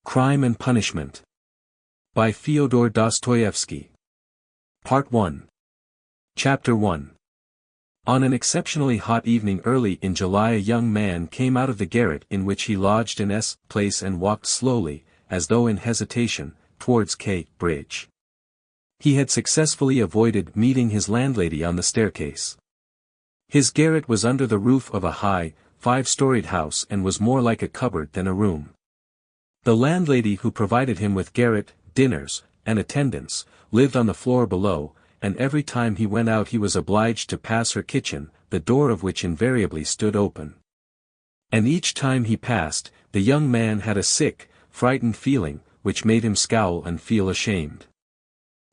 Crime and Punishment. By Fyodor Dostoyevsky. Part 1. Chapter 1. On an exceptionally hot evening early in July, a young man came out of the garret in which he lodged in S. Place and walked slowly, as though in hesitation, towards K. Bridge. He had successfully avoided meeting his landlady on the staircase. His garret was under the roof of a high, 5-storied house and was more like a cupboard than a room. The landlady who provided him with garret, dinners, and attendance, lived on the floor below, and every time he went out he was obliged to pass her kitchen, the door of which invariably stood open. And each time he passed, the young man had a sick, frightened feeling, which made him scowl and feel ashamed.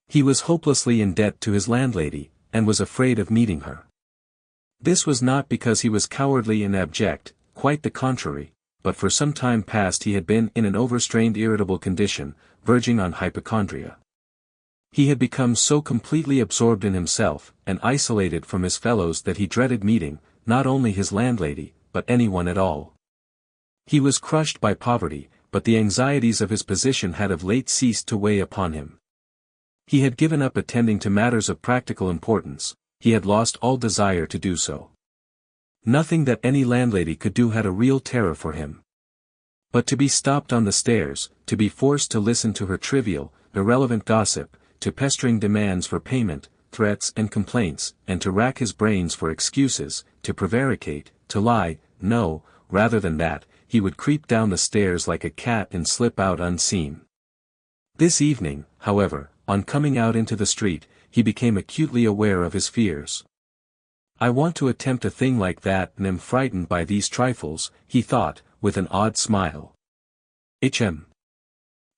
He was hopelessly in debt to his landlady, and was afraid of meeting her. This was not because he was cowardly and abject, quite the contrary, but for some time past he had been in an overstrained irritable condition, verging on hypochondria. He had become so completely absorbed in himself, and isolated from his fellows that he dreaded meeting, not only his landlady, but anyone at all. He was crushed by poverty, but the anxieties of his position had of late ceased to weigh upon him. He had given up attending to matters of practical importance, he had lost all desire to do so. Nothing that any landlady could do had a real terror for him. But to be stopped on the stairs, to be forced to listen to her trivial, irrelevant gossip, to pestering demands for payment, threats and complaints, and to rack his brains for excuses, to prevaricate, to lie, no, rather than that, he would creep down the stairs like a cat and slip out unseen. This evening, however, on coming out into the street, he became acutely aware of his fears. I want to attempt a thing like that and am frightened by these trifles, he thought, with an odd smile.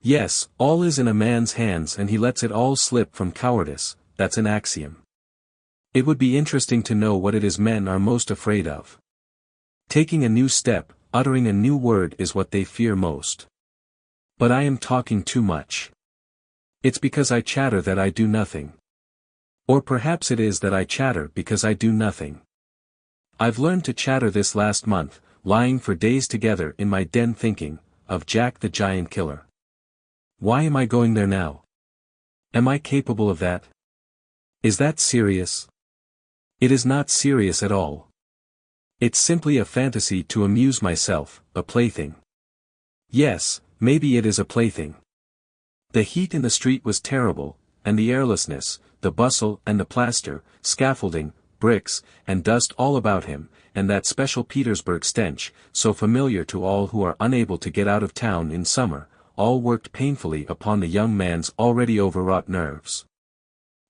Yes, all is in a man's hands and he lets it all slip from cowardice, that's an axiom. It would be interesting to know what it is men are most afraid of. Taking a new step, uttering a new word is what they fear most. But I am talking too much. It's because I chatter that I do nothing. Or perhaps it is that I chatter because I do nothing. I've learned to chatter this last month, lying for days together in my den thinking, of Jack the Giant Killer. Why am I going there now? Am I capable of that? Is that serious? It is not serious at all. It's simply a fantasy to amuse myself, a plaything. Yes, maybe it is a plaything. The heat in the street was terrible, and the airlessness, the bustle and the plaster, scaffolding, bricks, and dust all about him, and that special Petersburg stench, so familiar to all who are unable to get out of town in summer, all worked painfully upon the young man's already overwrought nerves.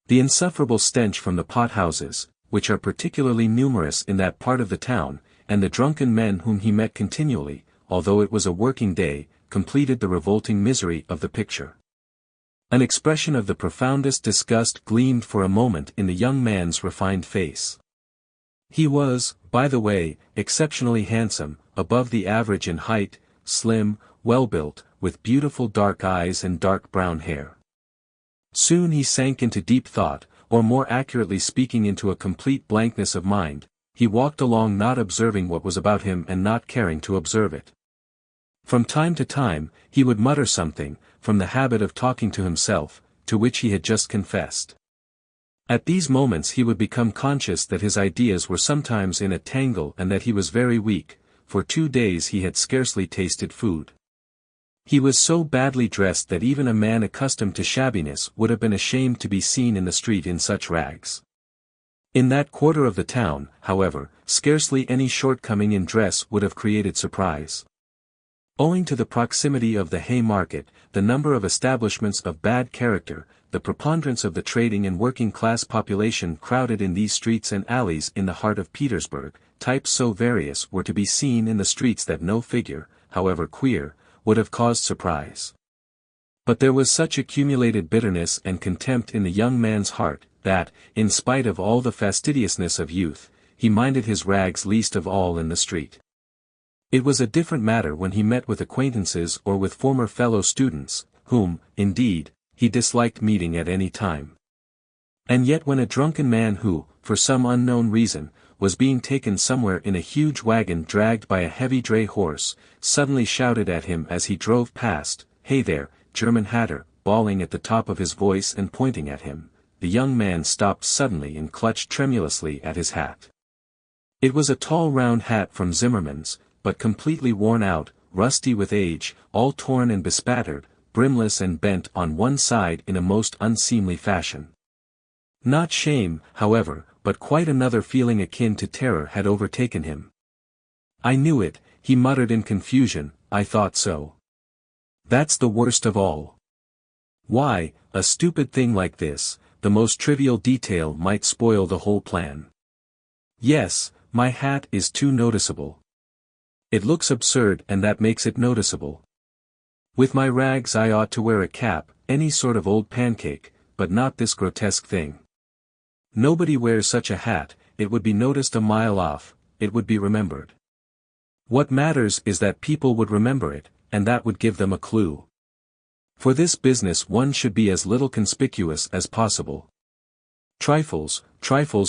The insufferable stench from the pot-houses, which are particularly numerous in that part of the town, and the drunken men whom he met continually, although it was a working day, completed the revolting misery of the picture. An expression of the profoundest disgust gleamed for a moment in the young man's refined face. He was, by the way, exceptionally handsome, above the average in height, slim, well-built, with beautiful dark eyes and dark brown hair. Soon he sank into deep thought, or more accurately speaking into a complete blankness of mind. He walked along not observing what was about him and not caring to observe it. From time to time, he would mutter something, from the habit of talking to himself, to which he had just confessed. At these moments he would become conscious that his ideas were sometimes in a tangle and that he was very weak. For 2 days he had scarcely tasted food. He was so badly dressed that even a man accustomed to shabbiness would have been ashamed to be seen in the street in such rags. In that quarter of the town, however, scarcely any shortcoming in dress would have created surprise. Owing to the proximity of the Haymarket, the number of establishments of bad character, the preponderance of the trading and working-class population crowded in these streets and alleys in the heart of Petersburg, types so various were to be seen in the streets that no figure, however queer, would have caused surprise. But there was such accumulated bitterness and contempt in the young man's heart, that, in spite of all the fastidiousness of youth, he minded his rags least of all in the street. It was a different matter when he met with acquaintances or with former fellow students, whom, indeed, he disliked meeting at any time. And yet when a drunken man who, for some unknown reason, was being taken somewhere in a huge wagon dragged by a heavy dray horse, suddenly shouted at him as he drove past, "Hey there, German hatter," bawling at the top of his voice and pointing at him. The young man stopped suddenly and clutched tremulously at his hat. It was a tall round hat from Zimmermann's, but completely worn out, rusty with age, all torn and bespattered, brimless and bent on one side in a most unseemly fashion. Not shame, however, but quite another feeling akin to terror had overtaken him. "I knew it," he muttered in confusion, "I thought so. That's the worst of all. Why, a stupid thing like this, the most trivial detail might spoil the whole plan. Yes, my hat is too noticeable. It looks absurd and that makes it noticeable. With my rags I ought to wear a cap, any sort of old pancake, but not this grotesque thing. Nobody wears such a hat, it would be noticed a mile off, it would be remembered. What matters is that people would remember it, and that would give them a clue. For this business one should be as little conspicuous as possible. Trifles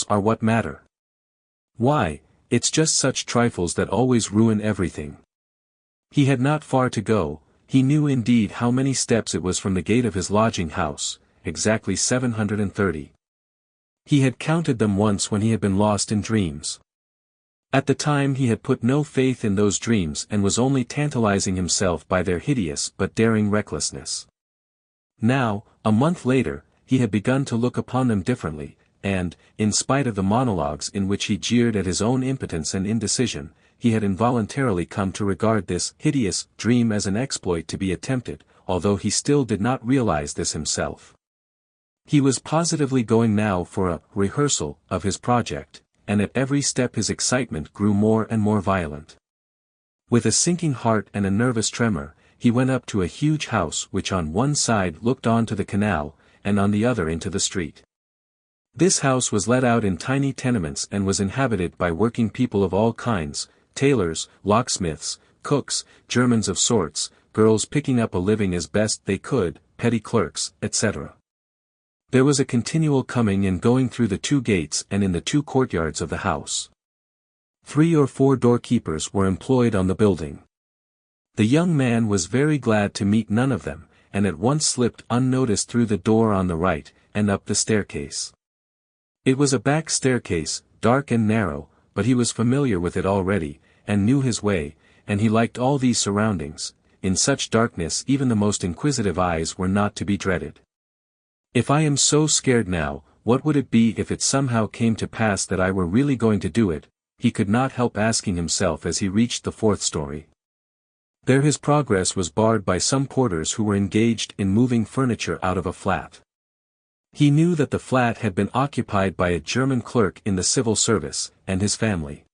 are what matter. Why, it's just such trifles that always ruin everything." He had not far to go. He knew indeed how many steps it was from the gate of his lodging house, exactly 730. He had counted them once when he had been lost in dreams. At the time he had put no faith in those dreams and was only tantalizing himself by their hideous but daring recklessness. Now, a month later, he had begun to look upon them differently, and, in spite of the monologues in which he jeered at his own impotence and indecision, he had involuntarily come to regard this hideous dream as an exploit to be attempted, although he still did not realize this himself. He was positively going now for a rehearsal of his project, and at every step his excitement grew more and more violent. With a sinking heart and a nervous tremor, he went up to a huge house which on one side looked on to the canal, and on the other into the street. This house was let out in tiny tenements and was inhabited by working people of all kinds, tailors, locksmiths, cooks, Germans of sorts, girls picking up a living as best they could, petty clerks, etc. There was a continual coming and going through the two gates and in the two courtyards of the house. 3 or 4 doorkeepers were employed on the building. The young man was very glad to meet none of them, and at once slipped unnoticed through the door on the right, and up the staircase. It was a back staircase, dark and narrow, but he was familiar with it already, and knew his way, and he liked all these surroundings. In such darkness even the most inquisitive eyes were not to be dreaded. "If I am so scared now, what would it be if it somehow came to pass that I were really going to do it?" he could not help asking himself as he reached the 4th story. There his progress was barred by some porters who were engaged in moving furniture out of a flat. He knew that the flat had been occupied by a German clerk in the civil service, and his family.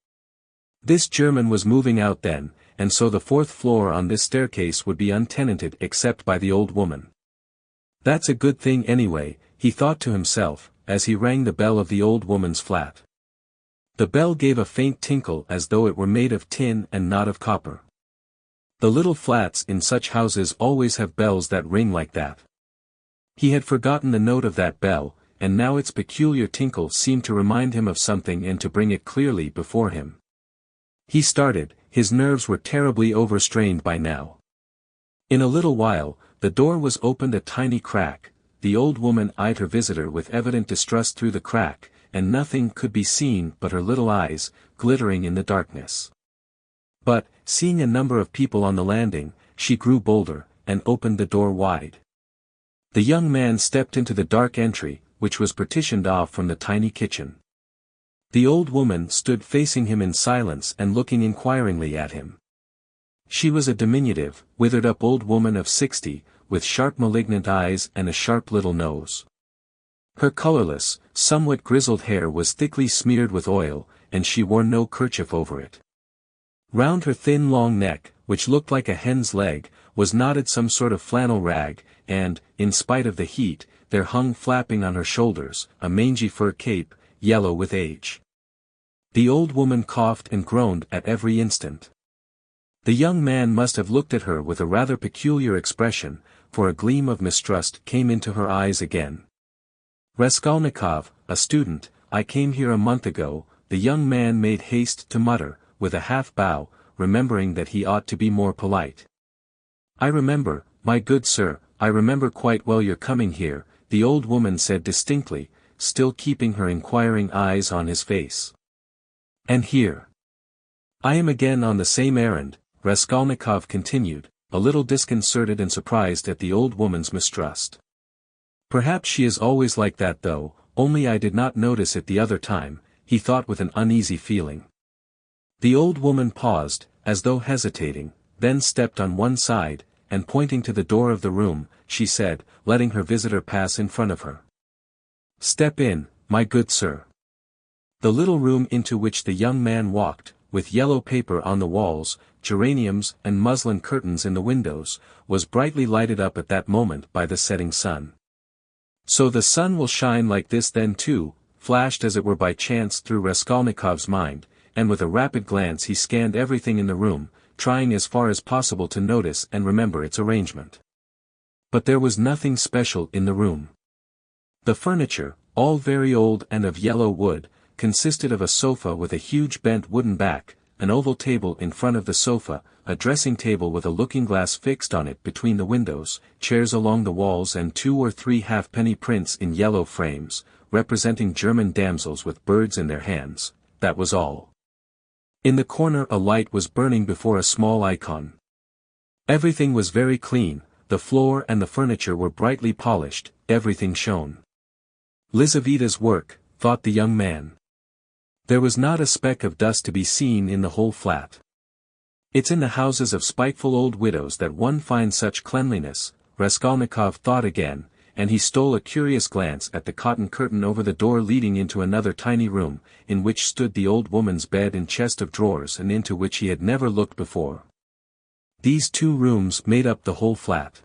This German was moving out then, and so the 4th floor on this staircase would be untenanted except by the old woman. "That's a good thing anyway," he thought to himself, as he rang the bell of the old woman's flat. The bell gave a faint tinkle as though it were made of tin and not of copper. The little flats in such houses always have bells that ring like that. He had forgotten the note of that bell, and now its peculiar tinkle seemed to remind him of something and to bring it clearly before him. He started, his nerves were terribly overstrained by now. In a little while, the door was opened a tiny crack, the old woman eyed her visitor with evident distrust through the crack, and nothing could be seen but her little eyes, glittering in the darkness. But, seeing a number of people on the landing, she grew bolder, and opened the door wide. The young man stepped into the dark entry, which was partitioned off from the tiny kitchen. The old woman stood facing him in silence and looking inquiringly at him. She was a diminutive, withered-up old woman of 60, with sharp malignant eyes and a sharp little nose. Her colorless, somewhat grizzled hair was thickly smeared with oil, and she wore no kerchief over it. Round her thin long neck, which looked like a hen's leg, was knotted some sort of flannel rag, and, in spite of the heat, there hung flapping on her shoulders, a mangy fur cape, yellow with age. The old woman coughed and groaned at every instant. The young man must have looked at her with a rather peculiar expression, for a gleam of mistrust came into her eyes again. "Raskolnikov, a student, I came here a month ago," the young man made haste to mutter, with a half bow, remembering that he ought to be more polite. "I remember," "My good sir, I remember quite well your coming here," the old woman said distinctly, still keeping her inquiring eyes on his face. "And here? I am again on the same errand," Raskolnikov continued, a little disconcerted and surprised at the old woman's mistrust. "Perhaps she is always like that though, only I did not notice it the other time," he thought with an uneasy feeling. The old woman paused, as though hesitating, then stepped on one side, and pointing to the door of the room, she said, letting her visitor pass in front of her. "Step in, my good sir." The little room into which the young man walked, with yellow paper on the walls, geraniums and muslin curtains in the windows, was brightly lighted up at that moment by the setting sun. "So the sun will shine like this then too," flashed as it were by chance through Raskolnikov's mind, and with a rapid glance he scanned everything in the room, trying as far as possible to notice and remember its arrangement. But there was nothing special in the room. The furniture, all very old and of yellow wood, consisted of a sofa with a huge bent wooden back, an oval table in front of the sofa, a dressing table with a looking-glass fixed on it between the windows, chairs along the walls and 2 or 3 halfpenny prints in yellow frames, representing German damsels with birds in their hands. That was all. In the corner a light was burning before a small icon. Everything was very clean, the floor and the furniture were brightly polished, everything shone. Lizaveta's work, thought the young man. There was not a speck of dust to be seen in the whole flat. It's in the houses of spiteful old widows that one finds such cleanliness, Raskolnikov thought again, and he stole a curious glance at the cotton curtain over the door leading into another tiny room, in which stood the old woman's bed and chest of drawers and into which he had never looked before. These 2 rooms made up the whole flat.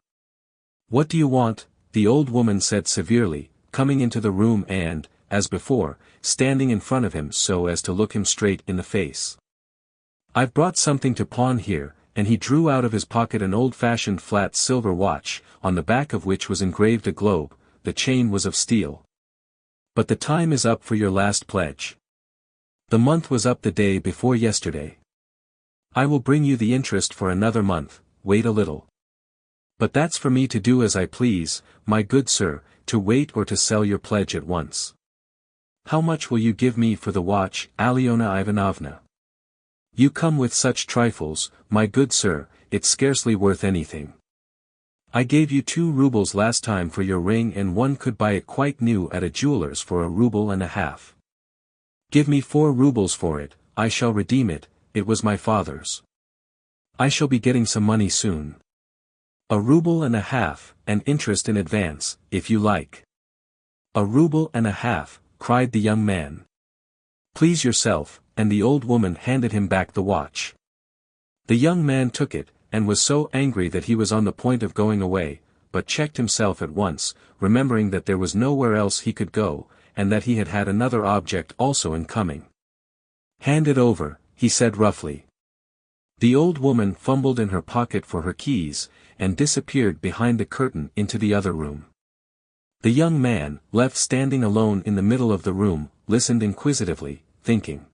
"What do you want?" the old woman said severely, coming into the room and, as before, standing in front of him so as to look him straight in the face. "I've brought something to pawn here," and he drew out of his pocket an old-fashioned flat silver watch, on the back of which was engraved a globe. The chain was of steel. "But the time is up for your last pledge. The month was up the day before yesterday. I will bring you the interest for another month, wait a little. But that's for me to do as I please, my good sir, to wait or to sell your pledge at once. How much will you give me for the watch, Alyona Ivanovna? You come with such trifles, my good sir, it's scarcely worth anything. I gave you 2 rubles last time for your ring and one could buy it quite new at a jeweller's for 1.5 rubles. Give me 4 rubles for it, I shall redeem it, it was my father's. I shall be getting some money soon. 1.5 rubles, and interest in advance, if you like. 1.5 rubles, cried the young man. Please yourself, and the old woman handed him back the watch. The young man took it, and was so angry that he was on the point of going away, but checked himself at once, remembering that there was nowhere else he could go, and that he had had another object also in coming. Hand it over, he said roughly. The old woman fumbled in her pocket for her keys, and disappeared behind the curtain into the other room. The young man, left standing alone in the middle of the room, listened inquisitively, thinking.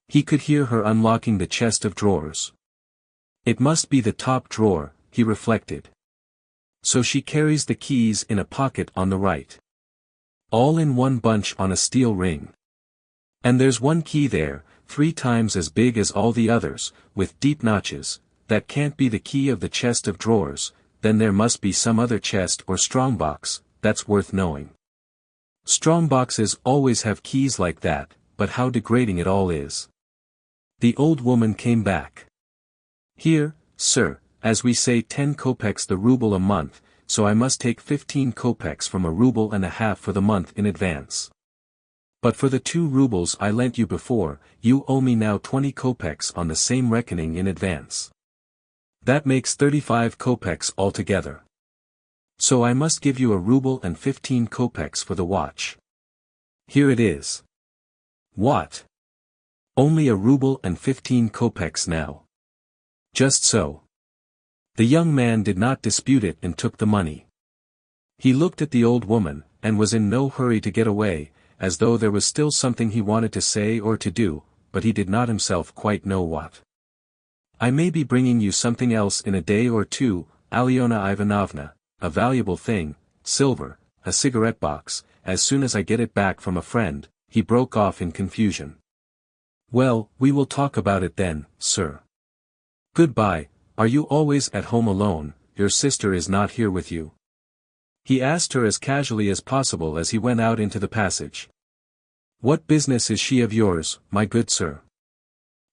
He could hear her unlocking the chest of drawers. It must be the top drawer, he reflected. So she carries the keys in a pocket on the right. All in one bunch on a steel ring. And there's one key there, 3 times as big as all the others, with deep notches. That can't be the key of the chest of drawers, then there must be some other chest or strongbox, that's worth knowing. Strongboxes always have keys like that, but how degrading it all is. The old woman came back. Here, sir, as we say 10 kopecks the ruble a month, so I must take 15 kopecks from 1.5 rubles for the month in advance. But for the 2 rubles I lent you before, you owe me now 20 kopecks on the same reckoning in advance. That makes 35 kopecks altogether. So I must give you 1.15 rubles for the watch. Here it is. What? Only 1.15 rubles now. Just so. The young man did not dispute it and took the money. He looked at the old woman, and was in no hurry to get away, as though there was still something he wanted to say or to do, but he did not himself quite know what. I may be bringing you something else in a day or 2, Alyona Ivanovna, a valuable thing, silver, a cigarette box, as soon as I get it back from a friend," he broke off in confusion. "Well, we will talk about it then, sir. Goodbye. Are you always at home alone? Your sister is not here with you?" he asked her as casually as possible as he went out into the passage. "What business is she of yours, my good sir?"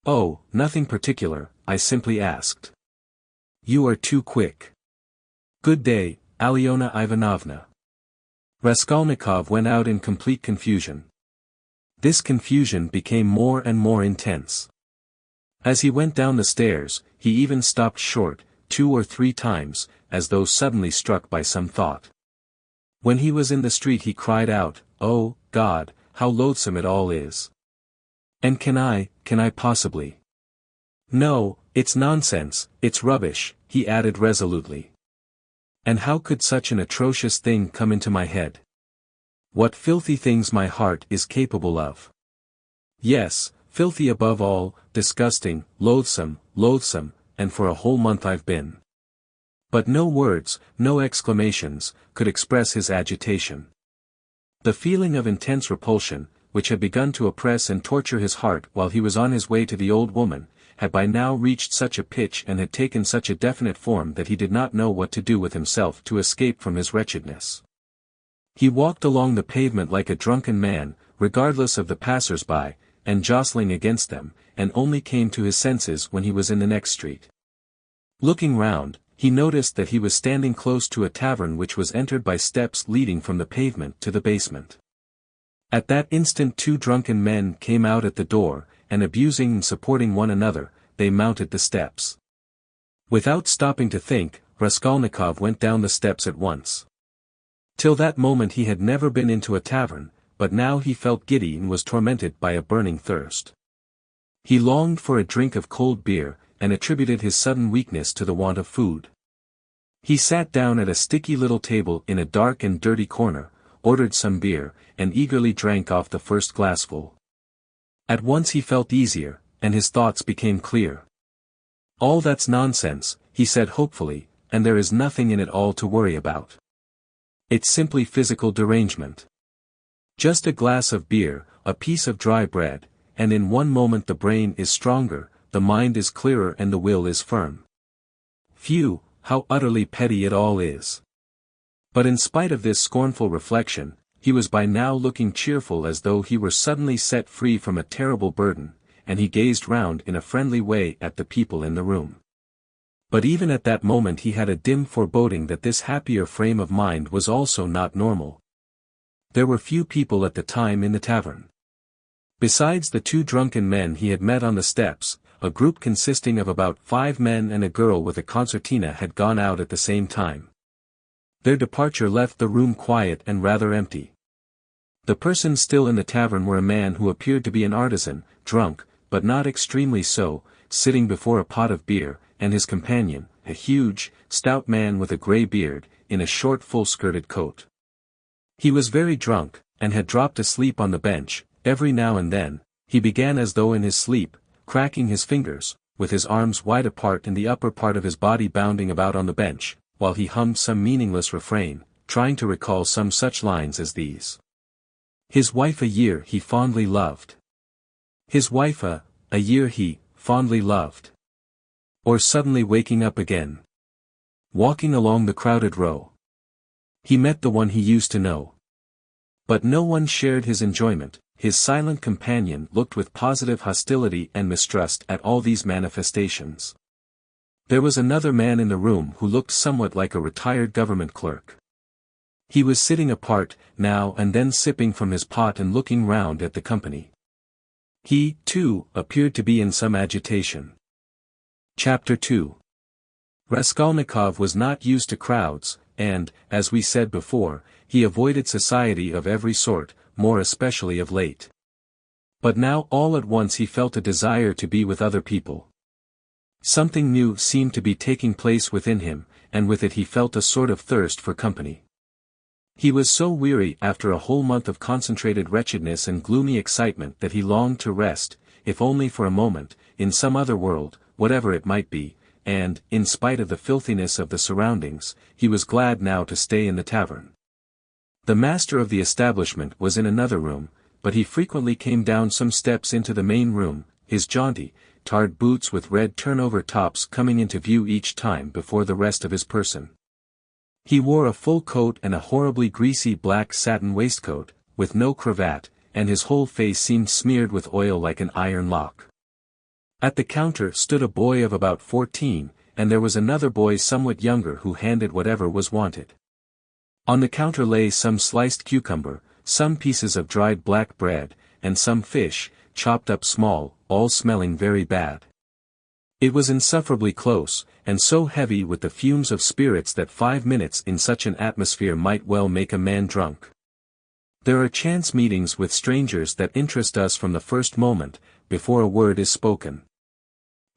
"Oh, nothing particular, I simply asked." "You are too quick. Good day, Alyona Ivanovna." Raskolnikov went out in complete confusion. This confusion became more and more intense. As he went down the stairs, he even stopped short, 2 or 3 times, as though suddenly struck by some thought. When he was in the street he cried out, "Oh, God, how loathsome it all is. And can I possibly? No, it's nonsense, it's rubbish," he added resolutely. "And how could such an atrocious thing come into my head? What filthy things my heart is capable of. Yes, filthy above all, disgusting, loathsome, and for a whole month I've been." But no words, no exclamations, could express his agitation. The feeling of intense repulsion, which had begun to oppress and torture his heart while he was on his way to the old woman, had by now reached such a pitch and had taken such a definite form that he did not know what to do with himself to escape from his wretchedness. He walked along the pavement like a drunken man, regardless of the passers-by, and jostling against them, and only came to his senses when he was in the next street. Looking round, he noticed that he was standing close to a tavern which was entered by steps leading from the pavement to the basement. At that instant 2 drunken men came out at the door, and abusing and supporting one another, they mounted the steps. Without stopping to think, Raskolnikov went down the steps at once. Till that moment he had never been into a tavern, but now he felt giddy and was tormented by a burning thirst. He longed for a drink of cold beer, and attributed his sudden weakness to the want of food. He sat down at a sticky little table in a dark and dirty corner, ordered some beer, and eagerly drank off the first glassful. At once he felt easier, and his thoughts became clear. "All that's nonsense," he said hopefully, "and there is nothing in it all to worry about. It's simply physical derangement. Just a glass of beer, a piece of dry bread, and in one moment the brain is stronger, the mind is clearer and the will is firm. Phew, how utterly petty it all is." But in spite of this scornful reflection, he was by now looking cheerful as though he were suddenly set free from a terrible burden, and he gazed round in a friendly way at the people in the room. But even at that moment he had a dim foreboding that this happier frame of mind was also not normal. There were few people at the time in the tavern. Besides the 2 drunken men he had met on the steps, a group consisting of about 5 men and a girl with a concertina had gone out at the same time. Their departure left the room quiet and rather empty. The persons still in the tavern were a man who appeared to be an artisan, drunk, but not extremely so, sitting before a pot of beer, and his companion, a huge, stout man with a grey beard, in a short full-skirted coat. He was very drunk, and had dropped asleep on the bench. Every now and then, he began as though in his sleep, cracking his fingers, with his arms wide apart and the upper part of his body bounding about on the bench, while he hummed some meaningless refrain, trying to recall some such lines as these. His wife a year he fondly loved. His wife a year he fondly loved. Or suddenly waking up again. Walking along the crowded row. He met the one he used to know. But no one shared his enjoyment. His silent companion looked with positive hostility and mistrust at all these manifestations. There was another man in the room who looked somewhat like a retired government clerk. He was sitting apart, now and then sipping from his pot and looking round at the company. He, too, appeared to be in some agitation. Chapter 2. Raskolnikov was not used to crowds, and, as we said before, he avoided society of every sort, more especially of late. But now all at once he felt a desire to be with other people. Something new seemed to be taking place within him, and with it he felt a sort of thirst for company. He was so weary after a whole month of concentrated wretchedness and gloomy excitement that he longed to rest, if only for a moment, in some other world, whatever it might be, and, in spite of the filthiness of the surroundings, he was glad now to stay in the tavern. The master of the establishment was in another room, but he frequently came down some steps into the main room, his jaunty, tarred boots with red turnover tops coming into view each time before the rest of his person. He wore a full coat and a horribly greasy black satin waistcoat, with no cravat, and his whole face seemed smeared with oil like an iron lock. At the counter stood a boy of about 14, and there was another boy somewhat younger who handed whatever was wanted. On the counter lay some sliced cucumber, some pieces of dried black bread, and some fish, chopped up small, all smelling very bad. It was insufferably close, and so heavy with the fumes of spirits that 5 minutes in such an atmosphere might well make a man drunk. There are chance meetings with strangers that interest us from the first moment, before a word is spoken.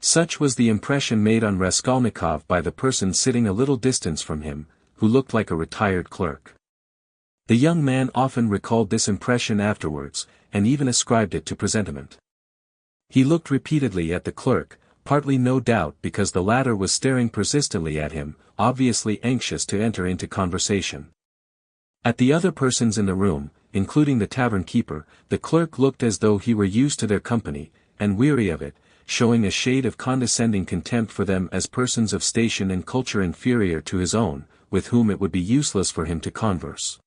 Such was the impression made on Raskolnikov by the person sitting a little distance from him, who looked like a retired clerk. The young man often recalled this impression afterwards, and even ascribed it to presentiment. He looked repeatedly at the clerk, partly no doubt because the latter was staring persistently at him, obviously anxious to enter into conversation. At the other persons in the room, including the tavern keeper, the clerk looked as though he were used to their company, and weary of it, showing a shade of condescending contempt for them as persons of station and culture inferior to his own, with whom it would be useless for him to converse.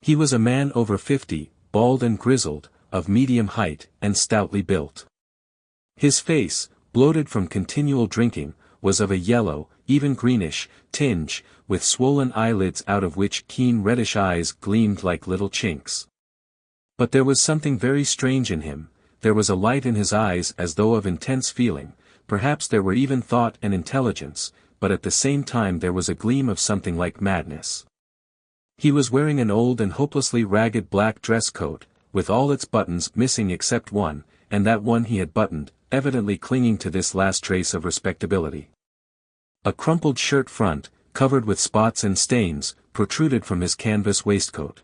He was a man over 50, bald and grizzled, of medium height, and stoutly built. His face, bloated from continual drinking, was of a yellow, even greenish, tinge, with swollen eyelids out of which keen reddish eyes gleamed like little chinks. But there was something very strange in him. There was a light in his eyes as though of intense feeling, perhaps there were even thought and intelligence, but at the same time there was a gleam of something like madness. He was wearing an old and hopelessly ragged black dress coat, with all its buttons missing except one, and that one he had buttoned, evidently clinging to this last trace of respectability. A crumpled shirt front, covered with spots and stains, protruded from his canvas waistcoat.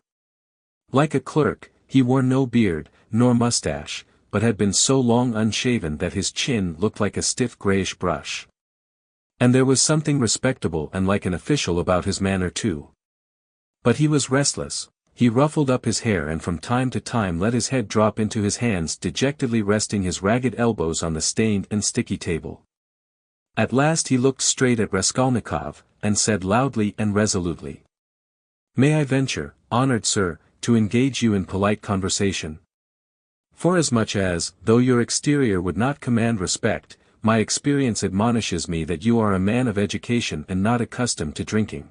Like a clerk, he wore no beard, nor mustache, but had been so long unshaven that his chin looked like a stiff grayish brush. And there was something respectable and like an official about his manner too. But he was restless. He ruffled up his hair and from time to time let his head drop into his hands, dejectedly resting his ragged elbows on the stained and sticky table. At last he looked straight at Raskolnikov, and said loudly and resolutely, "May I venture, honored sir, to engage you in polite conversation? Forasmuch as, though your exterior would not command respect, my experience admonishes me that you are a man of education and not accustomed to drinking.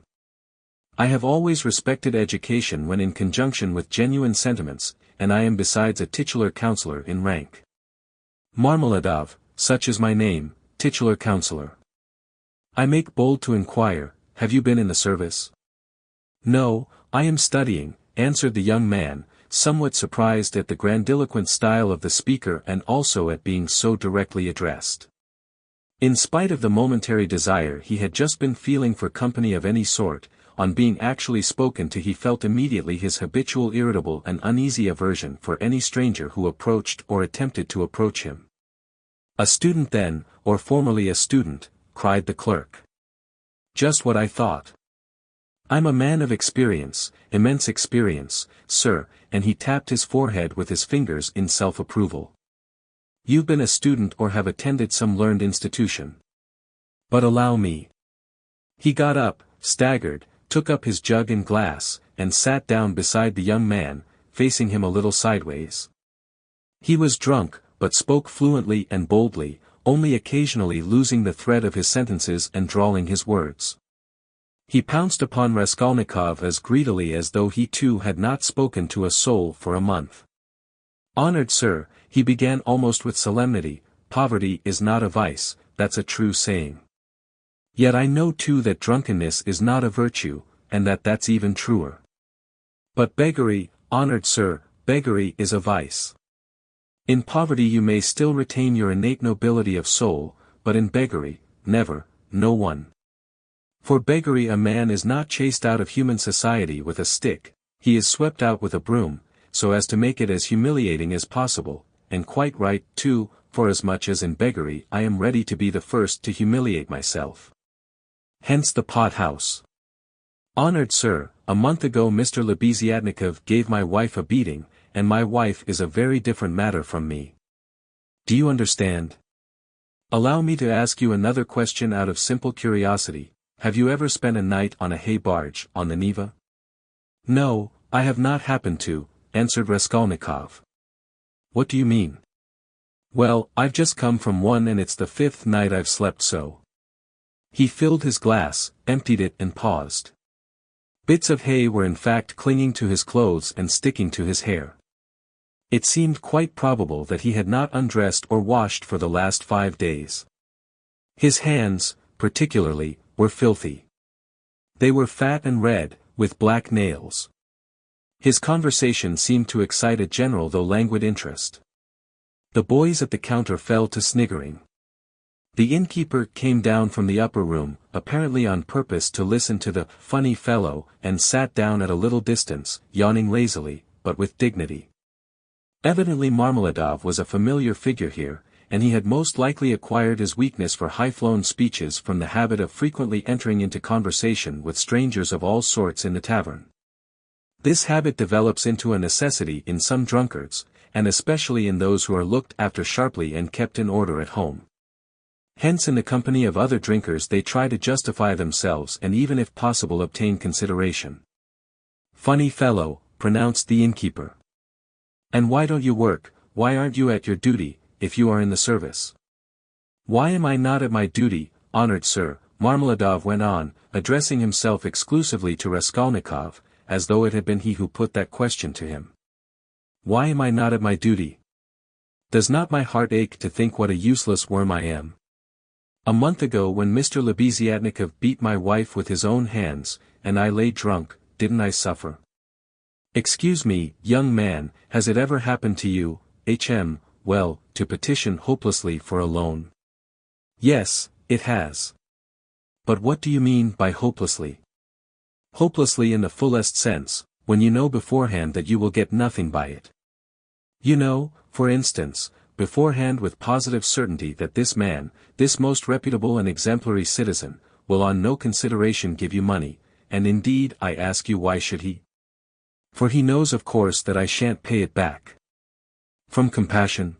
I have always respected education when in conjunction with genuine sentiments, and I am besides a titular counselor in rank. Marmeladov, such is my name, titular counselor. I make bold to inquire, have you been in the service?" "No, I am studying," answered the young man, somewhat surprised at the grandiloquent style of the speaker and also at being so directly addressed. In spite of the momentary desire he had just been feeling for company of any sort, on being actually spoken to he felt immediately his habitual irritable and uneasy aversion for any stranger who approached or attempted to approach him. "A student then, or formerly a student," cried the clerk. "Just what I thought. I'm a man of experience, immense experience, sir," and he tapped his forehead with his fingers in self-approval. "You've been a student or have attended some learned institution. But allow me." He got up, staggered, took up his jug and glass, and sat down beside the young man, facing him a little sideways. He was drunk, but spoke fluently and boldly, only occasionally losing the thread of his sentences and drawling his words. He pounced upon Raskolnikov as greedily as though he too had not spoken to a soul for a month. "Honored sir," he began almost with solemnity, "poverty is not a vice, that's a true saying. Yet I know too that drunkenness is not a virtue, and that that's even truer. But beggary, honored sir, beggary is a vice. In poverty you may still retain your innate nobility of soul, but in beggary, never, no one. For beggary a man is not chased out of human society with a stick, he is swept out with a broom, so as to make it as humiliating as possible, and quite right, too, forasmuch as in beggary I am ready to be the first to humiliate myself. Hence the pot-house. Honored sir, a month ago Mr. Lebeziatnikov gave my wife a beating, and my wife is a very different matter from me. Do you understand? Allow me to ask you another question out of simple curiosity. Have you ever spent a night on a hay barge, on the Neva? No, I have not happened to, answered Raskolnikov. What do you mean? Well, I've just come from one and it's the 5th night I've slept so. He filled his glass, emptied it and paused. Bits of hay were in fact clinging to his clothes and sticking to his hair. It seemed quite probable that he had not undressed or washed for the last 5 days. His hands, particularly, were filthy. They were fat and red, with black nails. His conversation seemed to excite a general though languid interest. The boys at the counter fell to sniggering. The innkeeper came down from the upper room, apparently on purpose to listen to the funny fellow, and sat down at a little distance, yawning lazily, but with dignity. Evidently Marmeladov was a familiar figure here, and he had most likely acquired his weakness for high-flown speeches from the habit of frequently entering into conversation with strangers of all sorts in the tavern. This habit develops into a necessity in some drunkards, and especially in those who are looked after sharply and kept in order at home. Hence in the company of other drinkers they try to justify themselves and even if possible obtain consideration. Funny fellow, pronounced the innkeeper. And why don't you work, why aren't you at your duty, if you are in the service? Why am I not at my duty, honored sir, Marmeladov went on, addressing himself exclusively to Raskolnikov, as though it had been he who put that question to him. Why am I not at my duty? Does not my heart ache to think what a useless worm I am? A month ago when Mr. Lebeziatnikov beat my wife with his own hands, and I lay drunk, didn't I suffer? Excuse me, young man, has it ever happened to you, well, to petition hopelessly for a loan? Yes, it has. But what do you mean by hopelessly? Hopelessly in the fullest sense, when you know beforehand that you will get nothing by it. You know, for instance, beforehand with positive certainty that this man, this most reputable and exemplary citizen, will on no consideration give you money, and indeed I ask you why should he? For he knows of course that I shan't pay it back. From compassion?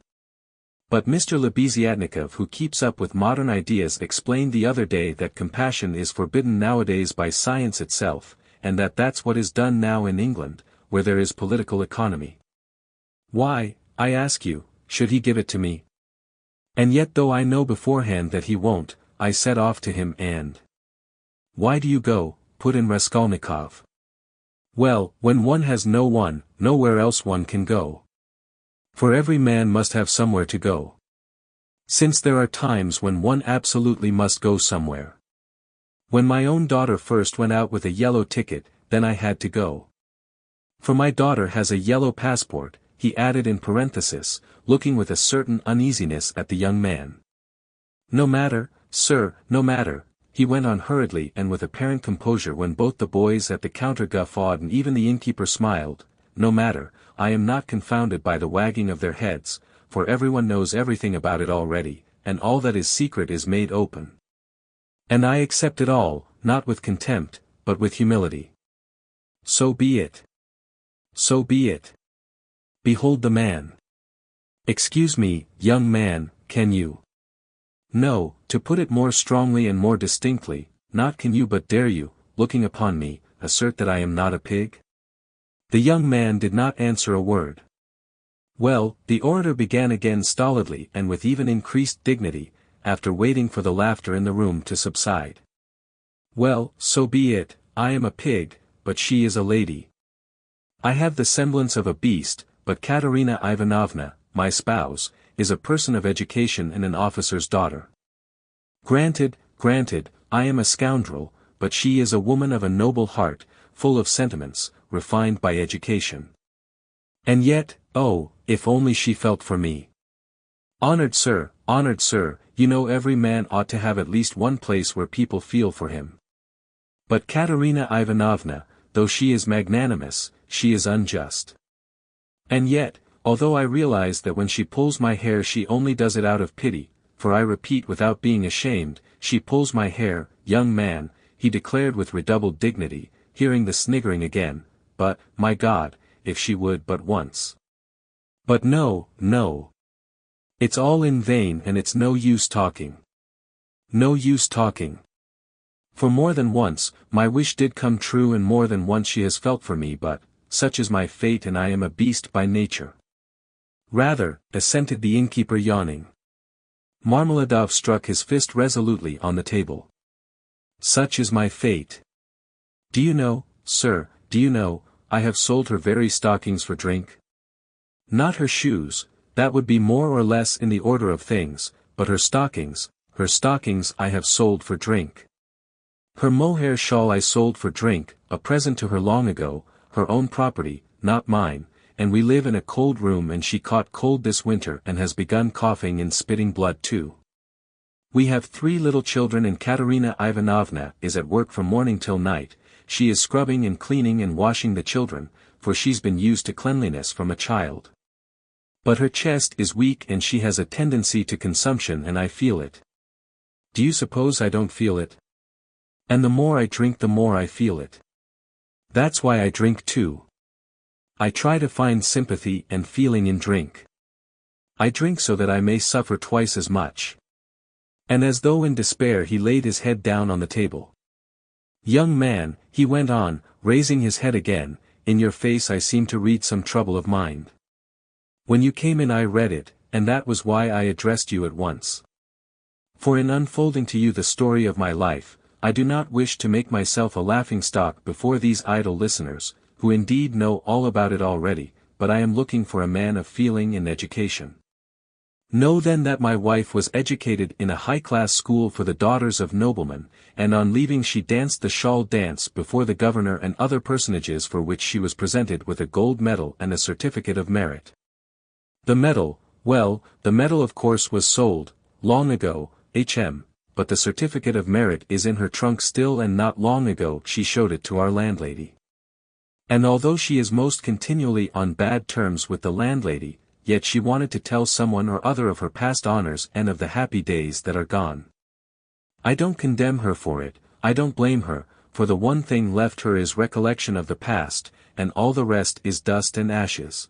But Mr. Lebeziatnikov, who keeps up with modern ideas, explained the other day that compassion is forbidden nowadays by science itself, and that that's what is done now in England, where there is political economy. Why, I ask you, should he give it to me? And yet though I know beforehand that he won't, I set off to him and... Why do you go, put in Raskolnikov. Well, when one has no one, nowhere else one can go. For every man must have somewhere to go. Since there are times when one absolutely must go somewhere. When my own daughter first went out with a yellow ticket, then I had to go. For my daughter has a yellow passport, he added in parenthesis, looking with a certain uneasiness at the young man. No matter, sir, no matter, he went on hurriedly and with apparent composure when both the boys at the counter guffawed and even the innkeeper smiled, no matter, I am not confounded by the wagging of their heads, for everyone knows everything about it already, and all that is secret is made open. And I accept it all, not with contempt, but with humility. So be it. So be it. Behold the man. Excuse me, young man, can you? No, to put it more strongly and more distinctly, not can you but dare you, looking upon me, assert that I am not a pig? The young man did not answer a word. Well, the orator began again stolidly and with even increased dignity, after waiting for the laughter in the room to subside. Well, so be it, I am a pig, but she is a lady. I have the semblance of a beast, but Katerina Ivanovna, my spouse, is a person of education and an officer's daughter. Granted, I am a scoundrel, but she is a woman of a noble heart, full of sentiments, refined by education. And yet, oh, if only she felt for me. Honored sir, you know every man ought to have at least one place where people feel for him. But Katerina Ivanovna, though she is magnanimous, she is unjust. And yet, although I realize that when she pulls my hair she only does it out of pity, for I repeat without being ashamed, she pulls my hair, young man, he declared with redoubled dignity, hearing the sniggering again, but, my God, if she would but once. But no, no. It's all in vain and it's no use talking. No use talking. For more than once, my wish did come true and more than once she has felt for me but, such is my fate and I am a beast by nature. Rather, assented the innkeeper yawning. Marmeladov struck his fist resolutely on the table. Such is my fate. Do you know, sir, do you know, I have sold her very stockings for drink? Not her shoes, that would be more or less in the order of things, but her stockings I have sold for drink. Her mohair shawl I sold for drink, a present to her long ago, her own property, not mine, and we live in a cold room and she caught cold this winter and has begun coughing and spitting blood too. We have 3 little children and Katerina Ivanovna is at work from morning till night, she is scrubbing and cleaning and washing the children, for she's been used to cleanliness from a child. But her chest is weak and she has a tendency to consumption and I feel it. Do you suppose I don't feel it? And the more I drink the more I feel it. That's why I drink too. I try to find sympathy and feeling in drink. I drink so that I may suffer twice as much. And as though in despair he laid his head down on the table. Young man, he went on, raising his head again, in your face I seem to read some trouble of mind. When you came in I read it, and that was why I addressed you at once. For in unfolding to you the story of my life, I do not wish to make myself a laughingstock before these idle listeners, who indeed know all about it already, but I am looking for a man of feeling and education. Know then that my wife was educated in a high-class school for the daughters of noblemen, and on leaving she danced the shawl dance before the governor and other personages for which she was presented with a gold medal and a certificate of merit. The medal, well, the medal of course was sold, long ago, but the certificate of merit is in her trunk still and not long ago she showed it to our landlady. And although she is most continually on bad terms with the landlady, yet she wanted to tell someone or other of her past honors and of the happy days that are gone. I don't condemn her for it, I don't blame her, for the one thing left her is recollection of the past, and all the rest is dust and ashes.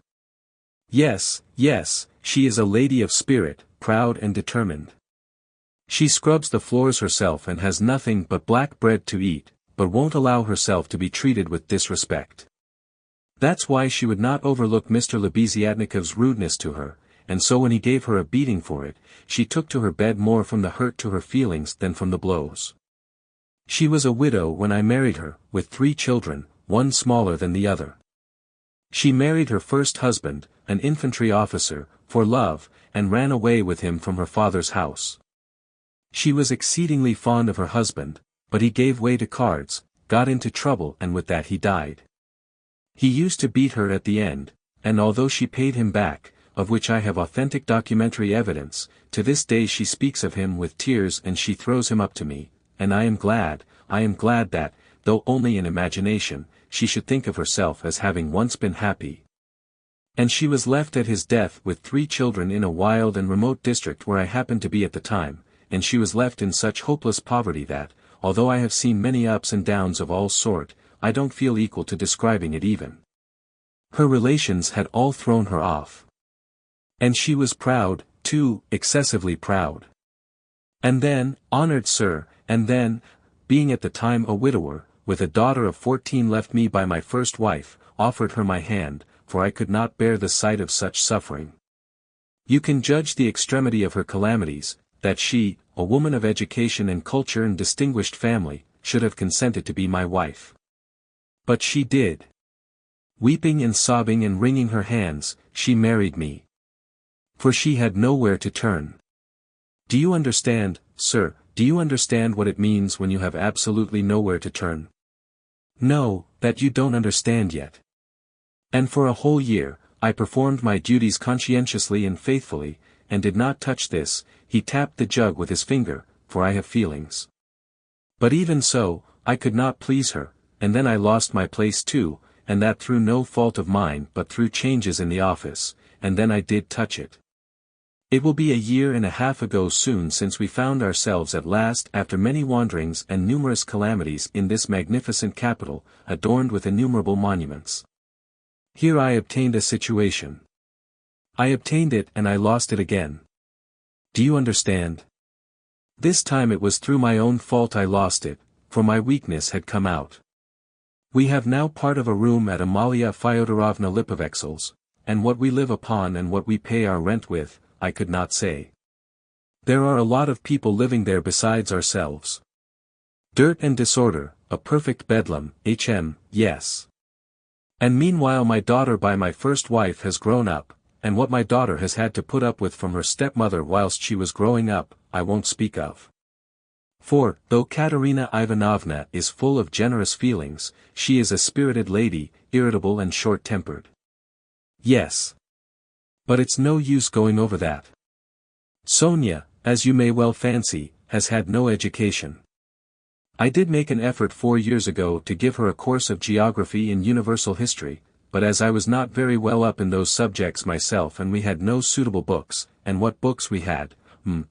Yes, yes, she is a lady of spirit, proud and determined. She scrubs the floors herself and has nothing but black bread to eat, but won't allow herself to be treated with disrespect. That's why she would not overlook Mr. Lebeziatnikov's rudeness to her, and so when he gave her a beating for it, she took to her bed more from the hurt to her feelings than from the blows. She was a widow when I married her, with 3 children, one smaller than the other. She married her first husband, an infantry officer, for love, and ran away with him from her father's house. She was exceedingly fond of her husband, but he gave way to cards, got into trouble and with that he died. He used to beat her at the end, and although she paid him back, of which I have authentic documentary evidence, to this day she speaks of him with tears and she throws him up to me, and I am glad that, though only in imagination, she should think of herself as having once been happy. And she was left at his death with 3 children in a wild and remote district where I happened to be at the time, and she was left in such hopeless poverty that, although I have seen many ups and downs of all sort, I don't feel equal to describing it even. Her relations had all thrown her off. And she was proud, too, excessively proud. And then, honored sir, and then, being at the time a widower, with a daughter of 14 left me by my first wife, offered her my hand, for I could not bear the sight of such suffering. You can judge the extremity of her calamities, that she, a woman of education and culture and distinguished family, should have consented to be my wife. But she did. Weeping and sobbing and wringing her hands, she married me. For she had nowhere to turn. Do you understand, sir, do you understand what it means when you have absolutely nowhere to turn? No, that you don't understand yet. And for a whole year, I performed my duties conscientiously and faithfully, and did not touch this, he tapped the jug with his finger, for I have feelings. But even so, I could not please her, and then I lost my place too, and that through no fault of mine but through changes in the office, and then I did touch it. It will be a year and a half ago soon since we found ourselves at last after many wanderings and numerous calamities in this magnificent capital, adorned with innumerable monuments. Here I obtained a situation. I obtained it and I lost it again. Do you understand? This time it was through my own fault I lost it, for my weakness had come out. We have now part of a room at Amalia Fyodorovna Lipovexel's, and what we live upon and what we pay our rent with, I could not say. There are a lot of people living there besides ourselves. Dirt and disorder, a perfect bedlam, yes. And meanwhile my daughter by my first wife has grown up, and what my daughter has had to put up with from her stepmother whilst she was growing up, I won't speak of. For, though Katerina Ivanovna is full of generous feelings, she is a spirited lady, irritable and short-tempered. Yes. But it's no use going over that. Sonia, as you may well fancy, has had no education. I did make an effort 4 years ago to give her a course of geography and universal history, but as I was not very well up in those subjects myself and we had no suitable books, and what books we had,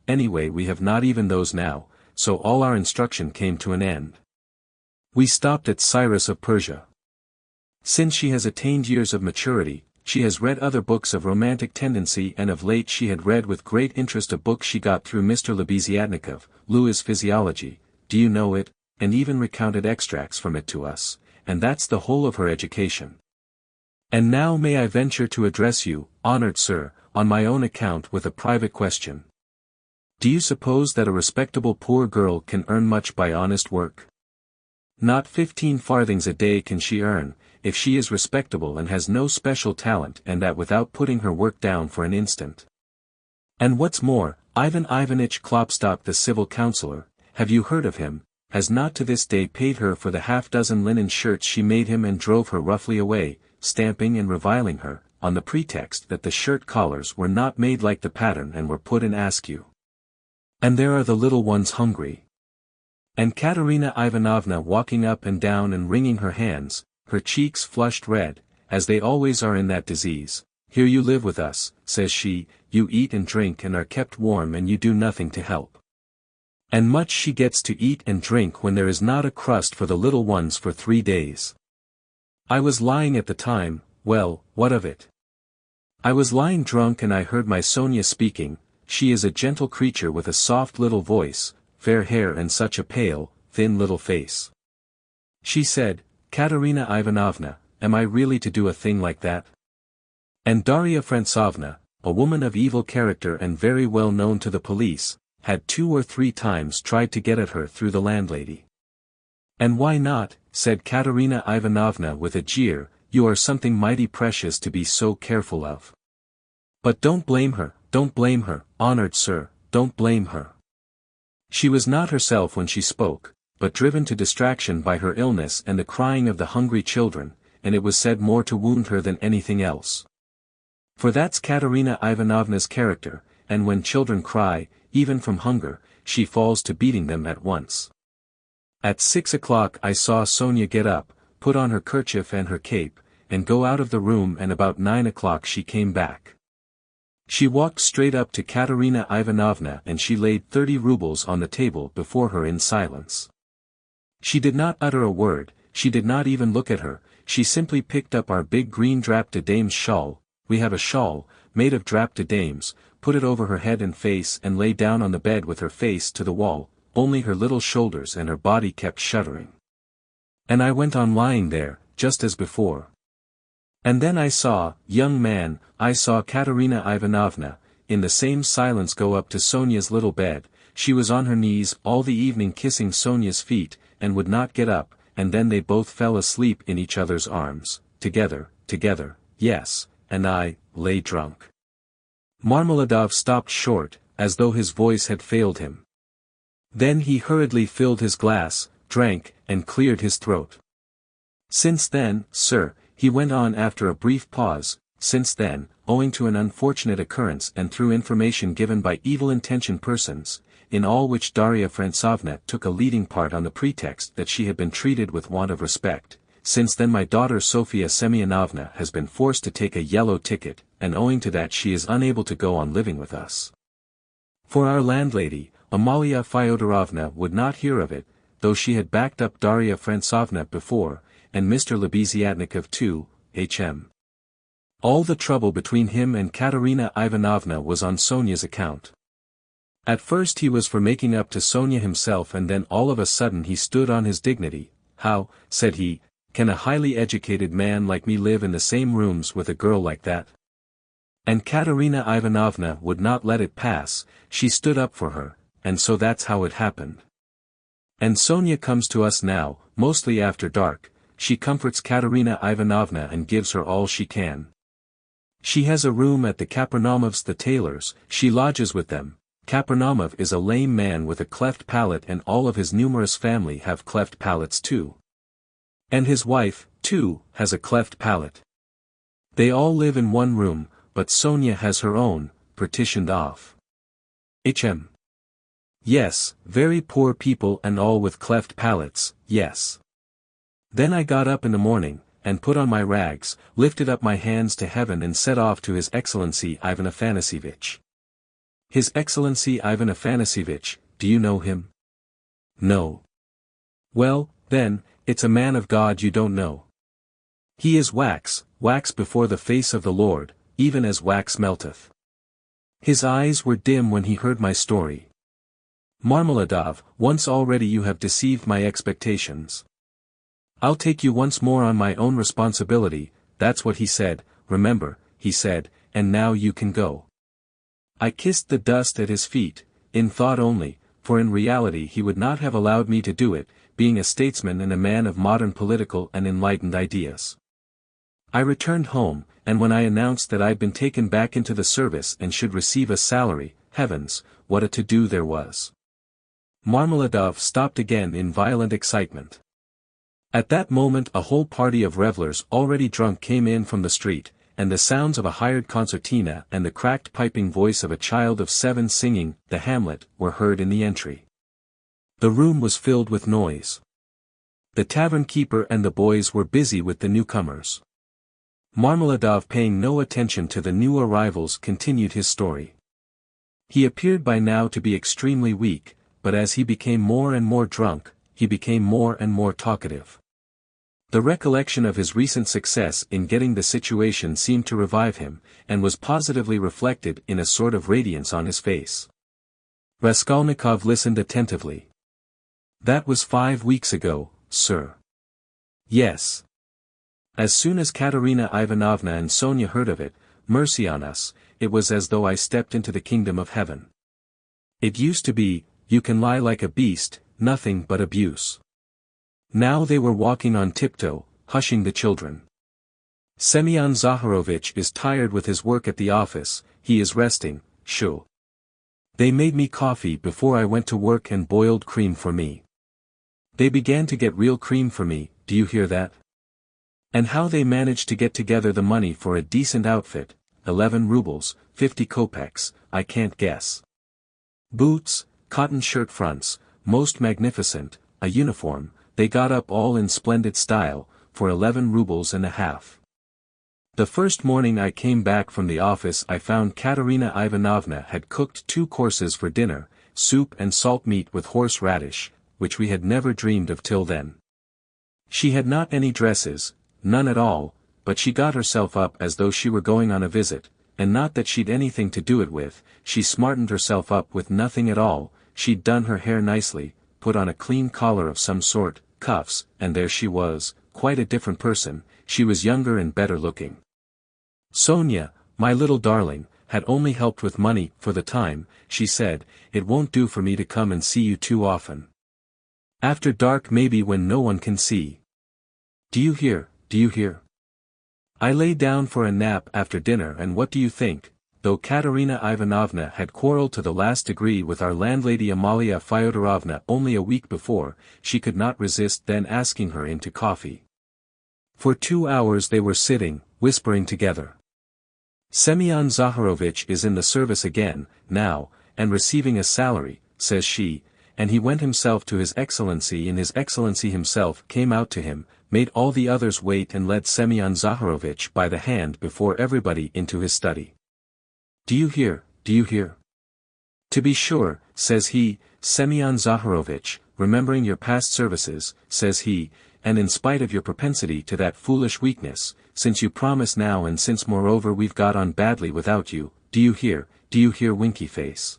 anyway we have not even those now, so all our instruction came to an end. We stopped at Cyrus of Persia. Since she has attained years of maturity, she has read other books of romantic tendency and of late she had read with great interest a book she got through Mr. Lebeziatnikov, Louis' Physiology, do you know it, and even recounted extracts from it to us, and that's the whole of her education. And now may I venture to address you, honored sir, on my own account with a private question. Do you suppose that a respectable poor girl can earn much by honest work? Not 15 farthings a day can she earn, if she is respectable and has no special talent and that without putting her work down for an instant. And what's more, Ivan Ivanitch Klopstock the civil councillor, have you heard of him, has not to this day paid her for the half-dozen linen shirts she made him and drove her roughly away, stamping and reviling her, on the pretext that the shirt collars were not made like the pattern and were put in askew. And there are the little ones hungry. And Katerina Ivanovna walking up and down and wringing her hands, her cheeks flushed red, as they always are in that disease. Here you live with us, says she, you eat and drink and are kept warm and you do nothing to help. And much she gets to eat and drink when there is not a crust for the little ones for 3 days. I was lying at the time, well, what of it? I was lying drunk and I heard my Sonia speaking. She is a gentle creature with a soft little voice, fair hair and such a pale, thin little face. She said, Katerina Ivanovna, am I really to do a thing like that? And Darya Frantsovna, a woman of evil character and very well known to the police, had 2 or 3 times tried to get at her through the landlady. And why not, said Katerina Ivanovna with a jeer, you are something mighty precious to be so careful of. But don't blame her, honored sir, don't blame her. She was not herself when she spoke, but driven to distraction by her illness and the crying of the hungry children, and it was said more to wound her than anything else. For that's Katerina Ivanovna's character, and when children cry, even from hunger, she falls to beating them at once. At 6 o'clock I saw Sonia get up, put on her kerchief and her cape, and go out of the room and about 9 o'clock she came back. She walked straight up to Katerina Ivanovna and she laid 30 rubles on the table before her in silence. She did not utter a word, she did not even look at her, she simply picked up our big green drap de dame's shawl, we have a shawl, made of drap de dames, put it over her head and face and lay down on the bed with her face to the wall, only her little shoulders and her body kept shuddering. And I went on lying there, just as before. And then I saw, young man, I saw Katerina Ivanovna, in the same silence go up to Sonia's little bed, she was on her knees all the evening kissing Sonia's feet, and would not get up, and then they both fell asleep in each other's arms, together, yes, and I, lay drunk. Marmeladov stopped short, as though his voice had failed him. Then he hurriedly filled his glass, drank, and cleared his throat. Since then, sir, he went on after a brief pause, since then, owing to an unfortunate occurrence and through information given by evil-intentioned persons, in all which Darya Frantsovna took a leading part on the pretext that she had been treated with want of respect, since then my daughter Sofia Semyonovna has been forced to take a yellow ticket, and owing to that she is unable to go on living with us. For our landlady, Amalia Fyodorovna would not hear of it, though she had backed up Darya Frantsovna before, and Mr. Lebeziatnikov too, hm. All the trouble between him and Katerina Ivanovna was on Sonia's account. At first he was for making up to Sonia himself, and then all of a sudden he stood on his dignity. How, said he, can a highly educated man like me live in the same rooms with a girl like that? And Katerina Ivanovna would not let it pass, she stood up for her, and so that's how it happened. And Sonia comes to us now, mostly after dark, she comforts Katerina Ivanovna and gives her all she can. She has a room at the Kapernamovs the tailors, she lodges with them. Kapernamov is a lame man with a cleft palate, and all of his numerous family have cleft palates too. And his wife, too, has a cleft palate. They all live in one room, but Sonia has her own, partitioned off. Hm. Yes, very poor people and all with cleft palates, yes. Then I got up in the morning, and put on my rags, lifted up my hands to heaven and set off to His Excellency Ivan Afanasievich. His Excellency Ivan Afanasievich, do you know him? No. Well, then, it's a man of God you don't know. He is wax before the face of the Lord, even as wax melteth. His eyes were dim when he heard my story. Marmeladov, once already you have deceived my expectations. I'll take you once more on my own responsibility, that's what he said, remember, he said, and now you can go. I kissed the dust at his feet, in thought only, for in reality he would not have allowed me to do it, being a statesman and a man of modern political and enlightened ideas. I returned home, and when I announced that I'd been taken back into the service and should receive a salary, heavens, what a to-do there was. Marmeladov stopped again in violent excitement. At that moment a whole party of revellers already drunk came in from the street, and the sounds of a hired concertina and the cracked piping voice of a child of 7 singing the Hamlet were heard in the entry. The room was filled with noise. The tavern keeper and the boys were busy with the newcomers. Marmeladov, paying no attention to the new arrivals, continued his story. He appeared by now to be extremely weak, but as he became more and more drunk, he became more and more talkative. The recollection of his recent success in getting the situation seemed to revive him, and was positively reflected in a sort of radiance on his face. Raskolnikov listened attentively. That was 5 weeks ago, sir. Yes. As soon as Katerina Ivanovna and Sonia heard of it, mercy on us, it was as though I stepped into the kingdom of heaven. It used to be, you can lie like a beast, nothing but abuse. Now they were walking on tiptoe, hushing the children. Semyon Zaharovich is tired with his work at the office, he is resting, shoo. They made me coffee before I went to work and boiled cream for me. They began to get real cream for me, do you hear that? And how they managed to get together the money for a decent outfit, 11 rubles, 50 kopecks, I can't guess. Boots, cotton shirt fronts, most magnificent, a uniform, they got up all in splendid style, for 11 rubles and a half. The first morning I came back from the office I found Katerina Ivanovna had cooked 2 courses for dinner, soup and salt meat with horse radish, which we had never dreamed of till then. She had not any dresses, none at all, but she got herself up as though she were going on a visit, and not that she'd anything to do it with, she smartened herself up with nothing at all, she'd done her hair nicely, put on a clean collar of some sort, cuffs, and there she was, quite a different person, she was younger and better looking. Sonia, my little darling, had only helped with money for the time, she said, it won't do for me to come and see you too often. After dark maybe when no one can see. Do you hear? Do you hear? I lay down for a nap after dinner, and what do you think, though Katerina Ivanovna had quarreled to the last degree with our landlady Amalia Fyodorovna only a week before, she could not resist then asking her in to coffee. For 2 hours they were sitting, whispering together. Semyon Zaharovich is in the service again, now, and receiving a salary, says she, and he went himself to His Excellency, and His Excellency himself came out to him, made all the others wait and led Semyon Zaharovitch by the hand before everybody into his study. "Do you hear, do you hear? To be sure," says he, "Semyon Zaharovitch, remembering your past services," says he, "and in spite of your propensity to that foolish weakness, since you promise now and since moreover we've got on badly without you, do you hear winky face?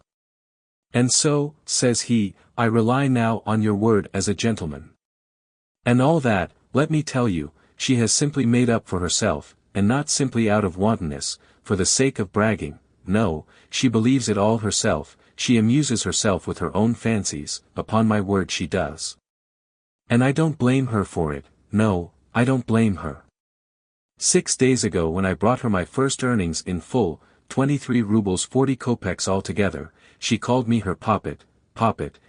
And so," says he, "I rely now on your word as a gentleman. And all that, let me tell you, she has simply made up for herself, and not simply out of wantonness, for the sake of bragging, no, she believes it all herself, she amuses herself with her own fancies, upon my word she does. And I don't blame her for it, no, I don't blame her. 6 days ago when I brought her my first earnings in full, 23 rubles 40 kopecks altogether, she called me her poppet,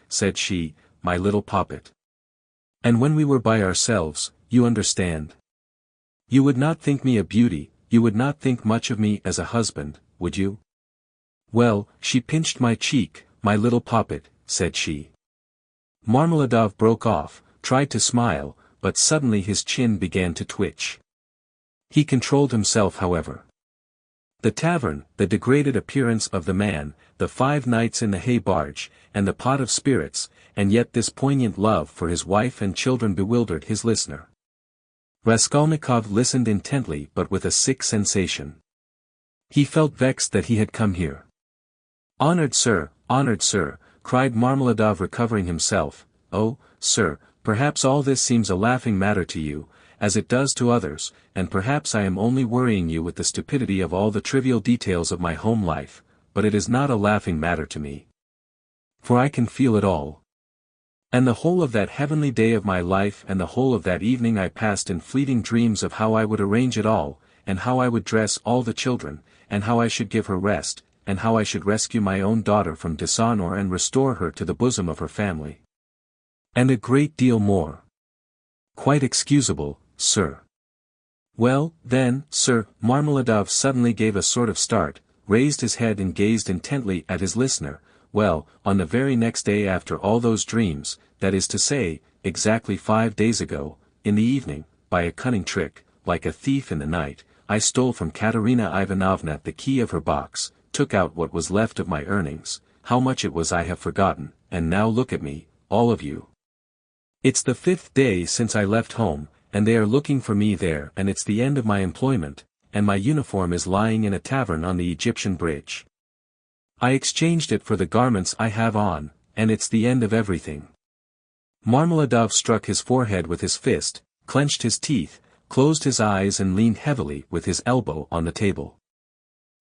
said she, my little poppet. And when we were by ourselves, you understand. You would not think me a beauty, you would not think much of me as a husband, would you? Well, she pinched my cheek, my little poppet, said she." Marmeladov broke off, tried to smile, but suddenly his chin began to twitch. He controlled himself however. The tavern, the degraded appearance of the man, the 5 nights in the hay barge, and the pot of spirits, and yet this poignant love for his wife and children bewildered his listener. Raskolnikov listened intently but with a sick sensation. He felt vexed that he had come here. Honored sir," cried Marmeladov recovering himself, "oh, sir, perhaps all this seems a laughing matter to you, as it does to others, and perhaps I am only worrying you with the stupidity of all the trivial details of my home life, but it is not a laughing matter to me. For I can feel it all. And the whole of that heavenly day of my life and the whole of that evening I passed in fleeting dreams of how I would arrange it all, and how I would dress all the children, and how I should give her rest, and how I should rescue my own daughter from dishonor and restore her to the bosom of her family. And a great deal more. Quite excusable, sir. Well, then, sir," Marmeladov suddenly gave a sort of start, raised his head and gazed intently at his listener, "well, on the very next day after all those dreams, that is to say, exactly 5 days ago, in the evening, by a cunning trick, like a thief in the night, I stole from Katerina Ivanovna the key of her box, took out what was left of my earnings, how much it was I have forgotten, and now look at me, all of you. It's the 5th day since I left home, and they are looking for me there, and it's the end of my employment, and my uniform is lying in a tavern on the Egyptian bridge. I exchanged it for the garments I have on, and it's the end of everything." Marmeladov struck his forehead with his fist, clenched his teeth, closed his eyes and leaned heavily with his elbow on the table.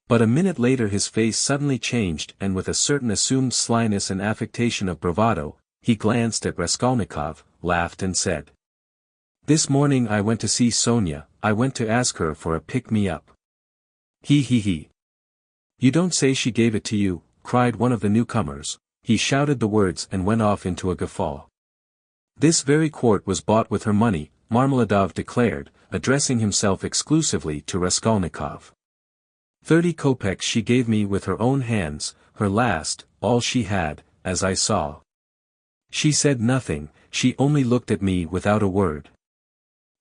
But a minute later his face suddenly changed and with a certain assumed slyness and affectation of bravado, he glanced at Raskolnikov, laughed and said, "This morning I went to see Sonia, I went to ask her for a pick-me-up." He. "You don't say she gave it to you," cried one of the newcomers. He shouted the words and went off into a guffaw. "This very quart was bought with her money," Marmeladov declared, addressing himself exclusively to Raskolnikov. 30 kopecks she gave me with her own hands, her last, all she had, as I saw. She said nothing, she only looked at me without a word.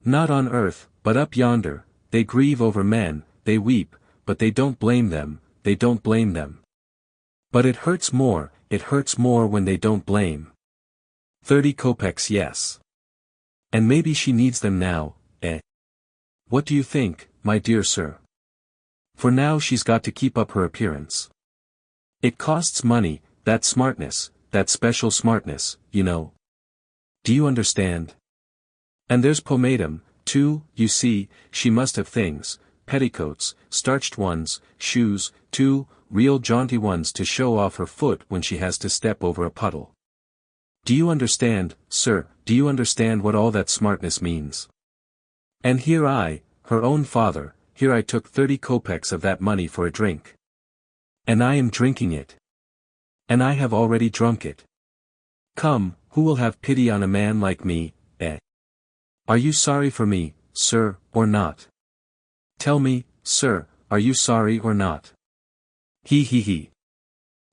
Not on earth, but up yonder, they grieve over men, they weep, but they don't blame them, they don't blame them. But it hurts more when they don't blame. 30 kopecks, yes. And maybe she needs them now, eh? What do you think, my dear sir? For now she's got to keep up her appearance. It costs money, that smartness, that special smartness, you know. Do you understand? And there's pomatum, too, you see, she must have things, petticoats, starched ones, shoes, too, real jaunty ones to show off her foot when she has to step over a puddle. Do you understand, sir, do you understand what all that smartness means? And here I, her own father, here I took 30 kopecks of that money for a drink. And I am drinking it. And I have already drunk it. Come, who will have pity on a man like me, eh? Are you sorry for me, sir, or not? Tell me, sir, are you sorry or not? He.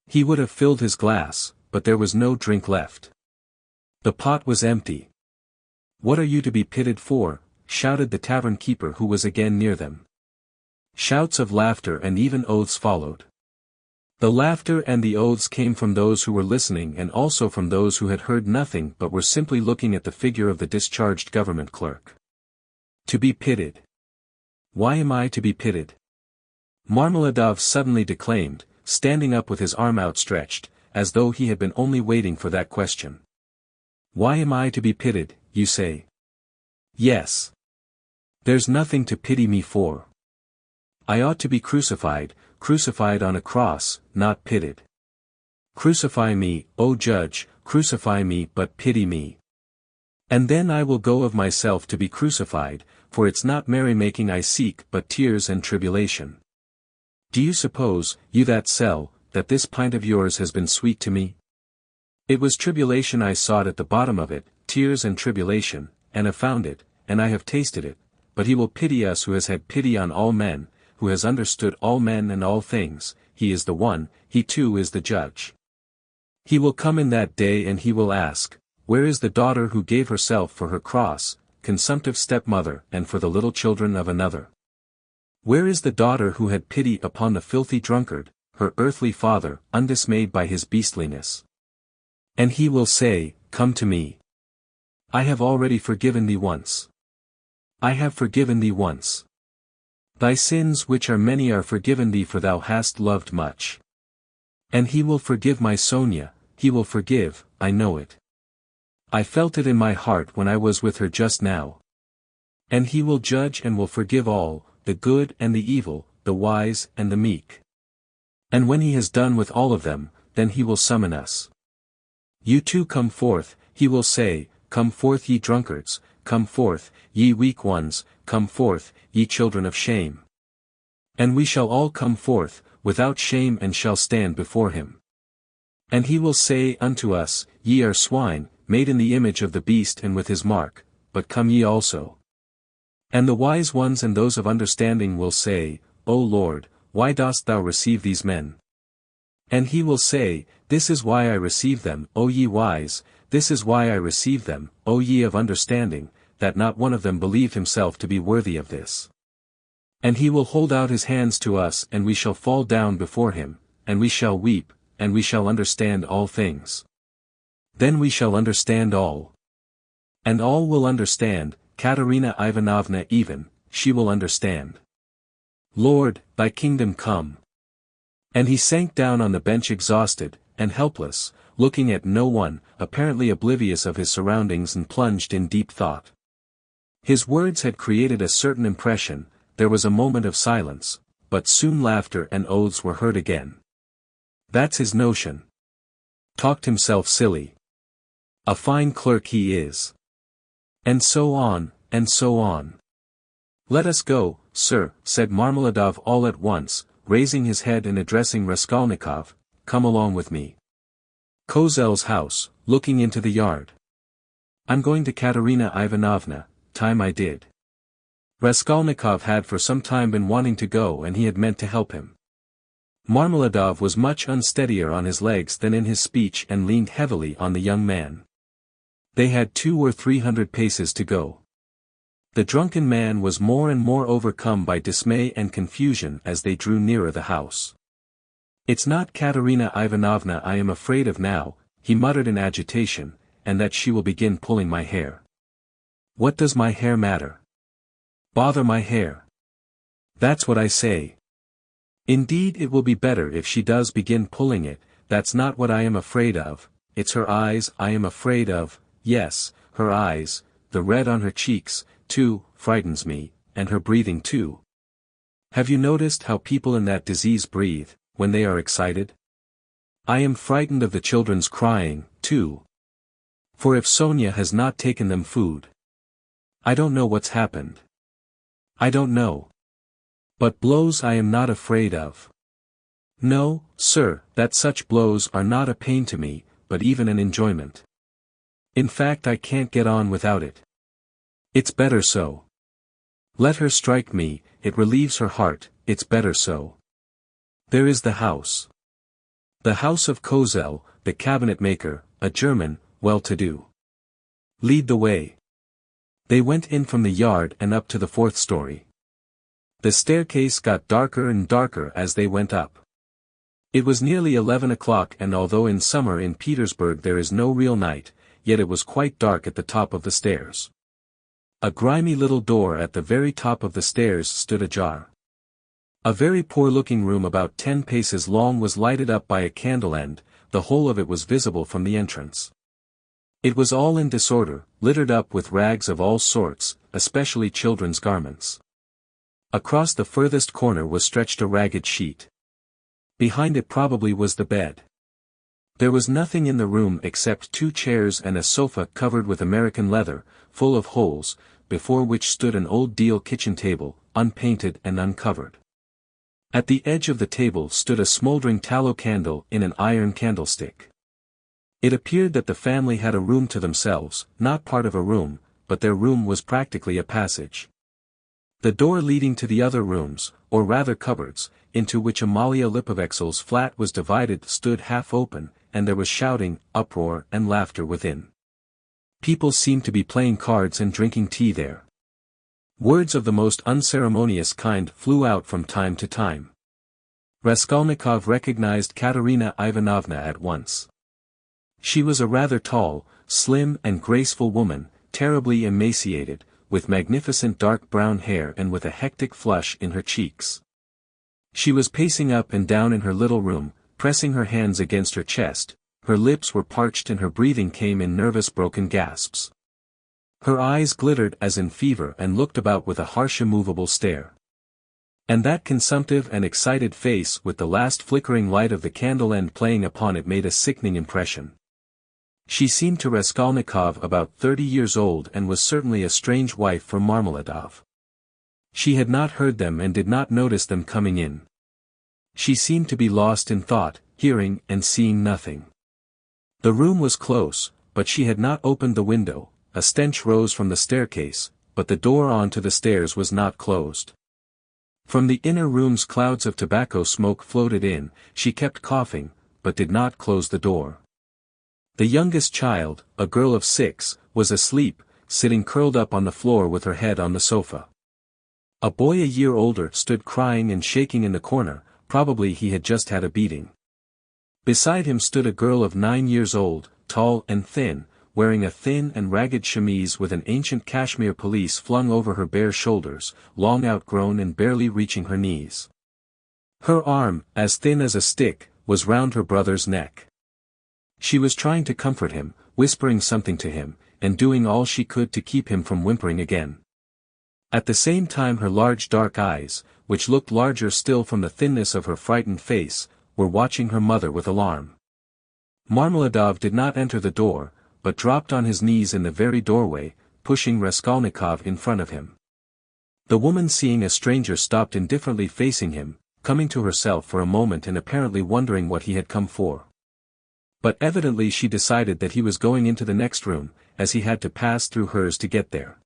He would have filled his glass, but there was no drink left. The pot was empty. What are you to be pitted for? Shouted the tavern keeper who was again near them. Shouts of laughter and even oaths followed. The laughter and the oaths came from those who were listening and also from those who had heard nothing but were simply looking at the figure of the discharged government clerk. To be pitted. Why am I to be pitted? Marmeladov suddenly declaimed, standing up with his arm outstretched, as though he had been only waiting for that question. Why am I to be pitted, you say? Yes. There's nothing to pity me for. I ought to be crucified on a cross, not pitted. Crucify me, O judge, crucify me but pity me. And then I will go of myself to be crucified, for it's not merrymaking I seek but tears and tribulation. Do you suppose, you that sell, that this pint of yours has been sweet to me? It was tribulation I sought at the bottom of it, tears and tribulation, and have found it, and I have tasted it, but he will pity us who has had pity on all men, who has understood all men and all things, he is the one, he too is the judge. He will come in that day and he will ask, where is the daughter who gave herself for her cross, consumptive stepmother and for the little children of another? Where is the daughter who had pity upon the filthy drunkard, her earthly father, undismayed by his beastliness? And he will say, come to me. I have already forgiven thee once. I have forgiven thee once. Thy sins which are many are forgiven thee for thou hast loved much. And he will forgive my Sonia, he will forgive, I know it. I felt it in my heart when I was with her just now. And he will judge and will forgive all, the good and the evil, the wise and the meek. And when he has done with all of them, then he will summon us. You too come forth, he will say, come forth ye drunkards, come forth, ye weak ones, come forth, ye children of shame. And we shall all come forth, without shame and shall stand before him. And he will say unto us, ye are swine, made in the image of the beast and with his mark, but come ye also. And the wise ones and those of understanding will say, O Lord, why dost thou receive these men? And he will say, this is why I receive them, O ye wise, this is why I receive them, O ye of understanding, that not one of them believed himself to be worthy of this. And he will hold out his hands to us and we shall fall down before him, and we shall weep, and we shall understand all things. Then we shall understand all. And all will understand, Katerina Ivanovna even, she will understand. Lord, thy kingdom come. And he sank down on the bench exhausted, and helpless, looking at no one, apparently oblivious of his surroundings and plunged in deep thought. His words had created a certain impression, there was a moment of silence, but soon laughter and oaths were heard again. That's his notion. Talked himself silly. A fine clerk he is. And so on, and so on. Let us go, sir, said Marmeladov all at once, raising his head and addressing Raskolnikov, come along with me. Kozel's house, looking into the yard. I'm going to Katerina Ivanovna, time I did. Raskolnikov had for some time been wanting to go and he had meant to help him. Marmeladov was much unsteadier on his legs than in his speech and leaned heavily on the young man. They had 200 or 300 paces to go. The drunken man was more and more overcome by dismay and confusion as they drew nearer the house. It's not Katerina Ivanovna I am afraid of now, he muttered in agitation, and that she will begin pulling my hair. What does my hair matter? Bother my hair. That's what I say. Indeed it will be better if she does begin pulling it, that's not what I am afraid of, it's her eyes I am afraid of, yes, her eyes, the red on her cheeks, too, frightens me, and her breathing too. Have you noticed how people in that disease breathe, when they are excited? I am frightened of the children's crying, too. For if Sonia has not taken them food. I don't know what's happened. I don't know. But blows I am not afraid of. No, sir, that such blows are not a pain to me, but even an enjoyment. In fact I can't get on without it. It's better so. Let her strike me, it relieves her heart, it's better so. There is the house. The house of Kozel, the cabinet maker, a German, well-to-do. Lead the way. They went in from the yard and up to the 4th story. The staircase got darker and darker as they went up. It was nearly 11 o'clock, and although in summer in Petersburg there is no real night, yet it was quite dark at the top of the stairs. A grimy little door at the very top of the stairs stood ajar. A very poor-looking room about 10 paces long was lighted up by a candle, and the whole of it was visible from the entrance. It was all in disorder, littered up with rags of all sorts, especially children's garments. Across the furthest corner was stretched a ragged sheet. Behind it probably was the bed. There was nothing in the room except 2 chairs and a sofa covered with American leather, full of holes, before which stood an old deal kitchen table, unpainted and uncovered. At the edge of the table stood a smoldering tallow candle in an iron candlestick. It appeared that the family had a room to themselves, not part of a room, but their room was practically a passage. The door leading to the other rooms, or rather cupboards, into which Amalia Lipovexel's flat was divided stood half open, and there was shouting, uproar and laughter within. People seemed to be playing cards and drinking tea there. Words of the most unceremonious kind flew out from time to time. Raskolnikov recognized Katerina Ivanovna at once. She was a rather tall, slim and graceful woman, terribly emaciated, with magnificent dark brown hair and with a hectic flush in her cheeks. She was pacing up and down in her little room, pressing her hands against her chest, her lips were parched and her breathing came in nervous broken gasps. Her eyes glittered as in fever and looked about with a harsh immovable stare. And that consumptive and excited face with the last flickering light of the candle end playing upon it made a sickening impression. She seemed to Raskolnikov about 30 years old and was certainly a strange wife for Marmeladov. She had not heard them and did not notice them coming in. She seemed to be lost in thought, hearing and seeing nothing. The room was close, but she had not opened the window. A stench rose from the staircase, but the door onto the stairs was not closed. From the inner rooms clouds of tobacco smoke floated in. She kept coughing, but did not close the door. The youngest child, a girl of 6, was asleep, sitting curled up on the floor with her head on the sofa. A boy a year older stood crying and shaking in the corner, probably he had just had a beating. Beside him stood a girl of 9 years old, tall and thin, wearing a thin and ragged chemise with an ancient cashmere pelisse flung over her bare shoulders, long outgrown and barely reaching her knees. Her arm, as thin as a stick, was round her brother's neck. She was trying to comfort him, whispering something to him, and doing all she could to keep him from whimpering again. At the same time her large dark eyes, which looked larger still from the thinness of her frightened face, were watching her mother with alarm. Marmeladov did not enter the door, but dropped on his knees in the very doorway, pushing Raskolnikov in front of him. The woman seeing a stranger stopped indifferently facing him, coming to herself for a moment and apparently wondering what he had come for. But evidently she decided that he was going into the next room, as he had to pass through hers to get there.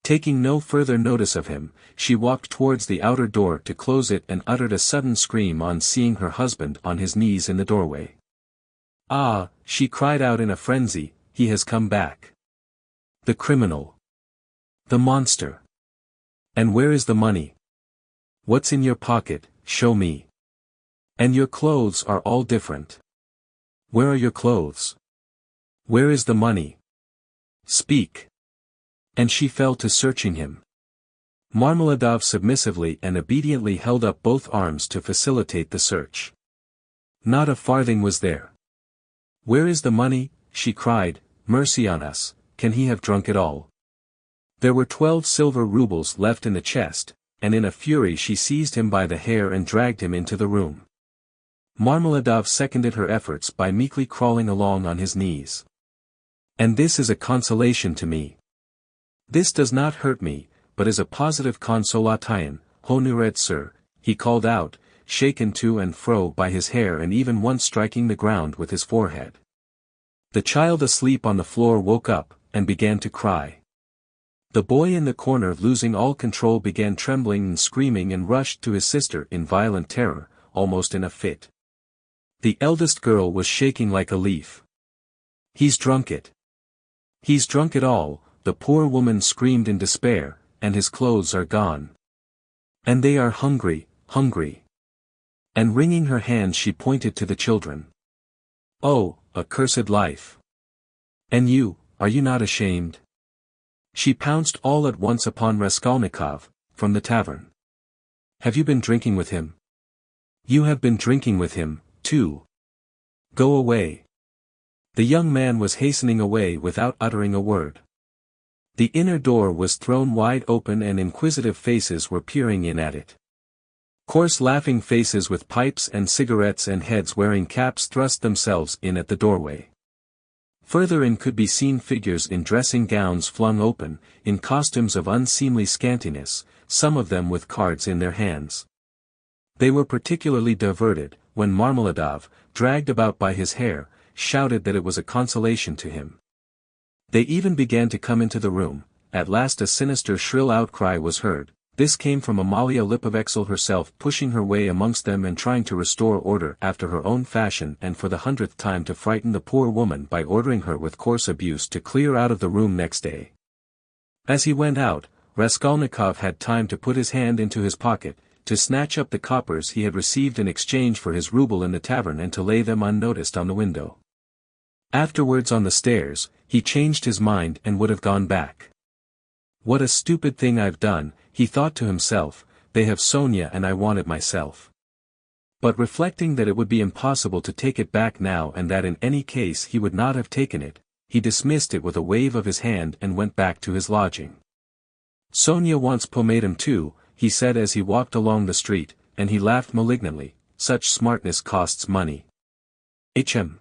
Taking no further notice of him, she walked towards the outer door to close it and uttered a sudden scream on seeing her husband on his knees in the doorway. "Ah," she cried out in a frenzy, "he has come back. The criminal. The monster. And where is the money? What's in your pocket, show me. And your clothes are all different. Where are your clothes? Where is the money? Speak." And she fell to searching him. Marmeladov submissively and obediently held up both arms to facilitate the search. Not a farthing was there. "Where is the money?" she cried, "mercy on us, can he have drunk it all?" There were 12 silver rubles left in the chest, and in a fury she seized him by the hair and dragged him into the room. Marmeladov seconded her efforts by meekly crawling along on his knees. "And this is a consolation to me. This does not hurt me, but is a positive consolation, honored sir," he called out, shaken to and fro by his hair and even once striking the ground with his forehead. The child asleep on the floor woke up, and began to cry. The boy in the corner losing all control began trembling and screaming and rushed to his sister in violent terror, almost in a fit. The eldest girl was shaking like a leaf. "He's drunk it. He's drunk it all," the poor woman screamed in despair, and his clothes are gone. And they are hungry, hungry. And wringing her hands she pointed to the children. Oh, accursed life! And you, are you not ashamed? She pounced all at once upon Raskolnikov, from the tavern. Have you been drinking with him? You have been drinking with him, too. Go away. The young man was hastening away without uttering a word. The inner door was thrown wide open and inquisitive faces were peering in at it. Coarse laughing faces with pipes and cigarettes and heads wearing caps thrust themselves in at the doorway. Further in could be seen figures in dressing gowns flung open, in costumes of unseemly scantiness, some of them with cards in their hands. They were particularly diverted, when Marmeladov, dragged about by his hair, shouted that it was a consolation to him. They even began to come into the room. At last a sinister shrill outcry was heard. This came from Amalia Lipovexel herself, pushing her way amongst them and trying to restore order after her own fashion and for the 100th time to frighten the poor woman by ordering her with coarse abuse to clear out of the room next day. As he went out, Raskolnikov had time to put his hand into his pocket, to snatch up the coppers he had received in exchange for his rouble in the tavern and to lay them unnoticed on the window. Afterwards on the stairs, he changed his mind and would have gone back. What a stupid thing I've done, he thought to himself, they have Sonia and I want it myself. But reflecting that it would be impossible to take it back now and that in any case he would not have taken it, he dismissed it with a wave of his hand and went back to his lodging. Sonia wants pomatum too, he said as he walked along the street, and he laughed malignantly, such smartness costs money. HM.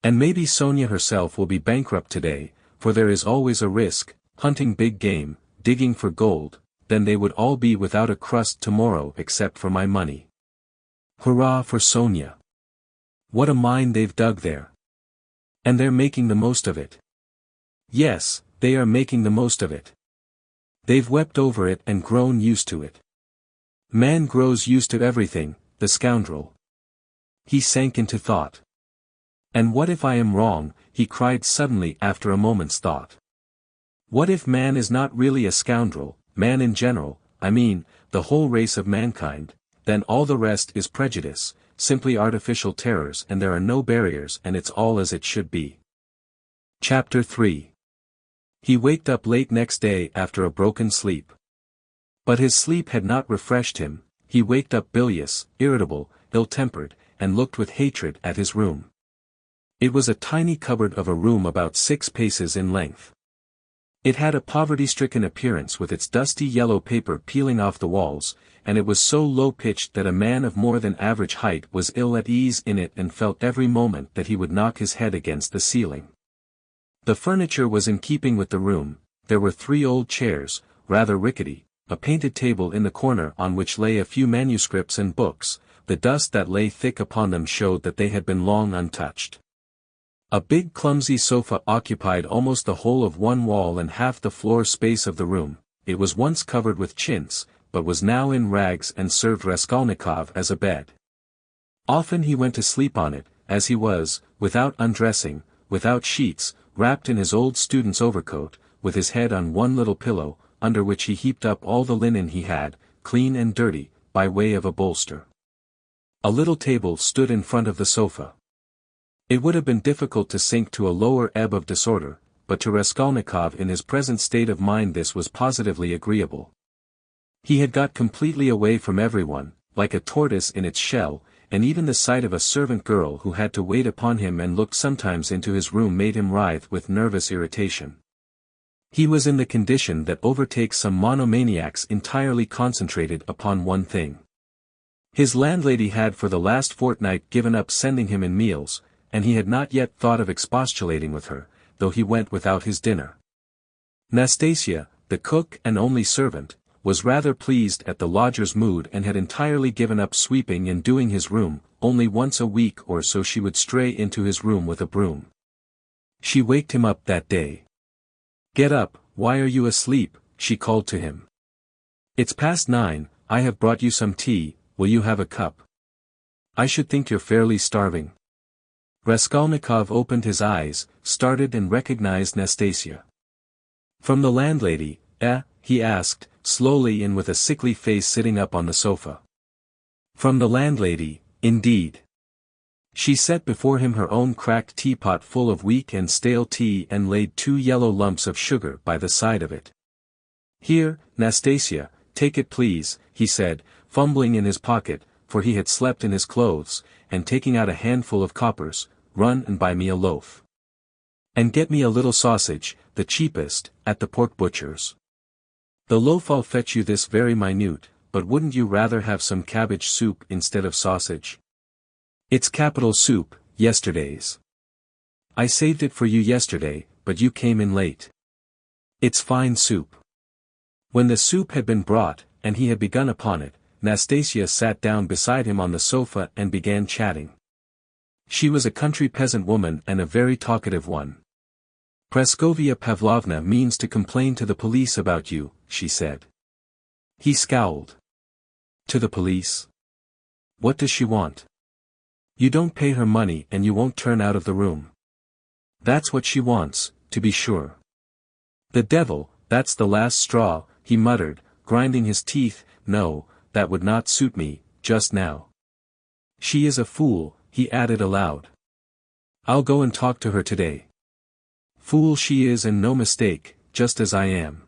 And maybe Sonia herself will be bankrupt today, for there is always a risk, hunting big game, digging for gold, then they would all be without a crust tomorrow except for my money. Hurrah for Sonia! What a mine they've dug there! And they're making the most of it. Yes, they are making the most of it. They've wept over it and grown used to it. Man grows used to everything, the scoundrel. He sank into thought. And what if I am wrong, he cried suddenly after a moment's thought. What if man is not really a scoundrel, man in general, I mean, the whole race of mankind, then all the rest is prejudice, simply artificial terrors and there are no barriers and it's all as it should be. Chapter 3. He waked up late next day after a broken sleep. But his sleep had not refreshed him, he waked up bilious, irritable, ill-tempered, and looked with hatred at his room. It was a tiny cupboard of a room about 6 paces in length. It had a poverty-stricken appearance with its dusty yellow paper peeling off the walls, and it was so low-pitched that a man of more than average height was ill at ease in it and felt every moment that he would knock his head against the ceiling. The furniture was in keeping with the room. There were 3 old chairs, rather rickety, a painted table in the corner on which lay a few manuscripts and books. The dust that lay thick upon them showed that they had been long untouched. A big clumsy sofa occupied almost the whole of one wall and half the floor space of the room. It was once covered with chintz, but was now in rags and served Raskolnikov as a bed. Often he went to sleep on it, as he was, without undressing, without sheets, wrapped in his old student's overcoat, with his head on one little pillow, under which he heaped up all the linen he had, clean and dirty, by way of a bolster. A little table stood in front of the sofa. It would have been difficult to sink to a lower ebb of disorder, but to Raskolnikov in his present state of mind this was positively agreeable. He had got completely away from everyone, like a tortoise in its shell, and even the sight of a servant girl who had to wait upon him and looked sometimes into his room made him writhe with nervous irritation. He was in the condition that overtakes some monomaniacs entirely concentrated upon one thing. His landlady had for the last fortnight given up sending him in meals, and he had not yet thought of expostulating with her, though he went without his dinner. Nastasia, the cook and only servant, was rather pleased at the lodger's mood and had entirely given up sweeping and doing his room. Only once a week or so she would stray into his room with a broom. She waked him up that day. "Get up, why are you asleep?" she called to him. "It's past 9, I have brought you some tea, will you have a cup? I should think you're fairly starving." Raskolnikov opened his eyes, started and recognized Nastasia. From the landlady, he asked, slowly and with a sickly face sitting up on the sofa. From the landlady, indeed. She set before him her own cracked teapot full of weak and stale tea and laid 2 yellow lumps of sugar by the side of it. Here, Nastasia, take it please, he said, fumbling in his pocket, for he had slept in his clothes, and taking out a handful of coppers, run and buy me a loaf. And get me a little sausage, the cheapest, at the pork butcher's. The loaf I'll fetch you this very minute, but wouldn't you rather have some cabbage soup instead of sausage? It's capital soup, yesterday's. I saved it for you yesterday, but you came in late. It's fine soup. When the soup had been brought, and he had begun upon it, Nastasia sat down beside him on the sofa and began chatting. She was a country peasant woman and a very talkative one. Praskovia Pavlovna means to complain to the police about you, she said. He scowled. To the police? What does she want? You don't pay her money and you won't turn out of the room. That's what she wants, to be sure. The devil, that's the last straw, he muttered, grinding his teeth. No, that would not suit me, just now. She is a fool, he added aloud. I'll go and talk to her today. Fool she is and no mistake, just as I am.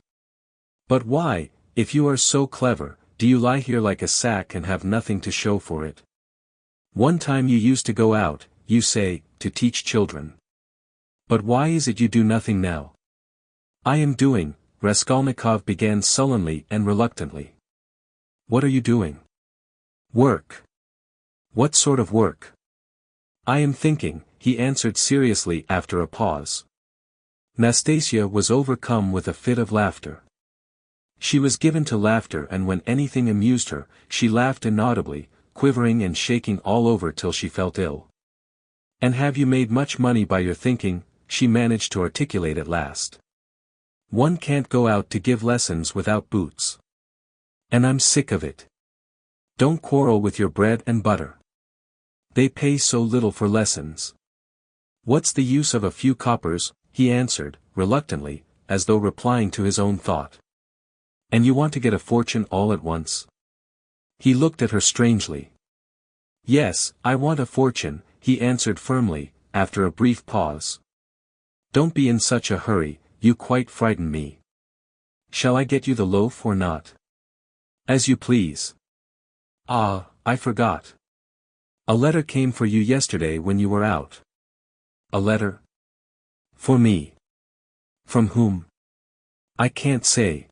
But why, if you are so clever, do you lie here like a sack and have nothing to show for it? One time you used to go out, you say, to teach children. But why is it you do nothing now? I am doing, Raskolnikov began sullenly and reluctantly. What are you doing? Work. What sort of work? I am thinking, he answered seriously after a pause. Nastasia was overcome with a fit of laughter. She was given to laughter, and when anything amused her, she laughed inaudibly, quivering and shaking all over till she felt ill. And have you made much money by your thinking? She managed to articulate at last. One can't go out to give lessons without boots. And I'm sick of it. Don't quarrel with your bread and butter. They pay so little for lessons. What's the use of a few coppers? He answered, reluctantly, as though replying to his own thought. And you want to get a fortune all at once? He looked at her strangely. Yes, I want a fortune, he answered firmly, after a brief pause. Don't be in such a hurry, you quite frighten me. Shall I get you the loaf or not? As you please. Ah, I forgot. A letter came for you yesterday when you were out. A letter? For me. From whom? I can't say.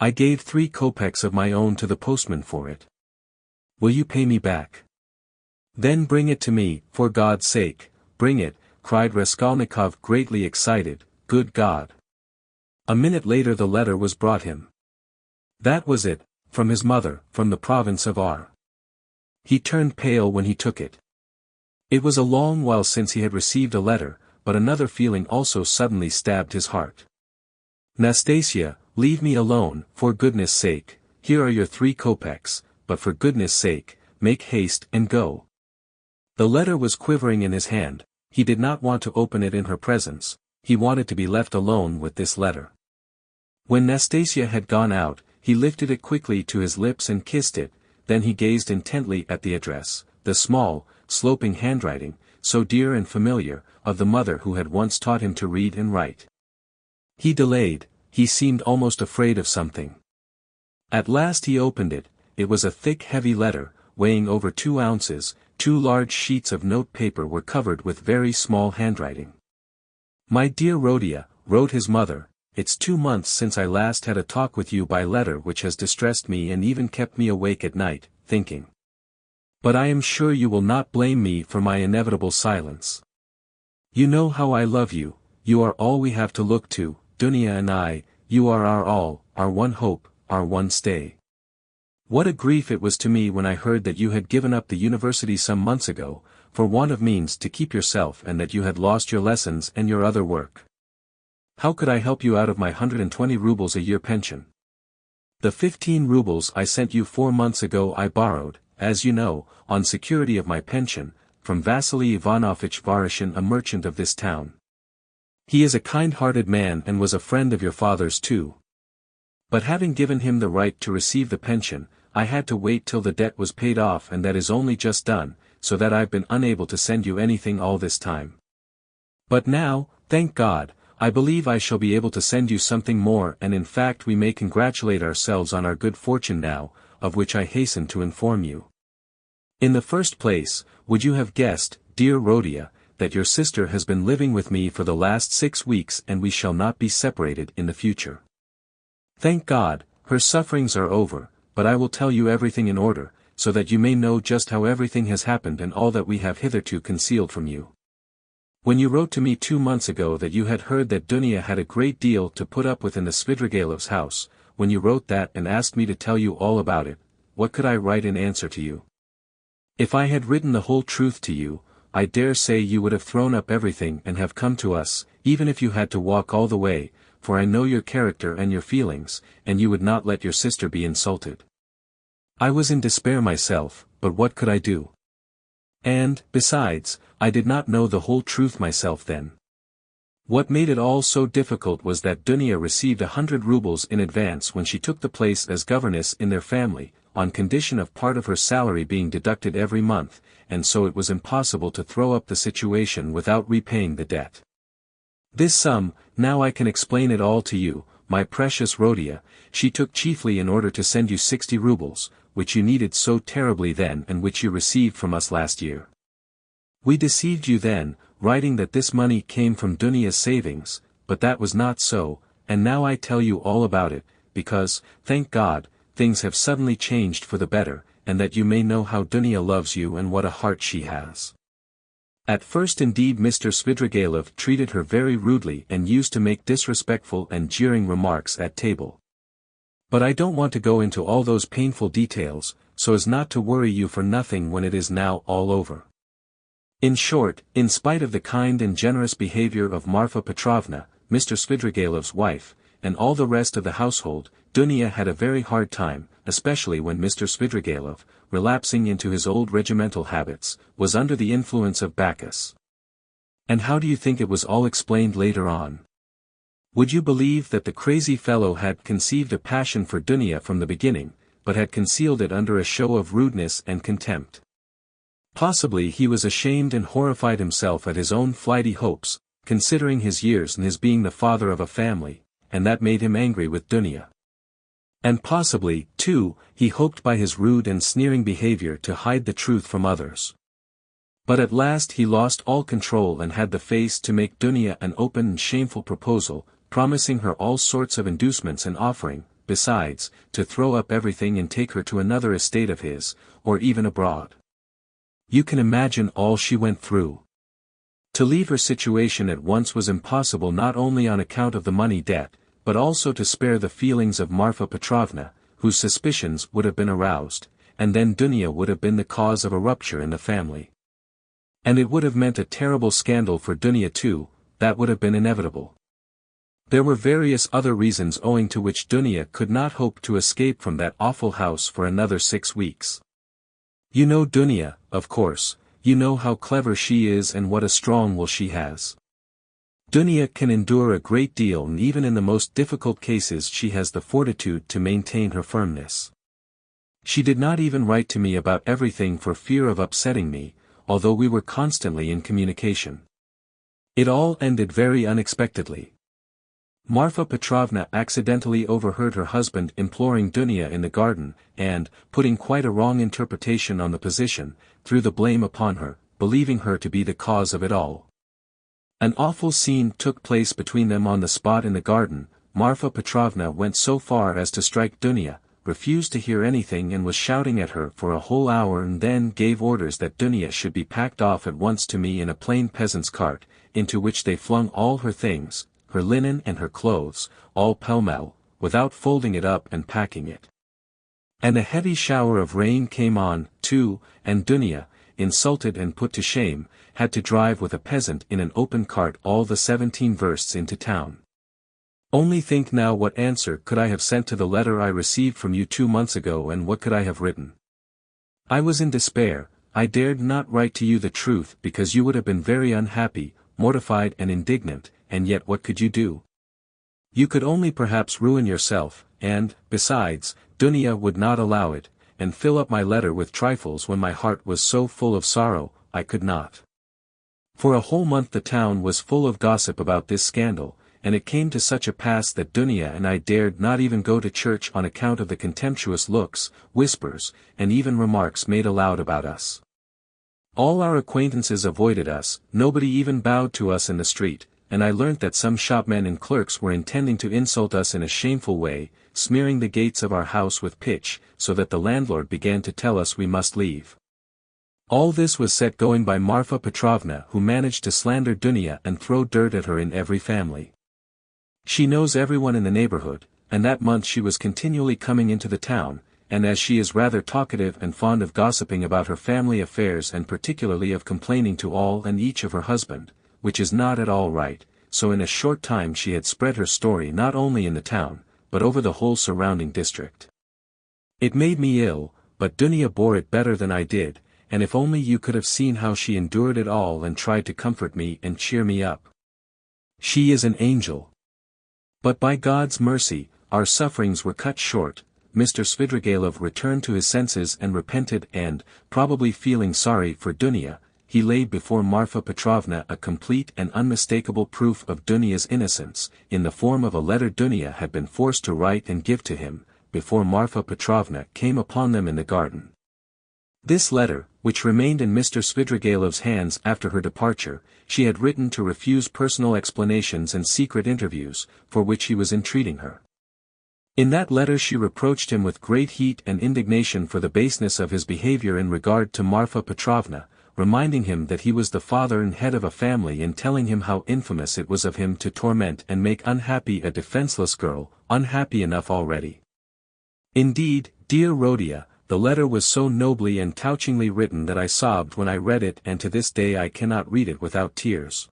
I gave 3 kopecks of my own to the postman for it. Will you pay me back? Then bring it to me, for God's sake, bring it, cried Raskolnikov greatly excited. Good God! A minute later the letter was brought him. That was it, from his mother, from the province of R. He turned pale when he took it. It was a long while since he had received a letter, but another feeling also suddenly stabbed his heart. Nastasia, leave me alone, for goodness sake, here are your 3 kopecks, but for goodness sake, make haste and go. The letter was quivering in his hand, he did not want to open it in her presence, he wanted to be left alone with this letter. When Nastasia had gone out, he lifted it quickly to his lips and kissed it, then he gazed intently at the address, the small, sloping handwriting, so dear and familiar, of the mother who had once taught him to read and write. He delayed, he seemed almost afraid of something. At last he opened it. It was a thick heavy letter, weighing over 2 ounces, 2 large sheets of note paper were covered with very small handwriting. My dear Rhodia, wrote his mother, it's 2 months since I last had a talk with you by letter which has distressed me and even kept me awake at night, thinking. But I am sure you will not blame me for my inevitable silence. You know how I love you, you are all we have to look to, Dunia and I, you are our all, our one hope, our one stay. What a grief it was to me when I heard that you had given up the university some months ago, for want of means to keep yourself, and that you had lost your lessons and your other work. How could I help you out of my 120 rubles a year pension? The 15 rubles I sent you 4 months ago I borrowed, as you know, on security of my pension, from Vasily Ivanovitch Varishin, a merchant of this town. He is a kind-hearted man and was a friend of your father's too. But having given him the right to receive the pension, I had to wait till the debt was paid off, and that is only just done, so that I've been unable to send you anything all this time. But now, thank God, I believe I shall be able to send you something more, and in fact we may congratulate ourselves on our good fortune now, of which I hasten to inform you. In the first place, would you have guessed, dear Rhodia, that your sister has been living with me for the last 6 weeks and we shall not be separated in the future? Thank God, her sufferings are over, but I will tell you everything in order, so that you may know just how everything has happened and all that we have hitherto concealed from you. When you wrote to me 2 months ago that you had heard that Dunya had a great deal to put up with in the Svidrigaïlovs' house, when you wrote that and asked me to tell you all about it, what could I write in answer to you? If I had written the whole truth to you, I dare say you would have thrown up everything and have come to us, even if you had to walk all the way, for I know your character and your feelings, and you would not let your sister be insulted. I was in despair myself, but what could I do? And, besides, I did not know the whole truth myself then. What made it all so difficult was that Dunya received 100 rubles in advance when she took the place as governess in their family, on condition of part of her salary being deducted every month, and so it was impossible to throw up the situation without repaying the debt. This sum, now I can explain it all to you, my precious Rhodia, she took chiefly in order to send you 60 rubles, which you needed so terribly then and which you received from us last year. We deceived you then, writing that this money came from Dunya's savings, but that was not so, and now I tell you all about it, because, thank God, things have suddenly changed for the better, and that you may know how Dunya loves you and what a heart she has. At first indeed Mr. Svidrigaïlov treated her very rudely and used to make disrespectful and jeering remarks at table. But I don't want to go into all those painful details, so as not to worry you for nothing when it is now all over. In short, in spite of the kind and generous behavior of Marfa Petrovna, Mr. Svidrigaïlov's wife, and all the rest of the household, Dunya had a very hard time, especially when Mr. Svidrigaïlov, relapsing into his old regimental habits, was under the influence of Bacchus. And how do you think it was all explained later on? Would you believe that the crazy fellow had conceived a passion for Dunya from the beginning, but had concealed it under a show of rudeness and contempt? Possibly he was ashamed and horrified himself at his own flighty hopes, considering his years and his being the father of a family, and that made him angry with Dunya. And possibly, too, he hoped by his rude and sneering behavior to hide the truth from others. But at last he lost all control and had the face to make Dunya an open and shameful proposal, promising her all sorts of inducements and offering, besides, to throw up everything and take her to another estate of his, or even abroad. You can imagine all she went through. To leave her situation at once was impossible, not only on account of the money debt, but also to spare the feelings of Marfa Petrovna, whose suspicions would have been aroused, and then Dunya would have been the cause of a rupture in the family. And it would have meant a terrible scandal for Dunya too, that would have been inevitable. There were various other reasons owing to which Dunya could not hope to escape from that awful house for another 6 weeks. You know Dunya, of course, you know how clever she is and what a strong will she has. Dunya can endure a great deal, and even in the most difficult cases she has the fortitude to maintain her firmness. She did not even write to me about everything for fear of upsetting me, although we were constantly in communication. It all ended very unexpectedly. Marfa Petrovna accidentally overheard her husband imploring Dunya in the garden, and, putting quite a wrong interpretation on the position, threw the blame upon her, believing her to be the cause of it all. An awful scene took place between them on the spot in the garden. Marfa Petrovna went so far as to strike Dunya, refused to hear anything and was shouting at her for a whole hour, and then gave orders that Dunya should be packed off at once to me in a plain peasant's cart, into which they flung all her things, her linen and her clothes, all pell-mell, without folding it up and packing it. And a heavy shower of rain came on, too, and Dunya, insulted and put to shame, had to drive with a peasant in an open cart all the 17 versts into town. Only think now, what answer could I have sent to the letter I received from you 2 months ago, and what could I have written? I was in despair. I dared not write to you the truth because you would have been very unhappy, mortified and indignant, and yet what could you do? You could only perhaps ruin yourself, and, besides, Dunya would not allow it, and fill up my letter with trifles when my heart was so full of sorrow, I could not. For a whole month the town was full of gossip about this scandal, and it came to such a pass that Dunya and I dared not even go to church on account of the contemptuous looks, whispers, and even remarks made aloud about us. All our acquaintances avoided us, nobody even bowed to us in the street, and I learnt that some shopmen and clerks were intending to insult us in a shameful way, smearing the gates of our house with pitch, so that the landlord began to tell us we must leave. All this was set going by Marfa Petrovna, who managed to slander Dunya and throw dirt at her in every family. She knows everyone in the neighborhood, and that month she was continually coming into the town, and as she is rather talkative and fond of gossiping about her family affairs and particularly of complaining to all and each of her husband, which is not at all right, so in a short time she had spread her story not only in the town, but over the whole surrounding district. It made me ill, but Dunya bore it better than I did, and if only you could have seen how she endured it all and tried to comfort me and cheer me up. She is an angel. But by God's mercy, our sufferings were cut short. Mr. Svidrigailov returned to his senses and repented and, probably feeling sorry for Dunya, he laid before Marfa Petrovna a complete and unmistakable proof of Dunya's innocence, in the form of a letter Dunya had been forced to write and give to him, before Marfa Petrovna came upon them in the garden. This letter, which remained in Mr. Svidrigailov's hands after her departure, she had written to refuse personal explanations and secret interviews, for which he was entreating her. In that letter she reproached him with great heat and indignation for the baseness of his behavior in regard to Marfa Petrovna, reminding him that he was the father and head of a family and telling him how infamous it was of him to torment and make unhappy a defenseless girl, unhappy enough already. Indeed, dear Rhodia, the letter was so nobly and touchingly written that I sobbed when I read it, and to this day I cannot read it without tears.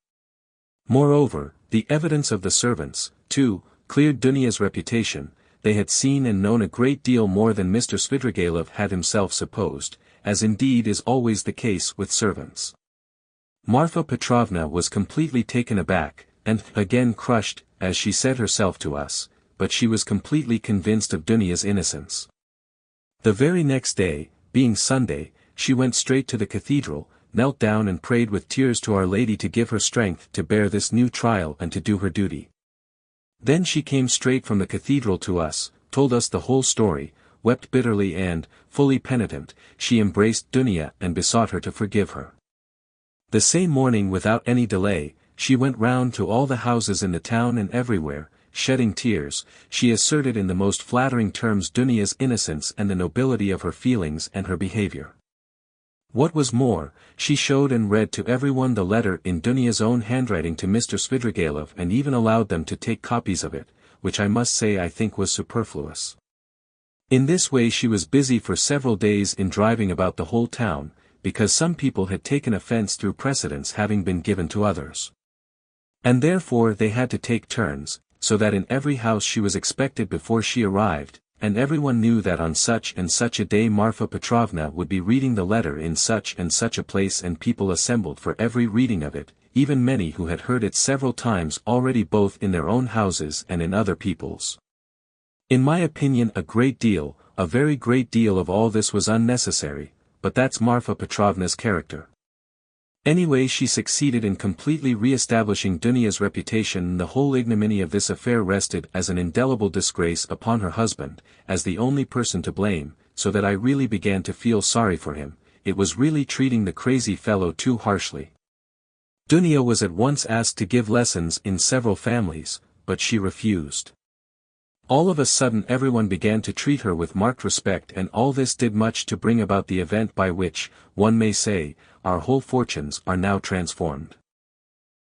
Moreover, the evidence of the servants, too, cleared Dunya's reputation. They had seen and known a great deal more than Mr. Svidrigailov had himself supposed, as indeed is always the case with servants. Marfa Petrovna was completely taken aback, and again crushed, as she said herself to us, but she was completely convinced of Dunya's innocence. The very next day, being Sunday, she went straight to the cathedral, knelt down and prayed with tears to Our Lady to give her strength to bear this new trial and to do her duty. Then she came straight from the cathedral to us, told us the whole story, wept bitterly and, fully penitent, she embraced Dunya and besought her to forgive her. The same morning without any delay, she went round to all the houses in the town and everywhere, shedding tears, she asserted in the most flattering terms Dunya's innocence and the nobility of her feelings and her behavior. What was more, she showed and read to everyone the letter in Dunya's own handwriting to Mr. Svidrigailov and even allowed them to take copies of it, which I must say I think was superfluous. In this way she was busy for several days in driving about the whole town, because some people had taken offense through precedence having been given to others. And therefore they had to take turns, so that in every house she was expected before she arrived, and everyone knew that on such and such a day Marfa Petrovna would be reading the letter in such and such a place, and people assembled for every reading of it, even many who had heard it several times already both in their own houses and in other people's. In my opinion a very great deal of all this was unnecessary, but that's Marfa Petrovna's character. Anyway, she succeeded in completely re-establishing Dunya's reputation, and the whole ignominy of this affair rested as an indelible disgrace upon her husband, as the only person to blame, so that I really began to feel sorry for him. It was really treating the crazy fellow too harshly. Dunya was at once asked to give lessons in several families, but she refused. All of a sudden everyone began to treat her with marked respect, and all this did much to bring about the event by which, one may say, our whole fortunes are now transformed.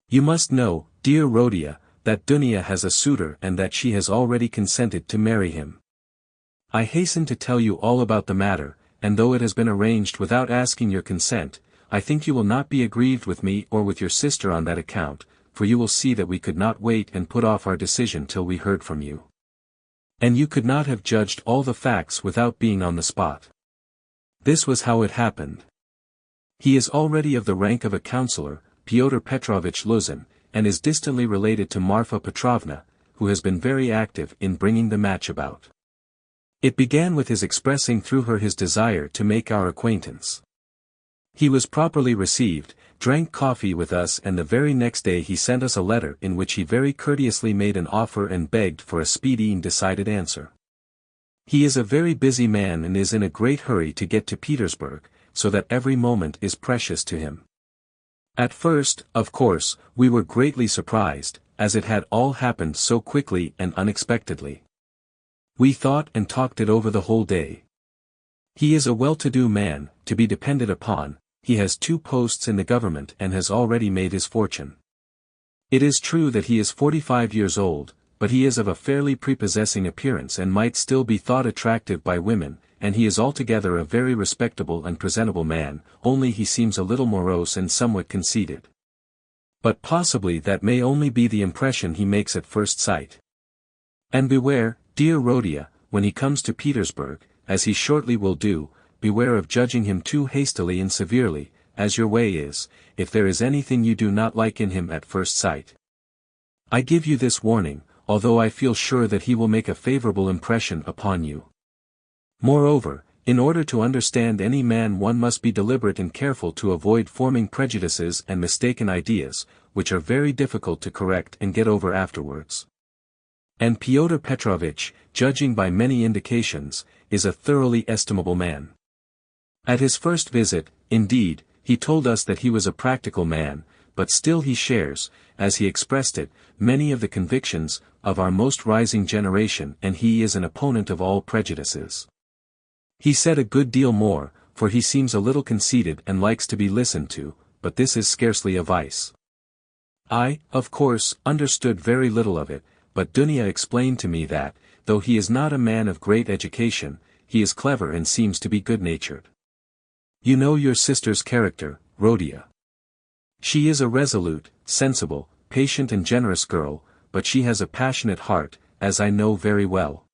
You must know, dear Rhodia, that Dunya has a suitor and that she has already consented to marry him. I hasten to tell you all about the matter, and though it has been arranged without asking your consent, I think you will not be aggrieved with me or with your sister on that account, for you will see that we could not wait and put off our decision till we heard from you. And you could not have judged all the facts without being on the spot. This was how it happened. He is already of the rank of a councillor, Pyotr Petrovitch Luzin, and is distantly related to Marfa Petrovna, who has been very active in bringing the match about. It began with his expressing through her his desire to make our acquaintance. He was properly received, drank coffee with us, and the very next day he sent us a letter in which he very courteously made an offer and begged for a speedy and decided answer. He is a very busy man and is in a great hurry to get to Petersburg, so that every moment is precious to him. At first, of course, we were greatly surprised, as it had all happened so quickly and unexpectedly. We thought and talked it over the whole day. He is a well-to-do man, to be depended upon. He has 2 posts in the government and has already made his fortune. It is true that he is 45 years old, but he is of a fairly prepossessing appearance and might still be thought attractive by women, and he is altogether a very respectable and presentable man, only he seems a little morose and somewhat conceited. But possibly that may only be the impression he makes at first sight. And beware, dear Rhodia, when he comes to Petersburg, as he shortly will do, beware of judging him too hastily and severely, as your way is, if there is anything you do not like in him at first sight. I give you this warning, although I feel sure that he will make a favorable impression upon you. Moreover, in order to understand any man one must be deliberate and careful to avoid forming prejudices and mistaken ideas, which are very difficult to correct and get over afterwards. And Pyotr Petrovitch, judging by many indications, is a thoroughly estimable man. At his first visit, indeed, he told us that he was a practical man, but still he shares, as he expressed it, many of the convictions of our most rising generation, and he is an opponent of all prejudices. He said a good deal more, for he seems a little conceited and likes to be listened to, but this is scarcely a vice. I, of course, understood very little of it, but Dunya explained to me that, though he is not a man of great education, he is clever and seems to be good-natured. You know your sister's character, Rhodia. She is a resolute, sensible, patient and generous girl, but she has a passionate heart, as I know very well.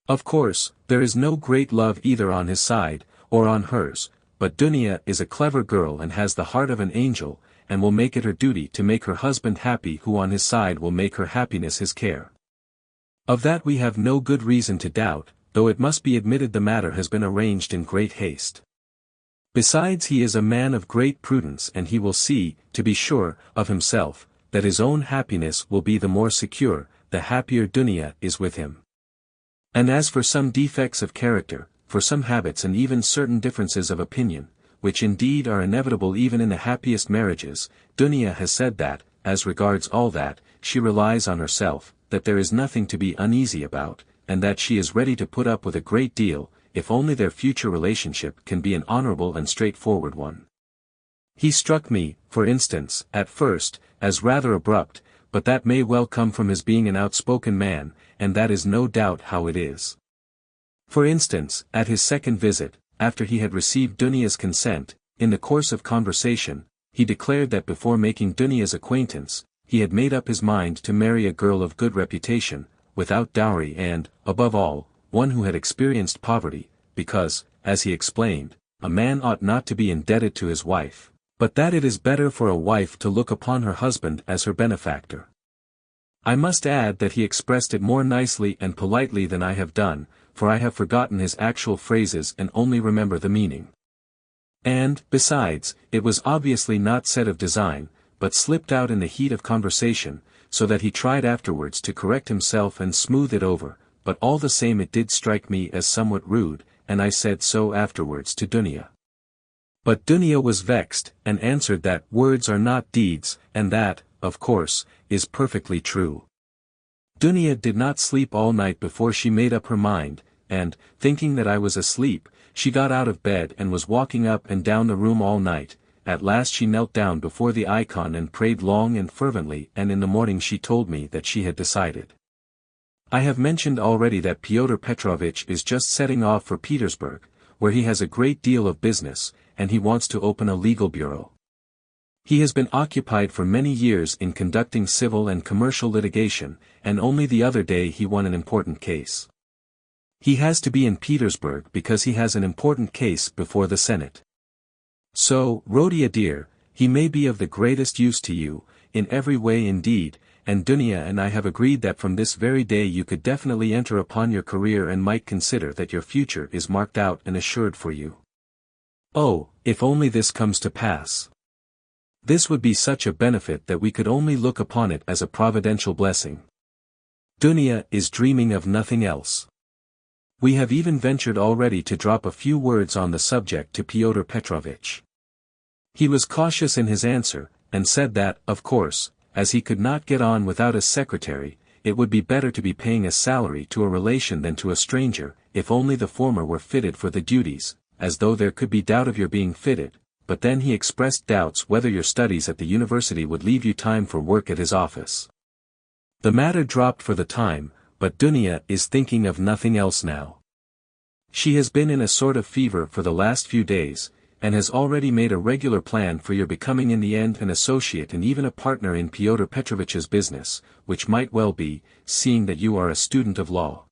Of course, there is no great love either on his side, or on hers, but Dunya is a clever girl and has the heart of an angel, and will make it her duty to make her husband happy, who on his side will make her happiness his care. Of that we have no good reason to doubt, though it must be admitted the matter has been arranged in great haste. Besides, he is a man of great prudence, and he will see, to be sure, of himself, that his own happiness will be the more secure, the happier Dunya is with him. And as for some defects of character, for some habits and even certain differences of opinion, which indeed are inevitable even in the happiest marriages, Dunya has said that, as regards all that, she relies on herself, that there is nothing to be uneasy about, and that she is ready to put up with a great deal, if only their future relationship can be an honorable and straightforward one. He struck me, for instance, at first, as rather abrupt, but that may well come from his being an outspoken man, and that is no doubt how it is. For instance, at his second visit, after he had received Dunya's consent, in the course of conversation, he declared that before making Dunya's acquaintance, he had made up his mind to marry a girl of good reputation, without dowry and, above all, one who had experienced poverty, because, as he explained, a man ought not to be indebted to his wife, but that it is better for a wife to look upon her husband as her benefactor. I must add that he expressed it more nicely and politely than I have done, for I have forgotten his actual phrases and only remember the meaning. And, besides, it was obviously not said of design, but slipped out in the heat of conversation, so that he tried afterwards to correct himself and smooth it over, but all the same it did strike me as somewhat rude, and I said so afterwards to Dunya. But Dunya was vexed, and answered that words are not deeds, and that, of course, is perfectly true. Dunya did not sleep all night before she made up her mind, and, thinking that I was asleep, she got out of bed and was walking up and down the room all night. At last she knelt down before the icon and prayed long and fervently, and in the morning she told me that she had decided. I have mentioned already that Pyotr Petrovitch is just setting off for Petersburg, where he has a great deal of business, and he wants to open a legal bureau. He has been occupied for many years in conducting civil and commercial litigation, and only the other day he won an important case. He has to be in Petersburg because he has an important case before the Senate. So, Rhodia dear, he may be of the greatest use to you, in every way indeed, and Dunya and I have agreed that from this very day you could definitely enter upon your career and might consider that your future is marked out and assured for you. Oh, if only this comes to pass. This would be such a benefit that we could only look upon it as a providential blessing. Dunya is dreaming of nothing else. We have even ventured already to drop a few words on the subject to Pyotr Petrovitch. He was cautious in his answer, and said that, of course, as he could not get on without a secretary, it would be better to be paying a salary to a relation than to a stranger, if only the former were fitted for the duties, as though there could be doubt of your being fitted, but then he expressed doubts whether your studies at the university would leave you time for work at his office. The matter dropped for the time, but Dunya is thinking of nothing else now. She has been in a sort of fever for the last few days, and has already made a regular plan for your becoming in the end an associate and even a partner in Pyotr Petrovitch's business, which might well be, seeing that you are a student of law.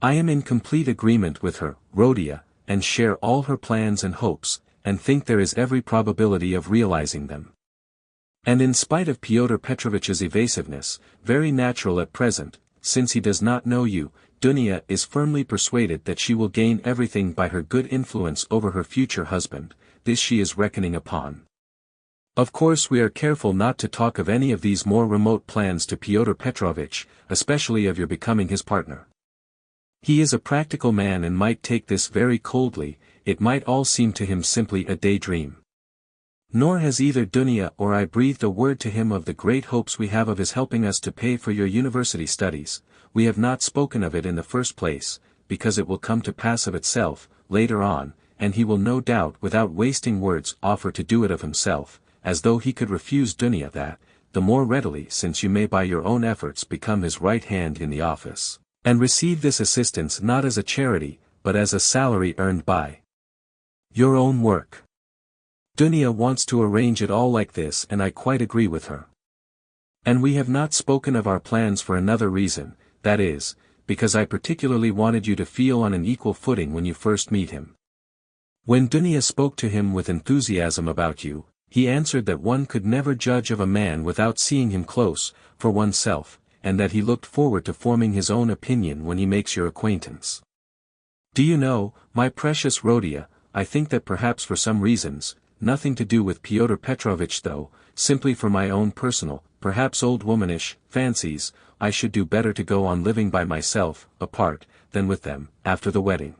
I am in complete agreement with her, Rhodia, and share all her plans and hopes, and think there is every probability of realizing them. And in spite of Pyotr Petrovitch's evasiveness, very natural at present, since he does not know you, Dunya is firmly persuaded that she will gain everything by her good influence over her future husband, this she is reckoning upon. Of course we are careful not to talk of any of these more remote plans to Pyotr Petrovitch, especially of your becoming his partner. He is a practical man and might take this very coldly, it might all seem to him simply a daydream. Nor has either Dunya or I breathed a word to him of the great hopes we have of his helping us to pay for your university studies. We have not spoken of it in the first place, because it will come to pass of itself, later on, and he will no doubt without wasting words offer to do it of himself, as though he could refuse Dunya that, the more readily since you may by your own efforts become his right hand in the office, and receive this assistance not as a charity, but as a salary earned by your own work. Dunya wants to arrange it all like this and I quite agree with her. And we have not spoken of our plans for another reason, that is, because I particularly wanted you to feel on an equal footing when you first meet him. When Dunya spoke to him with enthusiasm about you, he answered that one could never judge of a man without seeing him close, for oneself, and that he looked forward to forming his own opinion when he makes your acquaintance. Do you know, my precious Rhodia, I think that perhaps for some reasons, nothing to do with Pyotr Petrovitch though, simply for my own personal, perhaps old womanish, fancies, I should do better to go on living by myself, apart, than with them, after the wedding.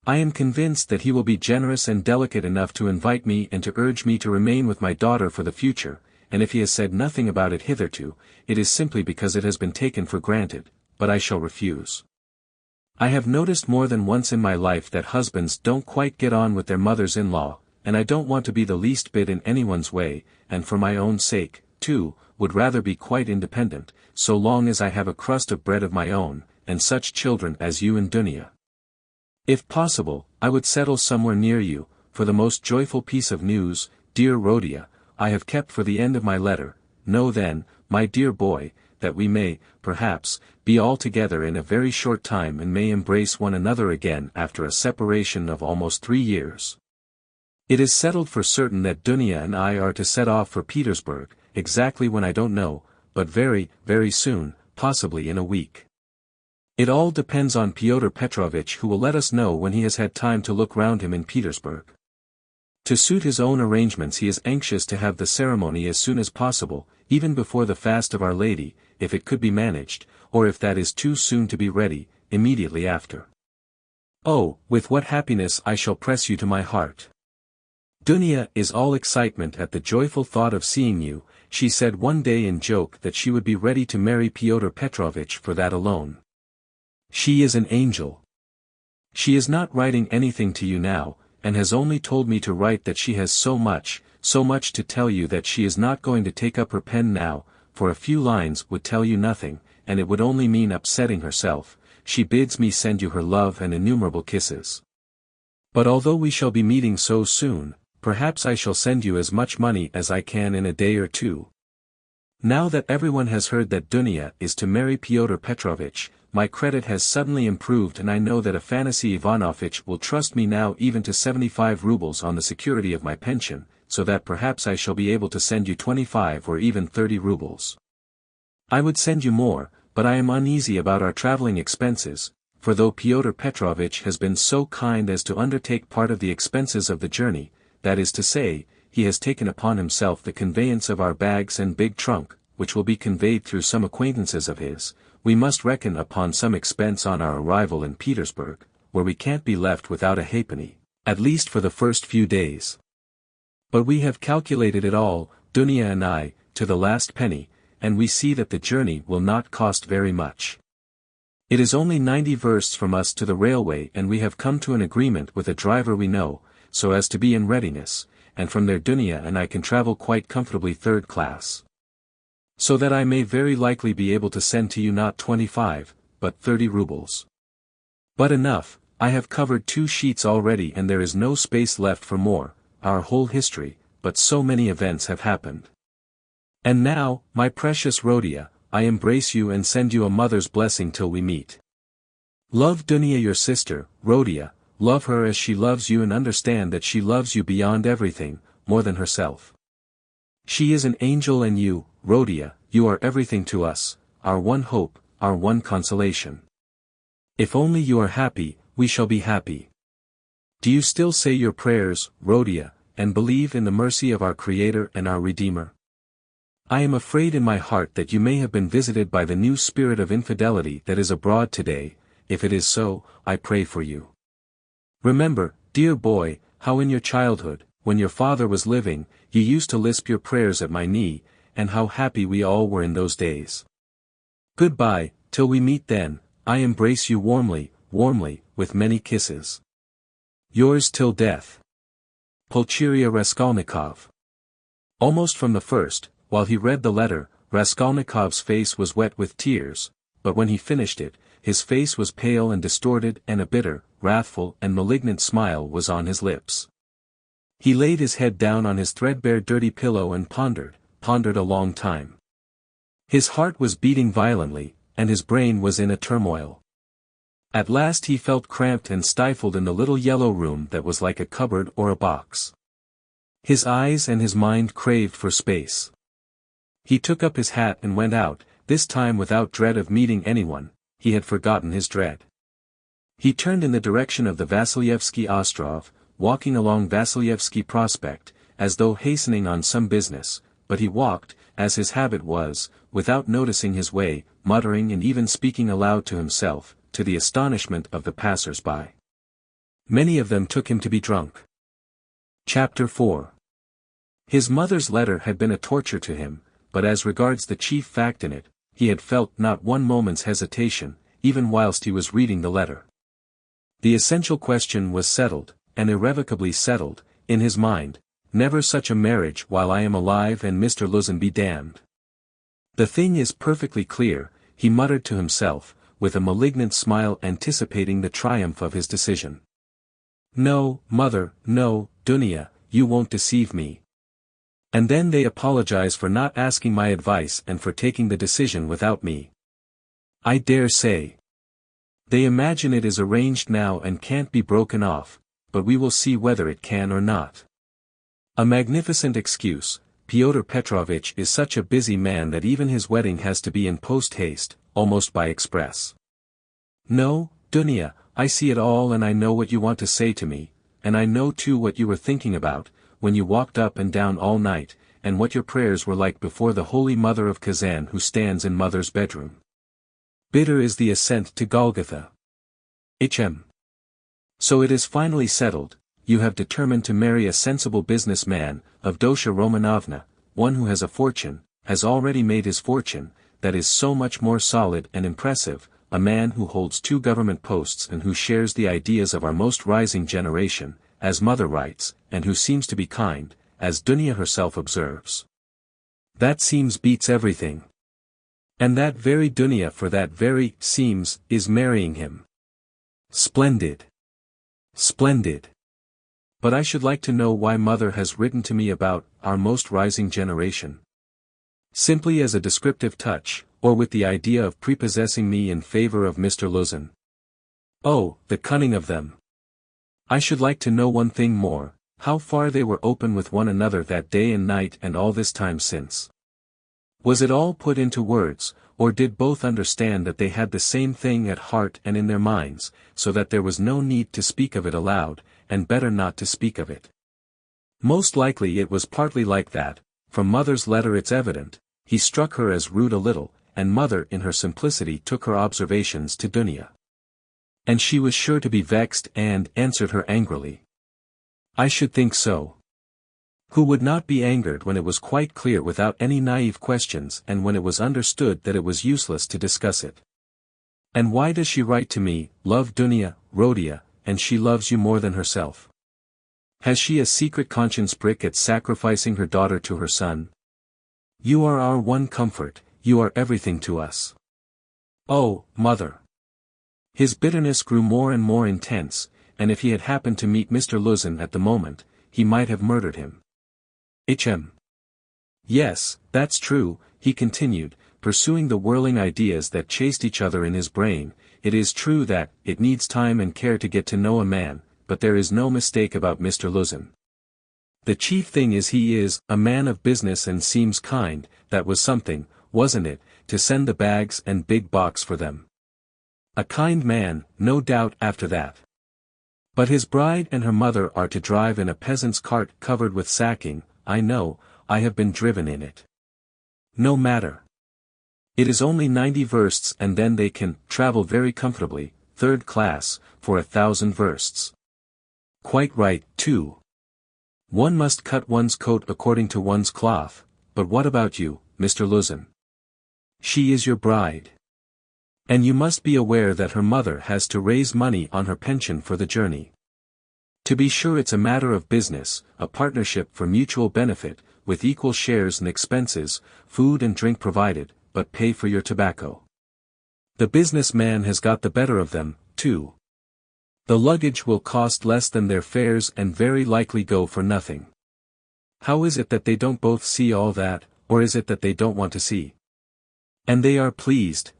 I am convinced that he will be generous and delicate enough to invite me and to urge me to remain with my daughter for the future, and if he has said nothing about it hitherto, it is simply because it has been taken for granted, but I shall refuse. I have noticed more than once in my life that husbands don't quite get on with their mothers-in-law, and I don't want to be the least bit in anyone's way, and for my own sake, too, would rather be quite independent, so long as I have a crust of bread of my own, and such children as you and Dunya. If possible, I would settle somewhere near you, for the most joyful piece of news, dear Rhodia, I have kept for the end of my letter. Know then, my dear boy, that we may, perhaps, be all together in a very short time and may embrace one another again after a separation of almost 3 years. It is settled for certain that Dunya and I are to set off for Petersburg, exactly when I don't know, but very, very soon, possibly in a week. It all depends on Pyotr Petrovitch, who will let us know when he has had time to look round him in Petersburg. To suit his own arrangements he is anxious to have the ceremony as soon as possible, even before the fast of Our Lady, if it could be managed, or if that is too soon to be ready, immediately after. Oh, with what happiness I shall press you to my heart. Dunya is all excitement at the joyful thought of seeing you. She said one day in joke that she would be ready to marry Pyotr Petrovitch for that alone. She is an angel. She is not writing anything to you now, and has only told me to write that she has so much to tell you that she is not going to take up her pen now, for a few lines would tell you nothing, and it would only mean upsetting herself. She bids me send you her love and innumerable kisses. But although we shall be meeting so soon, perhaps I shall send you as much money as I can in a day or two. Now that everyone has heard that Dunya is to marry Pyotr Petrovitch, my credit has suddenly improved and I know that Afanasy Ivanovitch will trust me now even to 75 rubles on the security of my pension, so that perhaps I shall be able to send you 25 or even 30 rubles. I would send you more, but I am uneasy about our traveling expenses, for though Pyotr Petrovitch has been so kind as to undertake part of the expenses of the journey, that is to say, he has taken upon himself the conveyance of our bags and big trunk, which will be conveyed through some acquaintances of his, we must reckon upon some expense on our arrival in Petersburg, where we can't be left without a halfpenny, at least for the first few days. But we have calculated it all, Dunya and I, to the last penny, and we see that the journey will not cost very much. It is only 90 versts from us to the railway, and we have come to an agreement with a driver we know, so as to be in readiness, and from there Dunya and I can travel quite comfortably third class. So that I may very likely be able to send to you not 25, but 30 rubles. But enough, I have covered 2 sheets already and there is no space left for more, our whole history, but so many events have happened. And now, my precious Rodia, I embrace you and send you a mother's blessing till we meet. Love Dunya your sister, Rodia, love her as she loves you and understand that she loves you beyond everything, more than herself. She is an angel and you, Rodia, you are everything to us, our one hope, our one consolation. If only you are happy, we shall be happy. Do you still say your prayers, Rodia, and believe in the mercy of our Creator and our Redeemer? I am afraid in my heart that you may have been visited by the new spirit of infidelity that is abroad today. If it is so, I pray for you. Remember, dear boy, how in your childhood, when your father was living, you used to lisp your prayers at my knee, and how happy we all were in those days. Goodbye, till we meet then, I embrace you warmly, warmly, with many kisses. Yours till death. Portraying Raskolnikov. Almost from the first, while he read the letter, Raskolnikov's face was wet with tears, but when he finished it, his face was pale and distorted and a bitter, wrathful and malignant smile was on his lips. He laid his head down on his threadbare dirty pillow and pondered a long time. His heart was beating violently, and his brain was in a turmoil. At last he felt cramped and stifled in the little yellow room that was like a cupboard or a box. His eyes and his mind craved for space. He took up his hat and went out, this time without dread of meeting anyone, he had forgotten his dread. He turned in the direction of the Vasilyevsky Ostrov, walking along Vasilyevsky Prospect, as though hastening on some business, but he walked, as his habit was, without noticing his way, muttering and even speaking aloud to himself, to the astonishment of the passers-by. Many of them took him to be drunk. Chapter 4. His mother's letter had been a torture to him, but as regards the chief fact in it, he had felt not one moment's hesitation, even whilst he was reading the letter. The essential question was settled, and irrevocably settled, in his mind: never such a marriage while I am alive and Mr. Luzin be damned. The thing is perfectly clear, he muttered to himself, with a malignant smile anticipating the triumph of his decision. No, mother, no, Dunya, you won't deceive me. And then they apologize for not asking my advice and for taking the decision without me. I dare say. They imagine it is arranged now and can't be broken off, but we will see whether it can or not. A magnificent excuse. Pyotr Petrovitch is such a busy man that even his wedding has to be in post-haste, almost by express. No, Dunya, I see it all and I know what you want to say to me, and I know too what you were thinking about, when you walked up and down all night, and what your prayers were like before the Holy Mother of Kazan who stands in Mother's bedroom. Bitter is the ascent to Golgotha. Hm. So it is finally settled, you have determined to marry a sensible business man, Avdotya Romanovna, one who has a fortune, has already made his fortune, that is so much more solid and impressive, a man who holds 2 government posts and who shares the ideas of our most rising generation, as Mother writes, and who seems to be kind, as Dunya herself observes. That seems beats everything. And that very Dunya for that very seems is marrying him. Splendid. Splendid. But I should like to know why Mother has written to me about our most rising generation. Simply as a descriptive touch, or with the idea of prepossessing me in favor of Mr. Luzin. Oh, the cunning of them! I should like to know one thing more, How far they were open with one another that day and night and all this time since. Was it all put into words, or did both understand that they had the same thing at heart and in their minds, so that there was no need to speak of it aloud, and better not to speak of it? Most likely it was partly like that. From Mother's letter it's evident, he struck her as rude a little, and Mother in her simplicity took her observations to Dunya. And she was sure to be vexed and answered her angrily. I should think so. Who would not be angered when it was quite clear without any naive questions and when it was understood that it was useless to discuss it? And why does she write to me, love Dunya, Rodion, and she loves you more than herself? Has she a secret conscience prick at sacrificing her daughter to her son? You are our one comfort, you are everything to us. Oh, Mother! His bitterness grew more and more intense, and if he had happened to meet Mr. Luzin at the moment, he might have murdered him. Yes, that's true, he continued, pursuing the whirling ideas that chased each other in his brain. It is true that it needs time and care to get to know a man, but there is no mistake about Mr. Luzin. The chief thing is he is a man of business and seems kind. That was something, wasn't it, to send the bags and big box for them? A kind man, no doubt after that. But his bride and her mother are to drive in a peasant's cart covered with sacking. I know, I have been driven in it. No matter. It is only 90 versts and then they can travel very comfortably, third class, for 1,000 versts. Quite right, too. One must cut one's coat according to one's cloth, but what about you, Mr. Luzin? She is your bride. And you must be aware that her mother has to raise money on her pension for the journey. To be sure it's a matter of business, a partnership for mutual benefit, with equal shares and expenses, food and drink provided, but pay for your tobacco. The businessman has got the better of them, too. The luggage will cost less than their fares and very likely go for nothing. How is it that they don't both see all that, or is it that they don't want to see? And they are pleased.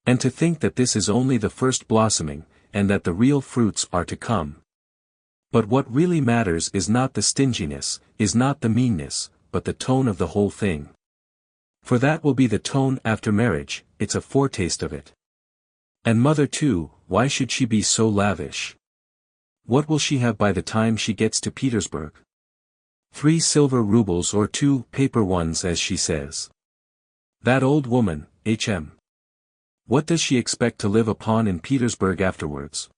And to think that this is only the first blossoming, and that the real fruits are to come. But what really matters is not the stinginess, is not the meanness, but the tone of the whole thing. For that will be the tone after marriage, it's a foretaste of it. And Mother too, why should she be so lavish? What will she have by the time she gets to Petersburg? 3 silver rubles or 2 paper ones as she says. That old woman, What does she expect to live upon in Petersburg afterwards?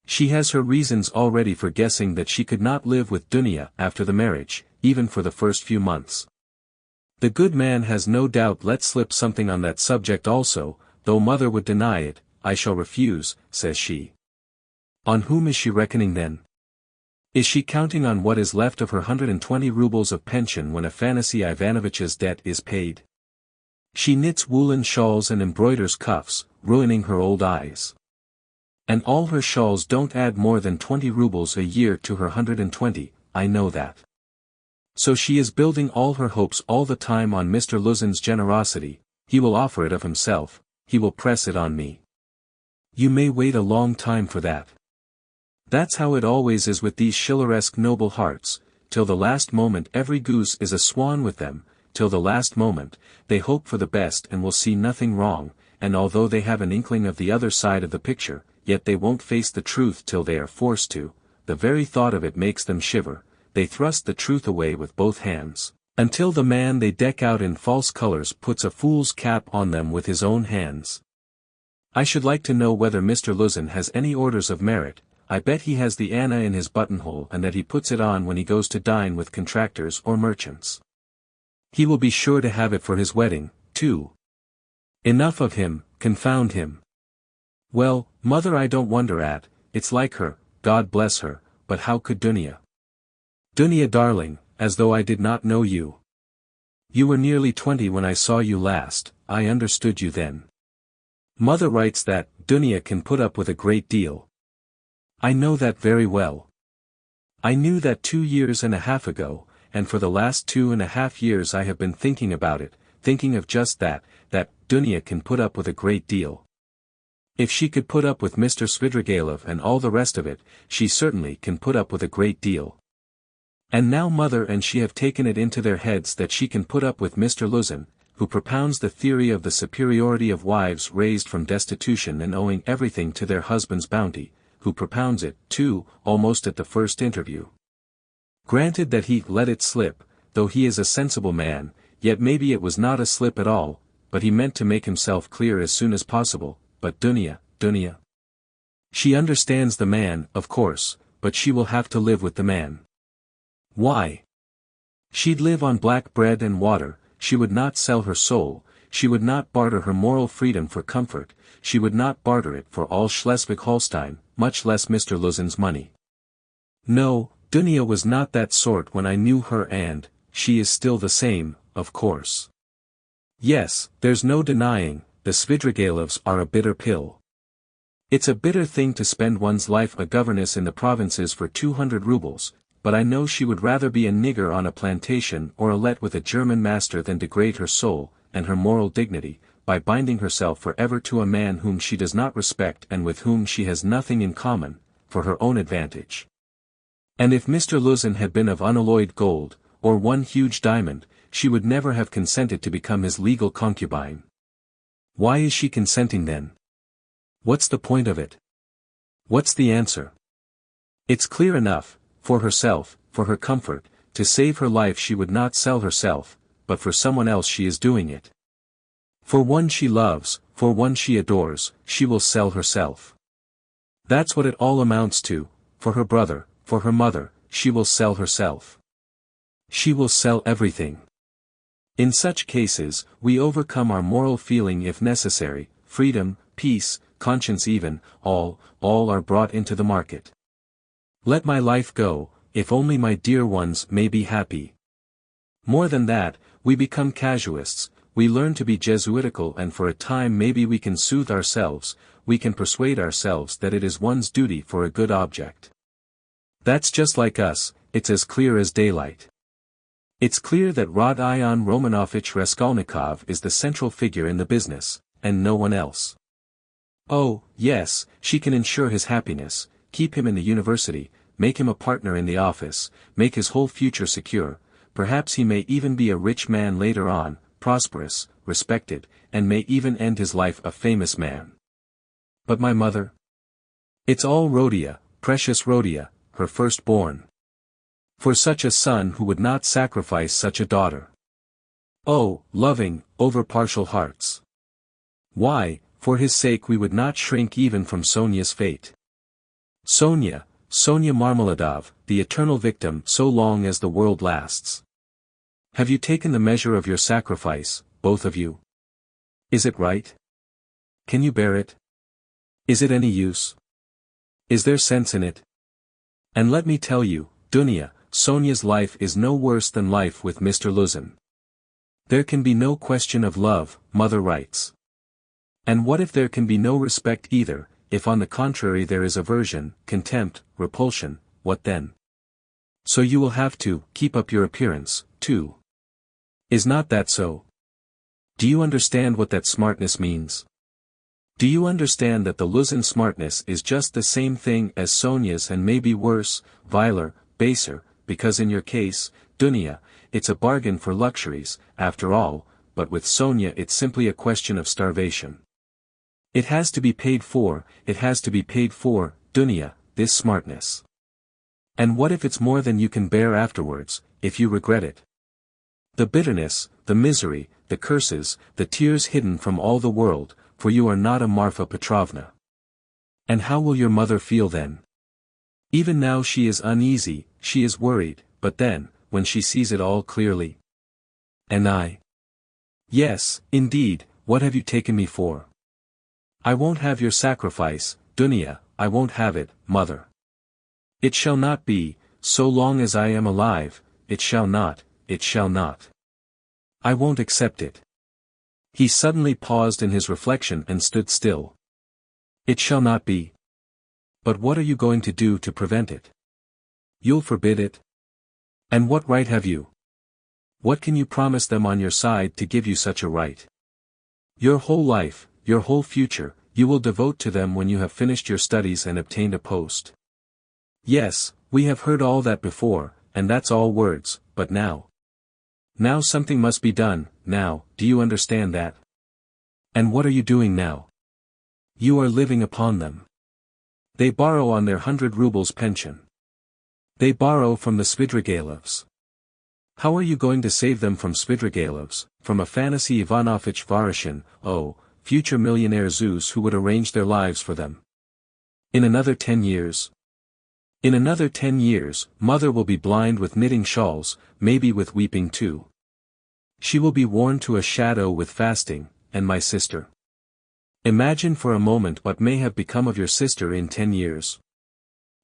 She has her reasons already for guessing that she could not live with Dunya after the marriage, even for the first few months. The good man has no doubt let slip something on that subject also, though Mother would deny it. I shall refuse, says she. On whom is she reckoning then? Is she counting on what is left of her 120 rubles of pension when Afanasy Ivanovich's debt is paid? She knits woolen shawls and embroiders cuffs, ruining her old eyes. And all her shawls don't add more than 20 rubles a year to her 120, I know that. So she is building all her hopes all the time on Mr. Luzin's generosity. He will offer it of himself, he will press it on me. You may wait a long time for that. That's how it always is with these Schilleresque noble hearts, till the last moment every goose is a swan with them, till the last moment, they hope for the best and will see nothing wrong, and although they have an inkling of the other side of the picture, yet they won't face the truth till they are forced to. The very thought of it makes them shiver, they thrust the truth away with both hands, until the man they deck out in false colors puts a fool's cap on them with his own hands. I should like to know whether Mr. Luzin has any orders of merit. I bet he has the Anna in his buttonhole and that he puts it on when he goes to dine with contractors or merchants. He will be sure to have it for his wedding, too. Enough of him, confound him. Well, Mother, I don't wonder at, it's like her, God bless her, but how could Dunya? Dunya darling, as though I did not know you. You were nearly 20 when I saw you last, I understood you then. Mother writes that Dunya can put up with a great deal. I know that very well. I knew that 2 years and a half ago, and for the last 2.5 years I have been thinking about it, thinking of just that Dunya can put up with a great deal. If she could put up with Mr. Svidrigailov and all the rest of it, she certainly can put up with a great deal. And now mother and she have taken it into their heads that she can put up with Mr. Luzin, who propounds the theory of the superiority of wives raised from destitution and owing everything to their husband's bounty, who propounds it, too, almost at the first interview. Granted that he let it slip, though he is a sensible man, yet maybe it was not a slip at all, but he meant to make himself clear as soon as possible. But Dunya. She understands the man, of course, but she will have to live with the man. Why? She'd live on black bread and water, she would not sell her soul, she would not barter her moral freedom for comfort, she would not barter it for all Schleswig-Holstein, much less Mr. Luzin's money. No, Dunya was not that sort when I knew her, and she is still the same, of course. Yes, there's no denying, the Svidrigailovs are a bitter pill. It's a bitter thing to spend one's life a governess in the provinces for 200 rubles, but I know she would rather be a nigger on a plantation or a let with a German master than degrade her soul, and her moral dignity, by binding herself forever to a man whom she does not respect and with whom she has nothing in common, for her own advantage. And if Mr. Luzin had been of unalloyed gold, or one huge diamond, she would never have consented to become his legal concubine. Why is she consenting then? What's the point of it? What's the answer? It's clear enough, for herself, for her comfort, to save her life she would not sell herself, but for someone else she is doing it. For one she loves, for one she adores, she will sell herself. That's what it all amounts to, for her brother, for her mother, she will sell herself. She will sell everything. In such cases, we overcome our moral feeling if necessary, freedom, peace, conscience even, all are brought into the market. Let my life go, if only my dear ones may be happy. More than that, we become casuists, we learn to be Jesuitical, and for a time maybe we can soothe ourselves, we can persuade ourselves that it is one's duty for a good object. That's just like us, it's as clear as daylight. It's clear that Rodion Raskolnikov is the central figure in the business, and no one else. Oh, yes, she can ensure his happiness, keep him in the university, make him a partner in the office, make his whole future secure, perhaps he may even be a rich man later on, prosperous, respected, and may even end his life a famous man. But my mother? It's all Rodia, precious Rodia, her firstborn. For such a son who would not sacrifice such a daughter. Oh, loving, over-partial hearts. Why, for his sake we would not shrink even from Sonia's fate. Sonia Marmeladov, the eternal victim so long as the world lasts. Have you taken the measure of your sacrifice, both of you? Is it right? Can you bear it? Is it any use? Is there sense in it? And let me tell you, Dunya, Sonia's life is no worse than life with Mr. Luzin. There can be no question of love, mother writes. And what if there can be no respect either, if on the contrary there is aversion, contempt, repulsion, what then? So you will have to keep up your appearance, too. Is not that so? Do you understand what that smartness means? Do you understand that the Luzin smartness is just the same thing as Sonia's and maybe worse, viler, baser, because in your case, Dunya, it's a bargain for luxuries, after all, but with Sonia it's simply a question of starvation. It has to be paid for, Dunya, this smartness. And what if it's more than you can bear afterwards, if you regret it? The bitterness, the misery, the curses, the tears hidden from all the world, for you are not a Marfa Petrovna. And how will your mother feel then? Even now she is uneasy, she is worried, but then, when she sees it all clearly. And I? Yes, indeed, what have you taken me for? I won't have your sacrifice, Dunya, I won't have it, mother. It shall not be, so long as I am alive, it shall not. I won't accept it. He suddenly paused in his reflection and stood still. It shall not be. But what are you going to do to prevent it? You'll forbid it? And what right have you? What can you promise them on your side to give you such a right? Your whole life, your whole future, You will devote to them when you have finished your studies and obtained a post. Yes, we have heard all that before, and that's all words, but now. Now something must be done, now, do you understand that? And what are you doing now? You are living upon them. They borrow on their 100 rubles pension. They borrow from the Svidrigailovs. How are you going to save them from Svidrigailovs, from Afanasy Ivanovich Voroshin, future millionaire Zeus who would arrange their lives for them? In another 10 years? In another 10 years, mother will be blind with knitting shawls, maybe with weeping too. She will be worn to a shadow with fasting, and my sister. Imagine for a moment what may have become of your sister in 10 years.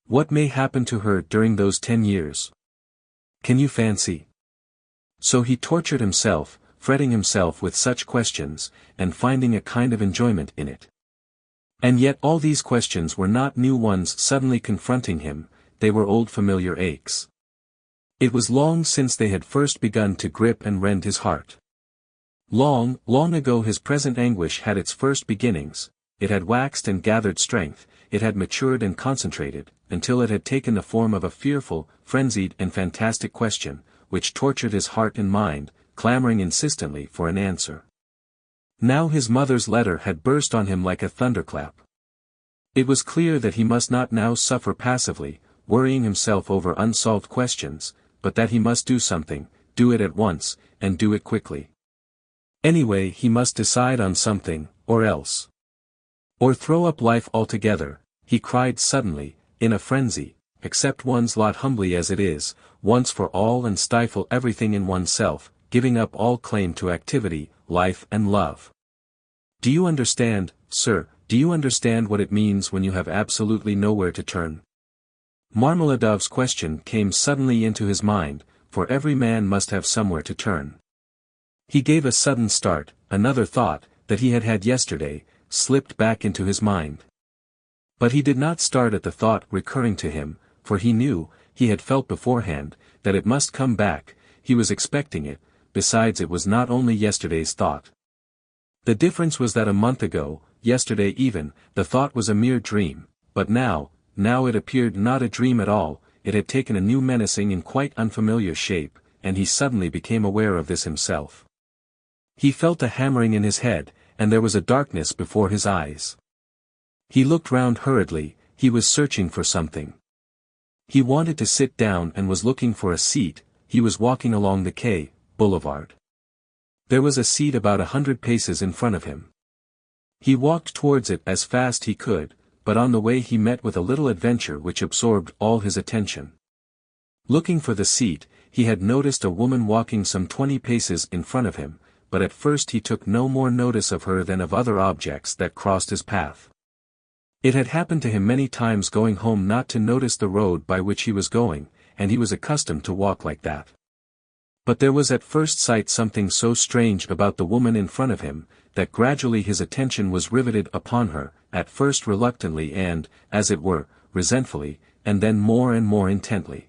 What may happen to her during those 10 years? Can you fancy? So he tortured himself, fretting himself with such questions, and finding a kind of enjoyment in it. And yet all these questions were not new ones suddenly confronting him, they were old familiar aches. It was long since they had first begun to grip and rend his heart. Long, long ago his present anguish had its first beginnings, it had waxed and gathered strength, it had matured and concentrated, until it had taken the form of a fearful, frenzied and fantastic question, which tortured his heart and mind, clamoring insistently for an answer. Now his mother's letter had burst on him like a thunderclap. It was clear that he must not now suffer passively, worrying himself over unsolved questions, but that he must do something, do it at once, and do it quickly. Anyway he must decide on something, or else. Or throw up life altogether, he cried suddenly, in a frenzy, accept one's lot humbly as it is, once for all and stifle everything in oneself, giving up all claim to activity, life and love. Do you understand, sir, do you understand what it means when you have absolutely nowhere to turn? Marmeladov's question came suddenly into his mind, for every man must have somewhere to turn. He gave a sudden start, another thought, that he had had yesterday, slipped back into his mind. But he did not start at the thought recurring to him, for he knew, he had felt beforehand, that it must come back, he was expecting it, besides it was not only yesterday's thought. The difference was that a month ago, yesterday even, the thought was a mere dream, but now it appeared not a dream at all, it had taken a new menacing and quite unfamiliar shape, and he suddenly became aware of this himself. He felt a hammering in his head, and there was a darkness before his eyes. He looked round hurriedly, he was searching for something. He wanted to sit down and was looking for a seat, he was walking along the quay, boulevard. There was a seat about 100 paces in front of him. He walked towards it as fast he could, but on the way he met with a little adventure which absorbed all his attention. Looking for the seat, he had noticed a woman walking some 20 paces in front of him, but at first he took no more notice of her than of other objects that crossed his path. It had happened to him many times going home not to notice the road by which he was going, and he was accustomed to walk like that. But there was at first sight something so strange about the woman in front of him, that gradually his attention was riveted upon her, at first reluctantly and, as it were, resentfully, and then more and more intently.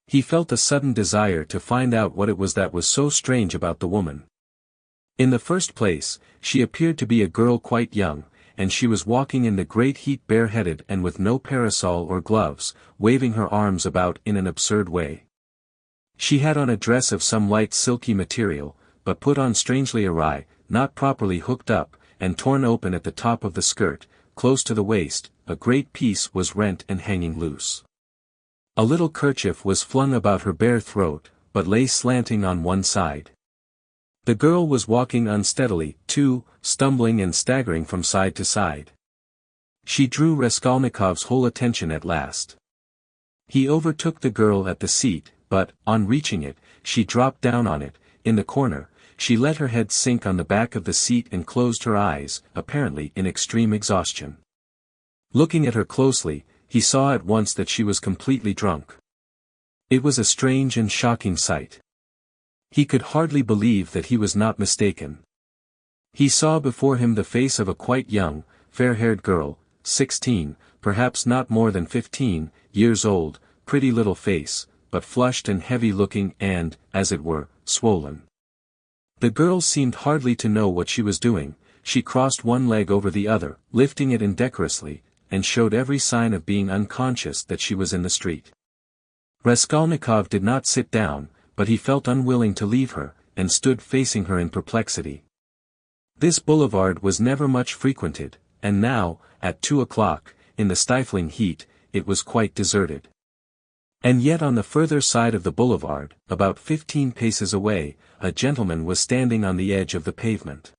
He felt a sudden desire to find out what it was that was so strange about the woman. In the first place, she appeared to be a girl quite young, and she was walking in the great heat bareheaded and with no parasol or gloves, waving her arms about in an absurd way. She had on a dress of some light silky material, but put on strangely awry, not properly hooked up, and torn open at the top of the skirt, close to the waist, a great piece was rent and hanging loose. A little kerchief was flung about her bare throat, but lay slanting on one side. The girl was walking unsteadily, too, stumbling and staggering from side to side. She drew Raskolnikov's whole attention at last. He overtook the girl at the seat, but, on reaching it, she dropped down on it, in the corner, she let her head sink on the back of the seat and closed her eyes, apparently in extreme exhaustion. Looking at her closely, he saw at once that she was completely drunk. It was a strange and shocking sight. He could hardly believe that he was not mistaken. He saw before him the face of a quite young, fair-haired girl, 16, perhaps not more than 15, years old, pretty little face, but flushed and heavy-looking and, as it were, swollen. The girl seemed hardly to know what she was doing, she crossed one leg over the other, lifting it indecorously, and showed every sign of being unconscious that she was in the street. Raskolnikov did not sit down, but he felt unwilling to leave her, and stood facing her in perplexity. This boulevard was never much frequented, and now, at 2 o'clock, in the stifling heat, it was quite deserted. And yet on the further side of the boulevard, about 15 paces away, a gentleman was standing on the edge of the pavement.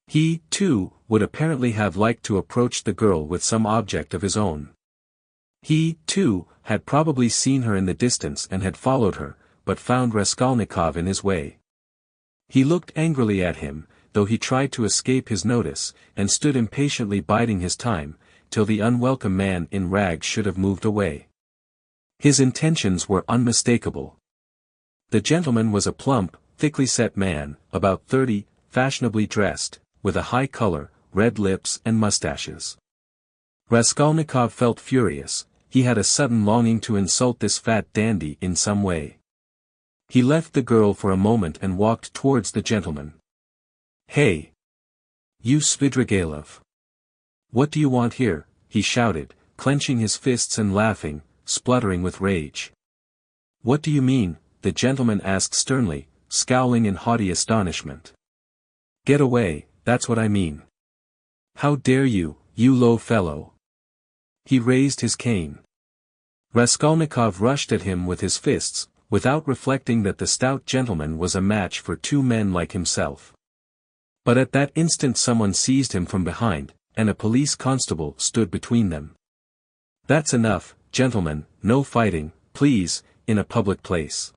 He, too, would apparently have liked to approach the girl with some object of his own. He, too, had probably seen her in the distance and had followed her, but found Raskolnikov in his way. He looked angrily at him, though he tried to escape his notice, and stood impatiently biding his time, till the unwelcome man in rags should have moved away. His intentions were unmistakable. The gentleman was a plump, thickly set man, about 30, fashionably dressed, with a high color, red lips and mustaches. Raskolnikov felt furious. He had a sudden longing to insult this fat dandy in some way. He left the girl for a moment and walked towards the gentleman. "Hey! You Svidrigailov! What do you want here?" he shouted, clenching his fists and laughing, spluttering with rage. "What do you mean?" the gentleman asked sternly, scowling in haughty astonishment. "Get away, that's what I mean. How dare you, you low fellow!" He raised his cane. Raskolnikov rushed at him with his fists, without reflecting that the stout gentleman was a match for two men like himself. But at that instant someone seized him from behind, and a police constable stood between them. "That's enough, gentlemen, no fighting, please, in a public place.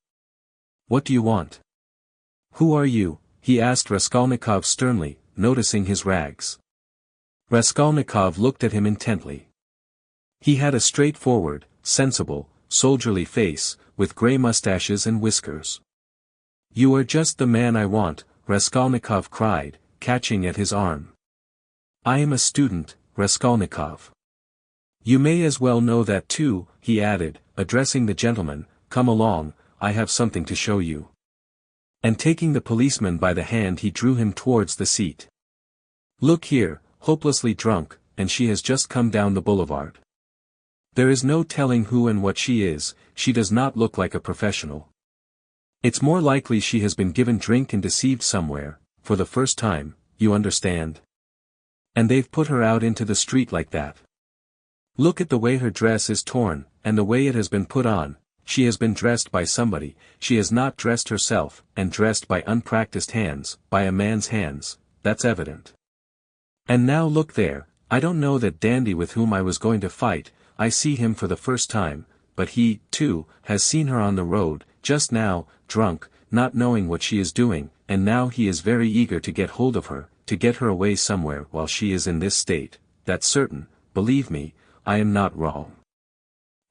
What do you want?" "Who are you?" he asked Raskolnikov sternly, noticing his rags. Raskolnikov looked at him intently. He had a straightforward, sensible, soldierly face, with grey mustaches and whiskers. "You are just the man I want," Raskolnikov cried, catching at his arm. "I am a student, Raskolnikov. You may as well know that too," he added, addressing the gentleman. "Come along, I have something to show you." And taking the policeman by the hand he drew him towards the seat. "Look here, hopelessly drunk, and she has just come down the boulevard. There is no telling who and what she is, she does not look like a professional. It's more likely she has been given drink and deceived somewhere, for the first time, you understand. And they've put her out into the street like that. Look at the way her dress is torn, and the way it has been put on. She has been dressed by somebody, she has not dressed herself, and dressed by unpracticed hands, by a man's hands, that's evident. And now look there, I don't know that dandy with whom I was going to fight, I see him for the first time, but he, too, has seen her on the road, just now, drunk, not knowing what she is doing, and now he is very eager to get hold of her, to get her away somewhere while she is in this state, that's certain, believe me, I am not wrong.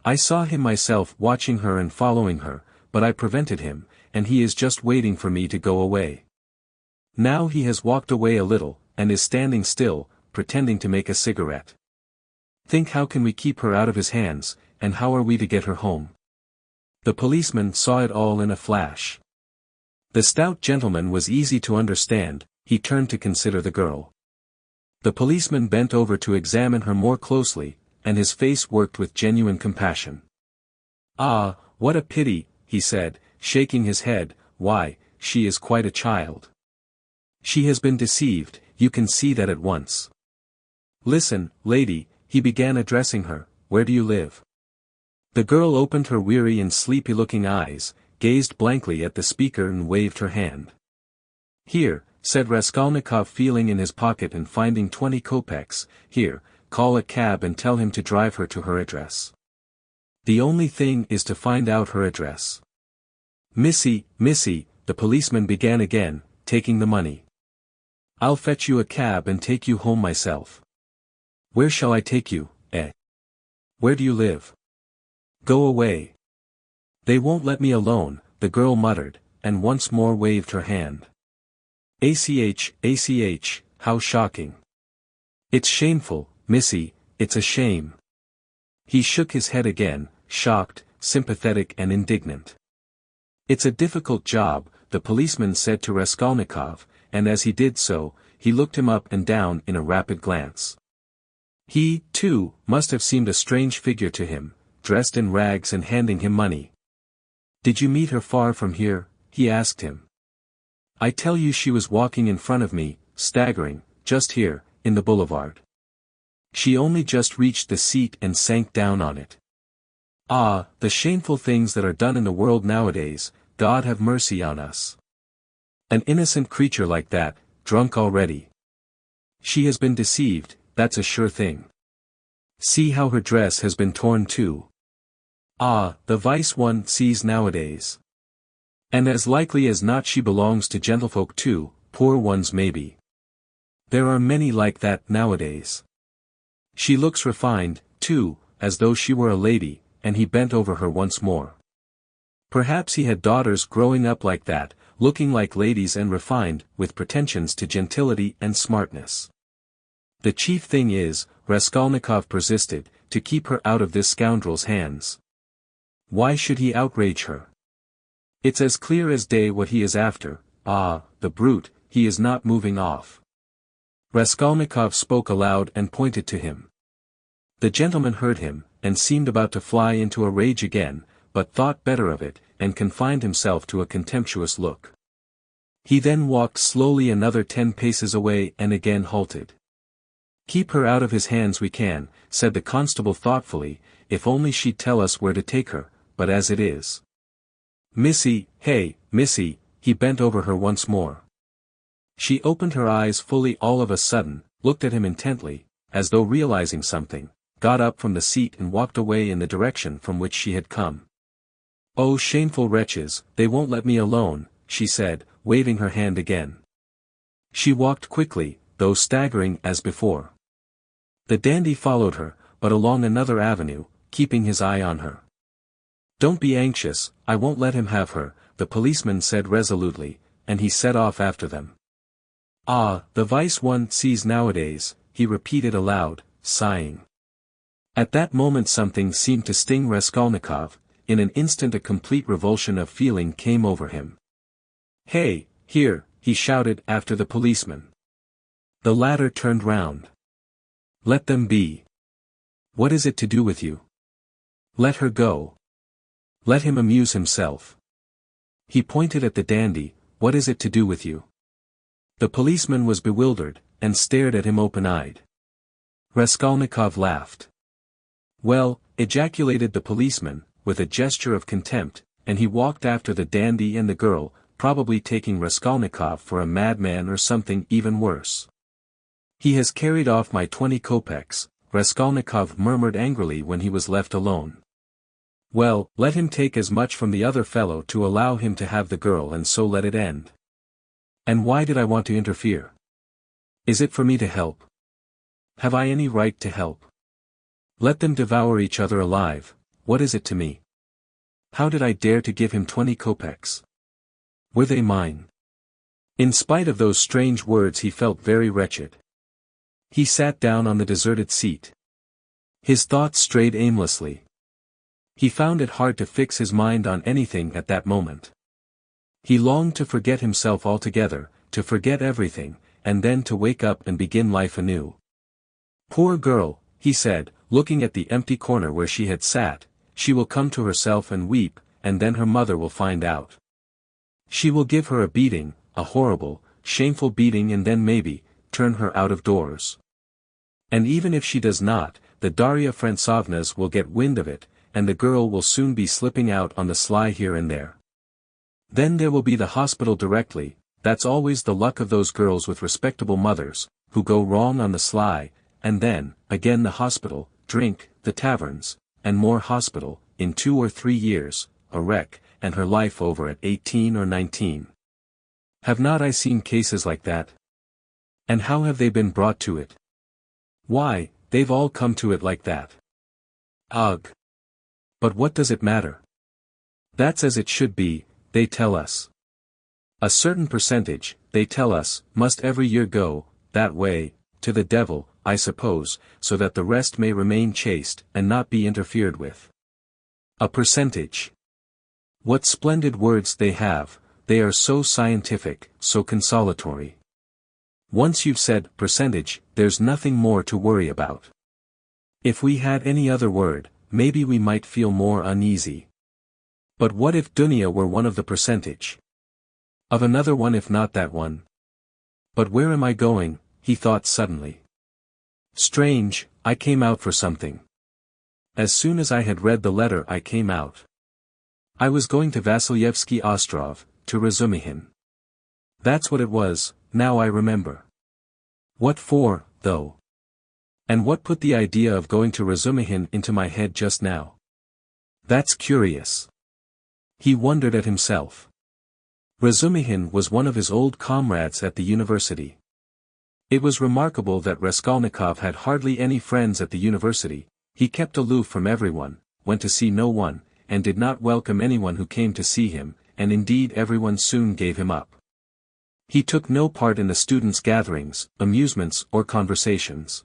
I saw him myself watching her and following her, but I prevented him, and he is just waiting for me to go away. Now he has walked away a little, and is standing still, pretending to make a cigarette. Think how can we keep her out of his hands, and how are we to get her home?" The policeman saw it all in a flash. The stout gentleman was easy to understand, he turned to consider the girl. The policeman bent over to examine her more closely, and his face worked with genuine compassion. "Ah, what a pity," he said, shaking his head, "why, she is quite a child. She has been deceived, you can see that at once. Listen, lady," he began addressing her, "where do you live?" The girl opened her weary and sleepy-looking eyes, gazed blankly at the speaker and waved her hand. "Here," said Raskolnikov, feeling in his pocket and finding 20 kopecks, "here, call a cab and tell him to drive her to her address. The only thing is to find out her address." Missy, the policeman began again, taking the money. "I'll fetch you a cab and take you home myself." "Where shall I take you, eh? Where do you live?" "Go away." "They won't let me alone," the girl muttered, and once more waved her hand. ACH, how shocking. "It's shameful, missy, it's a shame." He shook his head again, shocked, sympathetic and indignant. "It's a difficult job," the policeman said to Raskolnikov, and as he did so, he looked him up and down in a rapid glance. He, too, must have seemed a strange figure to him, dressed in rags and handing him money. "Did you meet her far from here?" he asked him. "I tell you she was walking in front of me, staggering, just here, in the boulevard. She only just reached the seat and sank down on it. Ah, the shameful things that are done in the world nowadays, God have mercy on us. An innocent creature like that, drunk already. She has been deceived, that's a sure thing. See how her dress has been torn too. Ah, the vice one sees nowadays. And as likely as not she belongs to gentlefolk too, poor ones maybe. There are many like that nowadays. She looks refined, too, as though she were a lady," and he bent over her once more. Perhaps he had daughters growing up like that, looking like ladies and refined, with pretensions to gentility and smartness. "The chief thing is," Raskolnikov persisted, "to keep her out of this scoundrel's hands. Why should he outrage her? It's as clear as day what he is after. Ah, the brute, he is not moving off." Raskolnikov spoke aloud and pointed to him. The gentleman heard him, and seemed about to fly into a rage again, but thought better of it, and confined himself to a contemptuous look. He then walked slowly another 10 paces away and again halted. "Keep her out of his hands we can," said the constable thoughtfully, "if only she'd tell us where to take her, but as it is. Missy, hey, Missy," he bent over her once more. She opened her eyes fully all of a sudden, looked at him intently, as though realizing something, got up from the seat and walked away in the direction from which she had come. "Oh, shameful wretches, they won't let me alone," she said, waving her hand again. She walked quickly, though staggering as before. The dandy followed her, but along another avenue, keeping his eye on her. "Don't be anxious, I won't let him have her," the policeman said resolutely, and he set off after them. "Ah, the vice one sees nowadays," he repeated aloud, sighing. At that moment something seemed to sting Raskolnikov. In an instant a complete revulsion of feeling came over him. "Hey, here," he shouted after the policeman. The latter turned round. "Let them be. What is it to do with you? Let her go. Let him amuse himself." He pointed at the dandy. "What is it to do with you?" The policeman was bewildered, and stared at him open-eyed. Raskolnikov laughed. "Well," ejaculated the policeman, with a gesture of contempt, and he walked after the dandy and the girl, probably taking Raskolnikov for a madman or something even worse. "He has carried off my 20 kopecks," Raskolnikov murmured angrily when he was left alone. "Well, let him take as much from the other fellow to allow him to have the girl and so let it end. And why did I want to interfere? Is it for me to help? Have I any right to help? Let them devour each other alive, what is it to me? How did I dare to give him 20 kopecks? Were they mine?" In spite of those strange words he felt very wretched. He sat down on the deserted seat. His thoughts strayed aimlessly. He found it hard to fix his mind on anything at that moment. He longed to forget himself altogether, to forget everything, and then to wake up and begin life anew. "Poor girl," he said, looking at the empty corner where she had sat, "she will come to herself and weep, and then her mother will find out. She will give her a beating, a horrible, shameful beating, and then maybe, turn her out of doors. And even if she does not, the Darya Francovnas will get wind of it, and the girl will soon be slipping out on the sly here and there. Then there will be the hospital directly, that's always the luck of those girls with respectable mothers, who go wrong on the sly, and then, again the hospital, drink, the taverns, and more hospital, in 2 or 3 years, a wreck, and her life over at 18 or 19. Have not I seen cases like that? And how have they been brought to it? Why, they've all come to it like that. Ugh! But what does it matter? That's as it should be, they tell us. A certain percentage, they tell us, must every year go, that way, to the devil, I suppose, so that the rest may remain chaste and not be interfered with. A percentage. What splendid words they have, they are so scientific, so consolatory. Once you've said percentage, there's nothing more to worry about. If we had any other word, maybe we might feel more uneasy. But what if dunya were one of the percentage? Of another one if not that one? But where am I going, he thought suddenly. Strange, I came out for something. As soon as I had read the letter I came out. I was going to Vasilyevsky Ostrov, to Razumihin. That's what it was, now I remember. What for, though? And what put the idea of going to Razumihin into my head just now? That's curious. He wondered at himself. Razumihin was one of his old comrades at the university. It was remarkable that Raskolnikov had hardly any friends at the university. He kept aloof from everyone, went to see no one, and did not welcome anyone who came to see him, and indeed everyone soon gave him up. He took no part in the students' gatherings, amusements or conversations.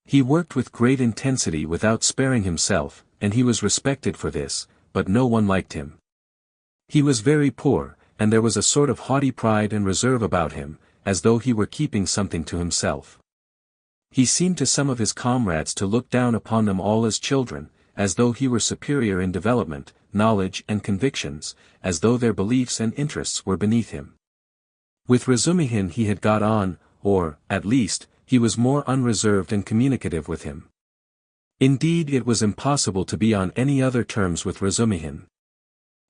He worked with great intensity without sparing himself, and he was respected for this, but no one liked him. He was very poor, and there was a sort of haughty pride and reserve about him, as though he were keeping something to himself. He seemed to some of his comrades to look down upon them all as children, as though he were superior in development, knowledge and convictions, as though their beliefs and interests were beneath him. With Razumihin he had got on, or, at least, he was more unreserved and communicative with him. Indeed it was impossible to be on any other terms with Razumihin.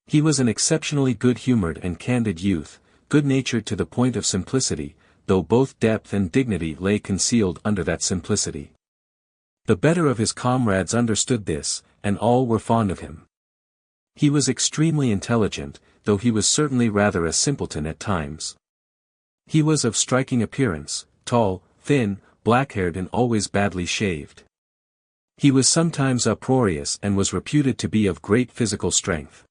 He was an exceptionally good-humored and candid youth, good-natured to the point of simplicity, though both depth and dignity lay concealed under that simplicity. The better of his comrades understood this, and all were fond of him. He was extremely intelligent, though he was certainly rather a simpleton at times. He was of striking appearance, tall, thin, black-haired and always badly shaved. He was sometimes uproarious and was reputed to be of great physical strength.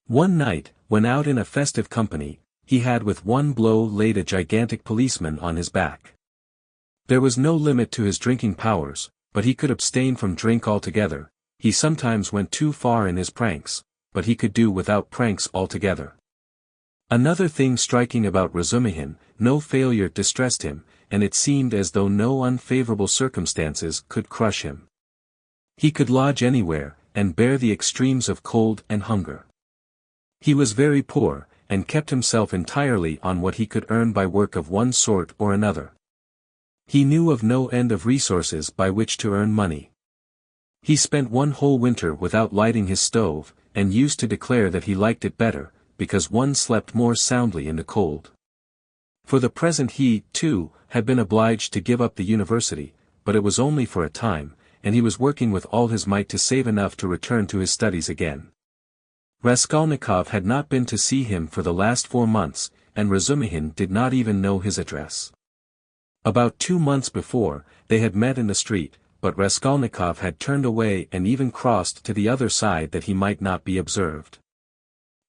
One night, when out in a festive company, he had with one blow laid a gigantic policeman on his back. There was no limit to his drinking powers, but he could abstain from drink altogether. He sometimes went too far in his pranks, but he could do without pranks altogether. Another thing striking about Razumihin, no failure distressed him, and it seemed as though no unfavorable circumstances could crush him. He could lodge anywhere, and bear the extremes of cold and hunger. He was very poor, and kept himself entirely on what he could earn by work of one sort or another. He knew of no end of resources by which to earn money. He spent one whole winter without lighting his stove, and used to declare that he liked it better, because one slept more soundly in the cold. For the present he, too, had been obliged to give up the university, but it was only for a time, and he was working with all his might to save enough to return to his studies again. Raskolnikov had not been to see him for the last 4 months, and Razumihin did not even know his address. About 2 months before, they had met in the street, but Raskolnikov had turned away and even crossed to the other side that he might not be observed.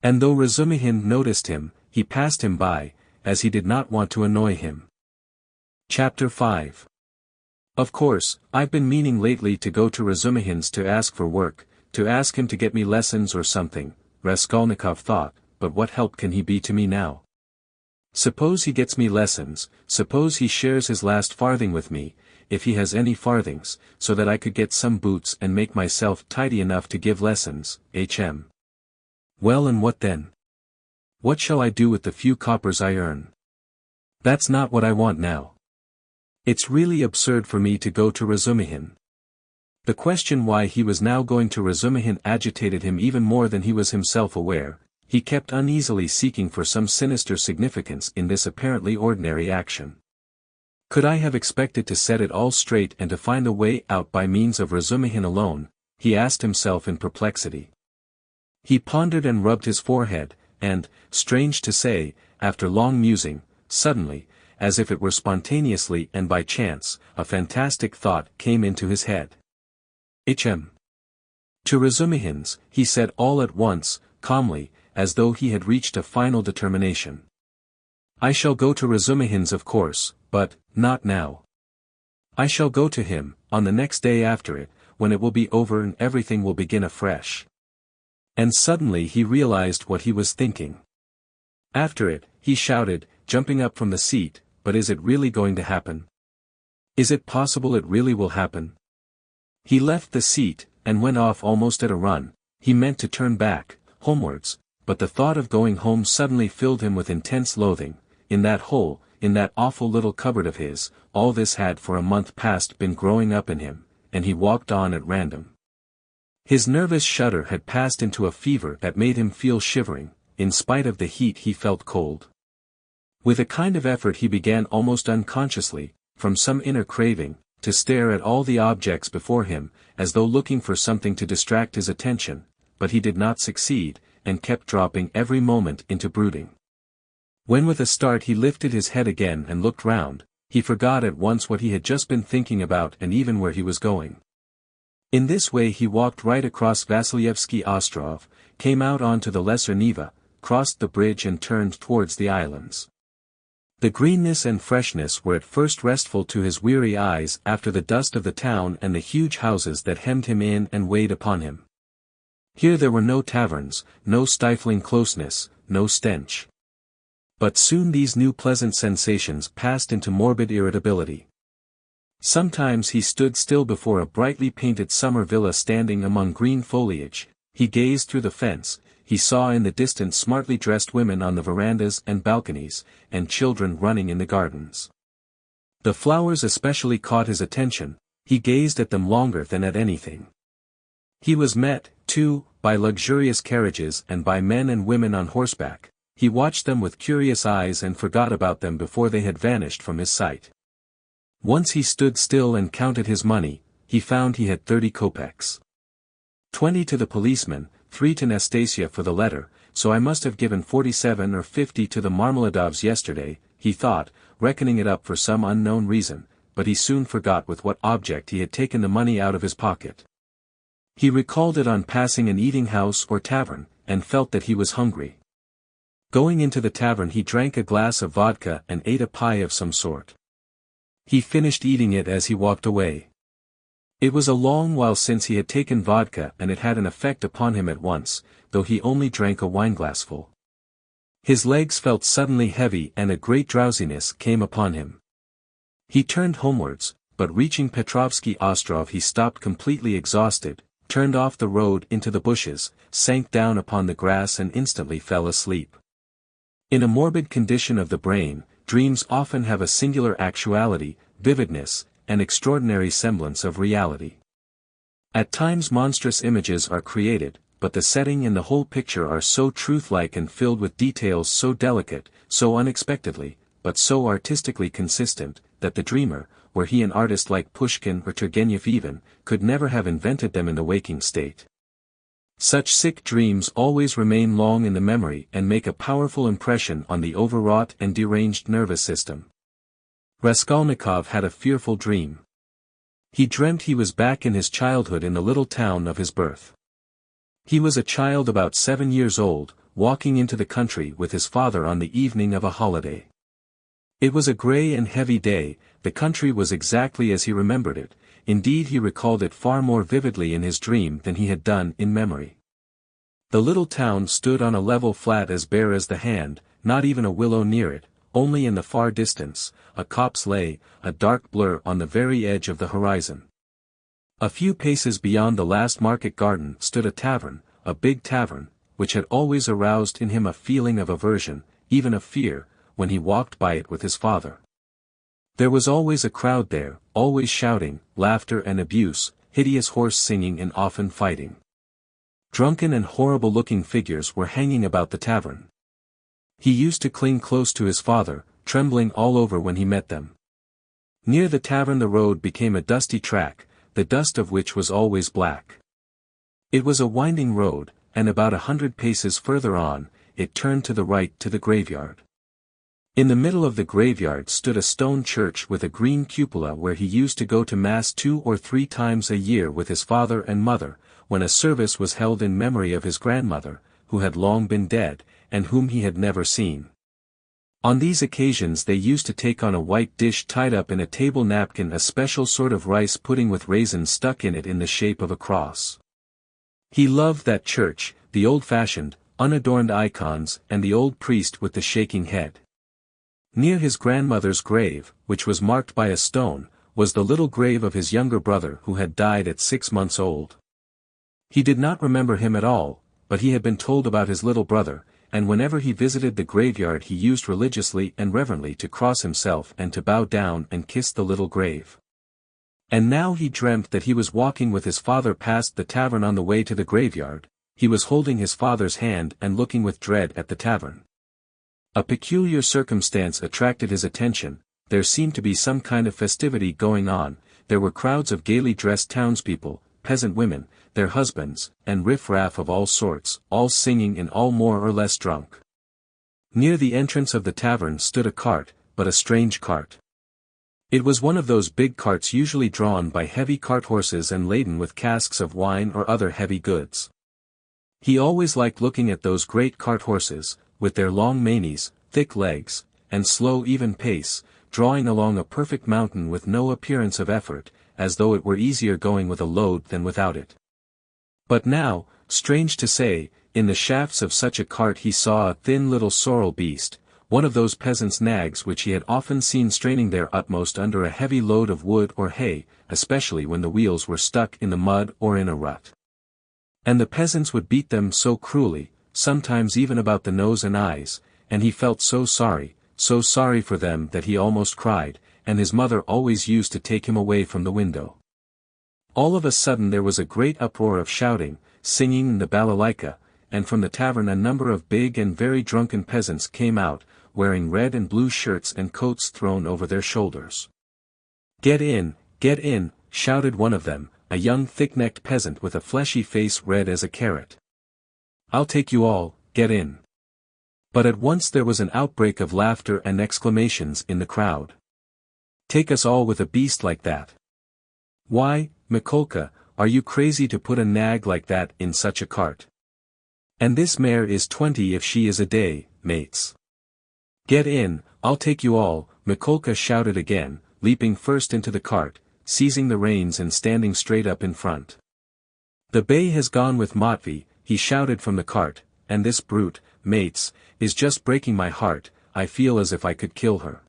And though Razumihin noticed him, he passed him by, as he did not want to annoy him. Chapter 5. Of course, I've been meaning lately to go to Razumihin's to ask for work, to ask him to get me lessons or something, Raskolnikov thought, but what help can he be to me now? Suppose he gets me lessons, suppose he shares his last farthing with me, if he has any farthings, so that I could get some boots and make myself tidy enough to give lessons, hm. Well, and what then? What shall I do with the few coppers I earn? That's not what I want now. It's really absurd for me to go to Razumihin. The question why he was now going to Razumihin agitated him even more than he was himself aware. He kept uneasily seeking for some sinister significance in this apparently ordinary action. Could I have expected to set it all straight and to find a way out by means of Razumihin alone? He asked himself in perplexity. He pondered and rubbed his forehead, and, strange to say, after long musing, suddenly, as if it were spontaneously and by chance, a fantastic thought came into his head. Hm. To Razumihin's, he said all at once, calmly, as though he had reached a final determination. I shall go to Razumihin's of course, but, not now. I shall go to him, on the next day after it, when it will be over and everything will begin afresh. And suddenly he realized what he was thinking. After it, he shouted, jumping up from the seat, but is it really going to happen? Is it possible it really will happen? He left the seat, and went off almost at a run. He meant to turn back, homewards, but the thought of going home suddenly filled him with intense loathing. In that hole, in that awful little cupboard of his, all this had for a month past been growing up in him, and he walked on at random. His nervous shudder had passed into a fever that made him feel shivering. In spite of the heat he felt cold. With a kind of effort he began almost unconsciously, from some inner craving, to stare at all the objects before him, as though looking for something to distract his attention, but he did not succeed, and kept dropping every moment into brooding. When with a start he lifted his head again and looked round, he forgot at once what he had just been thinking about and even where he was going. In this way he walked right across Vasilyevsky Ostrov, came out onto the Lesser Neva, crossed the bridge and turned towards the islands. The greenness and freshness were at first restful to his weary eyes after the dust of the town and the huge houses that hemmed him in and weighed upon him. Here there were no taverns, no stifling closeness, no stench. But soon these new pleasant sensations passed into morbid irritability. Sometimes he stood still before a brightly painted summer villa standing among green foliage. He gazed through the fence. He saw in the distance smartly dressed women on the verandas and balconies, and children running in the gardens. The flowers especially caught his attention. He gazed at them longer than at anything. He was met, too, by luxurious carriages and by men and women on horseback. He watched them with curious eyes and forgot about them before they had vanished from his sight. Once he stood still and counted his money. He found he had 30 kopecks. 20 to the policeman, 3 to Nastasia for the letter, so I must have given 47 or 50 to the Marmeladovs yesterday, he thought, reckoning it up for some unknown reason, but he soon forgot with what object he had taken the money out of his pocket. He recalled it on passing an eating-house or tavern, and felt that he was hungry. Going into the tavern he drank a glass of vodka and ate a pie of some sort. He finished eating it as he walked away. It was a long while since he had taken vodka and it had an effect upon him at once, though he only drank a wineglassful. His legs felt suddenly heavy and a great drowsiness came upon him. He turned homewards, but reaching Petrovsky Ostrov he stopped completely exhausted, turned off the road into the bushes, sank down upon the grass and instantly fell asleep. In a morbid condition of the brain, dreams often have a singular actuality, vividness, and extraordinary semblance of reality. At times monstrous images are created, but the setting and the whole picture are so truth-like and filled with details so delicate, so unexpectedly, but so artistically consistent, that the dreamer, were he an artist like Pushkin or Turgenev even, could never have invented them in the waking state. Such sick dreams always remain long in the memory and make a powerful impression on the overwrought and deranged nervous system. Raskolnikov had a fearful dream. He dreamt he was back in his childhood in the little town of his birth. He was a child about 7 years old, walking into the country with his father on the evening of a holiday. It was a grey and heavy day. The country was exactly as he remembered it, indeed he recalled it far more vividly in his dream than he had done in memory. The little town stood on a level flat as bare as the hand, not even a willow near it, only in the far distance, a copse lay, a dark blur on the very edge of the horizon. A few paces beyond the last market garden stood a tavern, a big tavern, which had always aroused in him a feeling of aversion, even of fear, when he walked by it with his father. There was always a crowd there, always shouting, laughter and abuse, hideous horse singing and often fighting. Drunken and horrible-looking figures were hanging about the tavern. He used to cling close to his father, trembling all over when he met them. Near the tavern the road became a dusty track, the dust of which was always black. It was a winding road, and about 100 paces further on, it turned to the right to the graveyard. In the middle of the graveyard stood a stone church with a green cupola where he used to go to mass 2 or 3 times a year with his father and mother, when a service was held in memory of his grandmother, who had long been dead, and whom he had never seen. On these occasions they used to take on a white dish tied up in a table napkin a special sort of rice pudding with raisins stuck in it in the shape of a cross. He loved that church, the old-fashioned, unadorned icons and the old priest with the shaking head. Near his grandmother's grave, which was marked by a stone, was the little grave of his younger brother who had died at 6 months old. He did not remember him at all, but he had been told about his little brother, and whenever he visited the graveyard he used religiously and reverently to cross himself and to bow down and kiss the little grave. And now he dreamt that he was walking with his father past the tavern on the way to the graveyard. He was holding his father's hand and looking with dread at the tavern. A peculiar circumstance attracted his attention. There seemed to be some kind of festivity going on. There were crowds of gaily dressed townspeople, peasant women, their husbands, and riff-raff of all sorts, all singing and all more or less drunk. Near the entrance of the tavern stood a cart, but a strange cart. It was one of those big carts usually drawn by heavy cart horses and laden with casks of wine or other heavy goods. He always liked looking at those great cart horses, with their long manes, thick legs, and slow even pace, drawing along a perfect mountain with no appearance of effort, as though it were easier going with a load than without it. But now, strange to say, in the shafts of such a cart he saw a thin little sorrel beast, one of those peasants' nags which he had often seen straining their utmost under a heavy load of wood or hay, especially when the wheels were stuck in the mud or in a rut. And the peasants would beat them so cruelly, sometimes even about the nose and eyes, and he felt so sorry for them that he almost cried, and his mother always used to take him away from the window. All of a sudden there was a great uproar of shouting, singing in the balalaika, and from the tavern a number of big and very drunken peasants came out, wearing red and blue shirts and coats thrown over their shoulders. Get in, shouted one of them, a young thick-necked peasant with a fleshy face red as a carrot. I'll take you all, get in. But at once there was an outbreak of laughter and exclamations in the crowd. Take us all with a beast like that. Why, Mikolka, are you crazy to put a nag like that in such a cart? And this mare is 20 if she is a day, mates. Get in, I'll take you all, Mikolka shouted again, leaping first into the cart, seizing the reins and standing straight up in front. The bay has gone with Matvey, he shouted from the cart, and this brute, mates, is just breaking my heart. I feel as if I could kill her.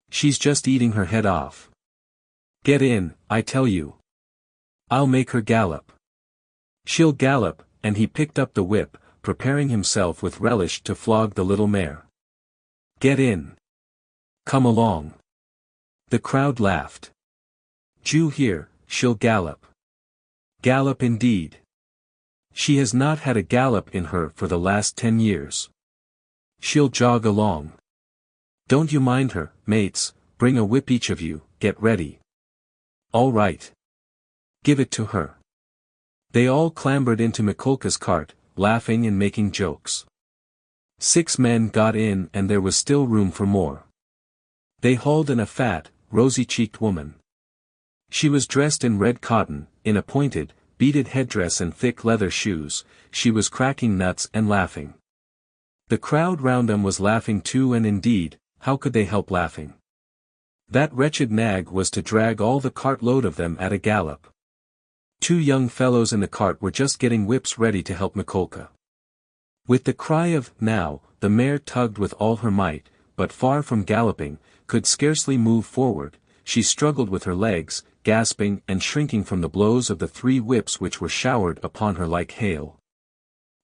She's just eating her head off. Get in, I tell you. I'll make her gallop. She'll gallop, and he picked up the whip, preparing himself with relish to flog the little mare. Get in. Come along. The crowd laughed. Jew here, she'll gallop. Gallop indeed. She has not had a gallop in her for the last 10 years. She'll jog along. Don't you mind her, mates, bring a whip each of you, get ready. All right. Give it to her. They all clambered into Mikolka's cart, laughing and making jokes. 6 men got in and there was still room for more. They hauled in a fat, rosy-cheeked woman. She was dressed in red cotton, in a pointed, beaded headdress and thick leather shoes. She was cracking nuts and laughing. The crowd round them was laughing too, and indeed, how could they help laughing? That wretched nag was to drag all the cart-load of them at a gallop. 2 young fellows in the cart were just getting whips ready to help Mikolka. With the cry of, now, the mare tugged with all her might, but far from galloping, could scarcely move forward. She struggled with her legs, gasping and shrinking from the blows of the 3 whips which were showered upon her like hail.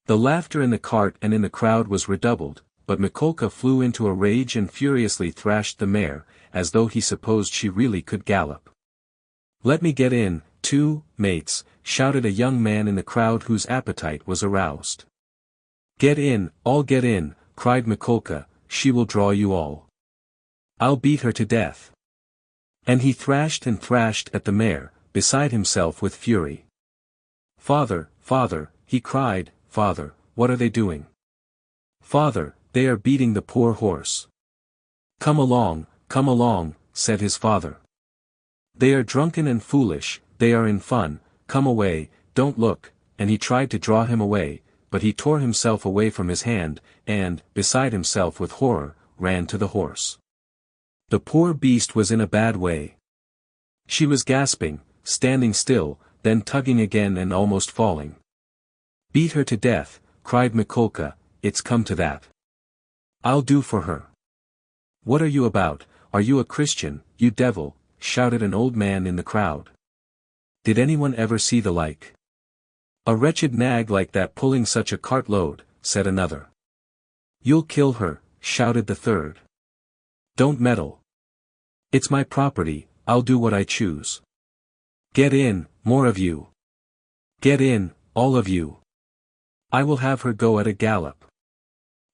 The laughter in the cart and in the crowd was redoubled, but Mikolka flew into a rage and furiously thrashed the mare, as though he supposed she really could gallop. Let me get in, too, mates, shouted a young man in the crowd whose appetite was aroused. Get in, all get in, cried Mikolka, she will draw you all. I'll beat her to death. And he thrashed and thrashed at the mare, beside himself with fury. Father, father, he cried, father, what are they doing? Father, they are beating the poor horse. Come along, said his father. They are drunken and foolish, they are in fun, come away, don't look, and he tried to draw him away, but he tore himself away from his hand, and, beside himself with horror, ran to the horse. The poor beast was in a bad way. She was gasping, standing still, then tugging again and almost falling. Beat her to death, cried Mikolka, it's come to that. I'll do for her. "What are you about? Are you a Christian, you devil?" shouted an old man in the crowd. "Did anyone ever see the like? A wretched nag like that pulling such a cartload," said another. "You'll kill her," shouted the third. "Don't meddle. It's my property, I'll do what I choose. Get in, more of you. Get in, all of you. I will have her go at a gallop."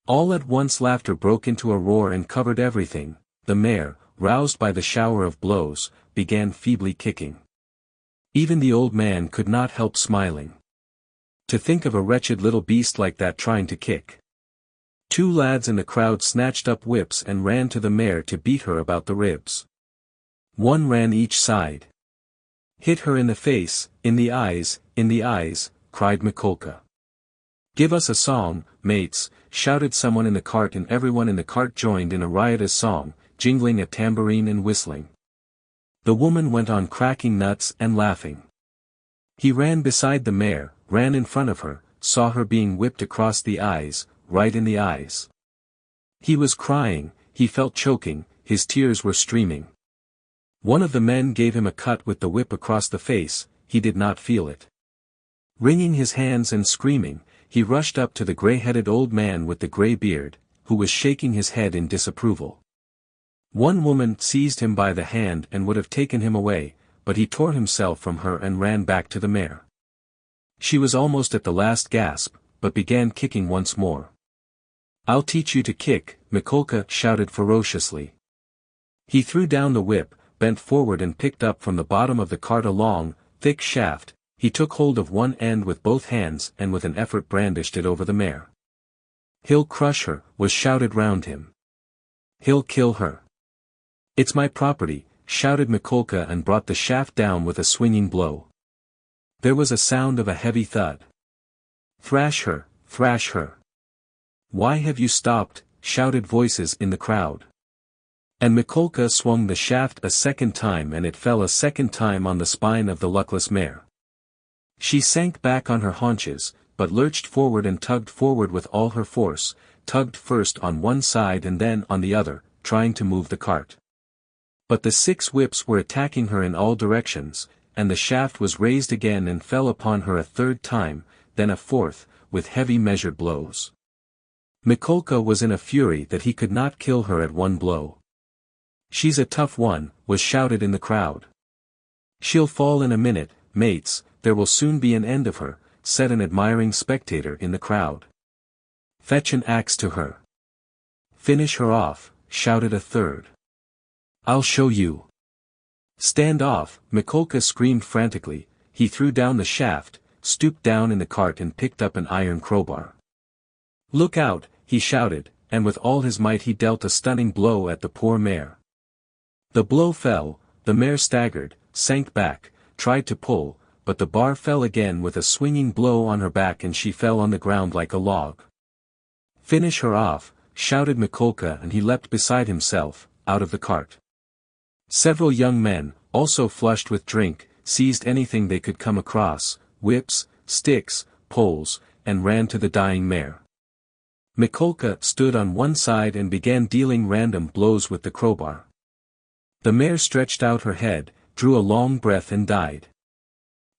All at once laughter broke into a roar and covered everything. The mare, roused by the shower of blows, began feebly kicking. Even the old man could not help smiling. To think of a wretched little beast like that trying to kick. Two lads in the crowd snatched up whips and ran to the mare to beat her about the ribs. One ran each side. "Hit her in the face, in the eyes," cried Mikolka. "Give us a song, mates," shouted someone in the cart, and everyone in the cart joined in a riotous song, jingling a tambourine and whistling. The woman went on cracking nuts and laughing. He ran beside the mare, ran in front of her, saw her being whipped across the eyes, right in the eyes. He was crying, he felt choking, his tears were streaming. One of the men gave him a cut with the whip across the face, he did not feel it. Wringing his hands and screaming, he rushed up to the grey-headed old man with the grey beard, who was shaking his head in disapproval. One woman seized him by the hand and would have taken him away, but he tore himself from her and ran back to the mare. She was almost at the last gasp, but began kicking once more. "I'll teach you to kick," Mikolka shouted ferociously. He threw down the whip, bent forward and picked up from the bottom of the cart a long, thick shaft. He took hold of one end with both hands and with an effort brandished it over the mare. "He'll crush her," was shouted round him. "He'll kill her." "It's my property," shouted Mikolka and brought the shaft down with a swinging blow. There was a sound of a heavy thud. "Thrash her, thrash her." "Why have you stopped?" shouted voices in the crowd. And Mikolka swung the shaft a second time and it fell a second time on the spine of the luckless mare. She sank back on her haunches, but lurched forward and tugged forward with all her force, tugged first on one side and then on the other, trying to move the cart. But the 6 whips were attacking her in all directions, and the shaft was raised again and fell upon her a third time, then a fourth, with heavy measured blows. Mikolka was in a fury that he could not kill her at one blow. "She's a tough one," was shouted in the crowd. "She'll fall in a minute, mates, there will soon be an end of her," said an admiring spectator in the crowd. "Fetch an axe to her." "Finish her off," shouted a third. "I'll show you." "Stand off," Mikolka screamed frantically. He threw down the shaft, stooped down in the cart and picked up an iron crowbar. "Look out," he shouted, and with all his might he dealt a stunning blow at the poor mare. The blow fell, the mare staggered, sank back, tried to pull, but the bar fell again with a swinging blow on her back and she fell on the ground like a log. "Finish her off," shouted Mikolka, and he leapt beside himself, out of the cart. Several young men, also flushed with drink, seized anything they could come across, whips, sticks, poles, and ran to the dying mare. Mikolka stood on one side and began dealing random blows with the crowbar. The mare stretched out her head, drew a long breath and died.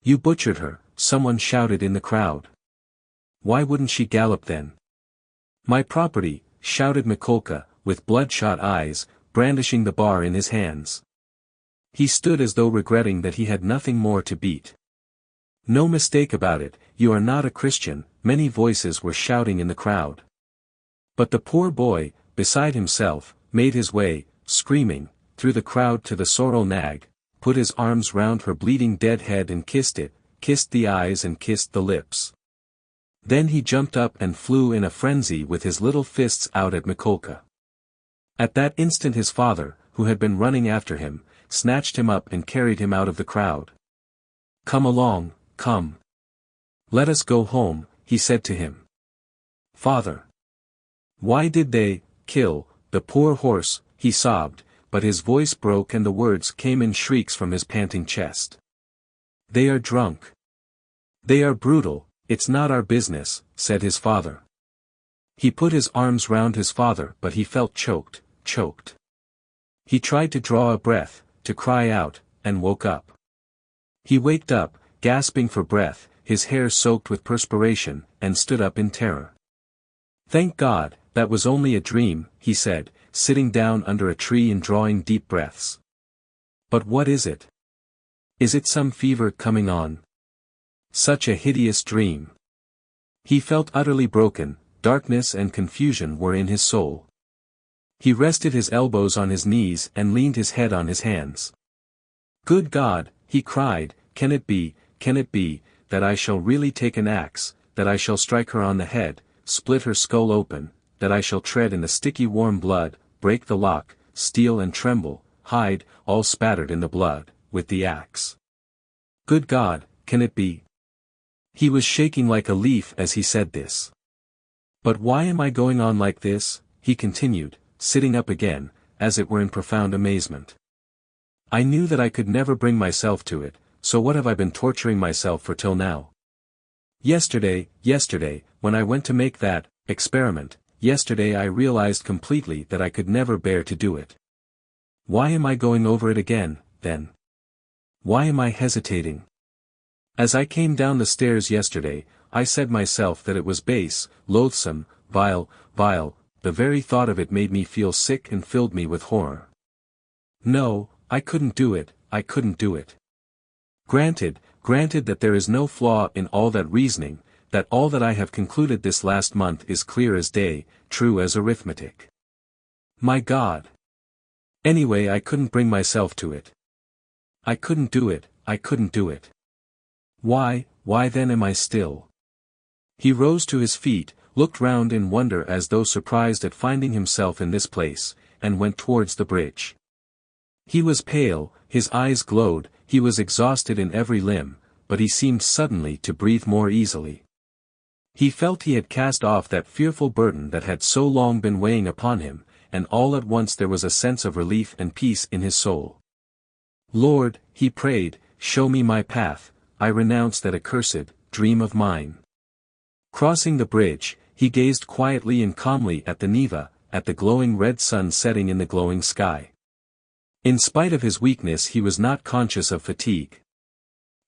"You butchered her," someone shouted in the crowd. "Why wouldn't she gallop then?" "My property," shouted Mikolka, with bloodshot eyes, brandishing the bar in his hands. He stood as though regretting that he had nothing more to beat. "No mistake about it, you are not a Christian," many voices were shouting in the crowd. But the poor boy, beside himself, made his way, screaming, through the crowd to the sorrel nag, put his arms round her bleeding dead head and kissed it, kissed the eyes and kissed the lips. Then he jumped up and flew in a frenzy with his little fists out at Mikolka. At that instant his father, who had been running after him, snatched him up and carried him out of the crowd. "Come along, come. Let us go home," he said to him. "Father. Why did they kill the poor horse?" he sobbed, but his voice broke and the words came in shrieks from his panting chest. "They are drunk. They are brutal, it's not our business," said his father. He put his arms round his father but he felt choked. He tried to draw a breath, to cry out, and woke up. He waked up, gasping for breath, his hair soaked with perspiration, and stood up in terror. "Thank God, that was only a dream," he said, sitting down under a tree and drawing deep breaths. "But what is it? Is it some fever coming on? Such a hideous dream." He felt utterly broken, darkness and confusion were in his soul. He rested his elbows on his knees and leaned his head on his hands. "Good God," he cried, can it be, that I shall really take an axe, that I shall strike her on the head, split her skull open, that I shall tread in the sticky warm blood, break the lock, steal and tremble, hide, all spattered in the blood, with the axe? Good God, can it be?" He was shaking like a leaf as he said this. "But why am I going on like this?" he continued, sitting up again, as it were in profound amazement. "I knew that I could never bring myself to it, so what have I been torturing myself for till now? Yesterday, when I went to make that experiment, yesterday I realized completely that I could never bear to do it. Why am I going over it again, then? Why am I hesitating? As I came down the stairs yesterday, I said myself that it was base, loathsome, vile, the very thought of it made me feel sick and filled me with horror. No, I couldn't do it. Granted that there is no flaw in all that reasoning, that all that I have concluded this last month is clear as day, true as arithmetic. My God! Anyway, I couldn't bring myself to it. I couldn't do it. Why then am I still?" He rose to his feet, looked round in wonder as though surprised at finding himself in this place, and went towards the bridge. He was pale, his eyes glowed, he was exhausted in every limb, but he seemed suddenly to breathe more easily. He felt he had cast off that fearful burden that had so long been weighing upon him, and all at once there was a sense of relief and peace in his soul. "Lord," he prayed, "show me my path, I renounce that accursed dream of mine." Crossing the bridge, he gazed quietly and calmly at the Neva, at the glowing red sun setting in the glowing sky. In spite of his weakness he was not conscious of fatigue.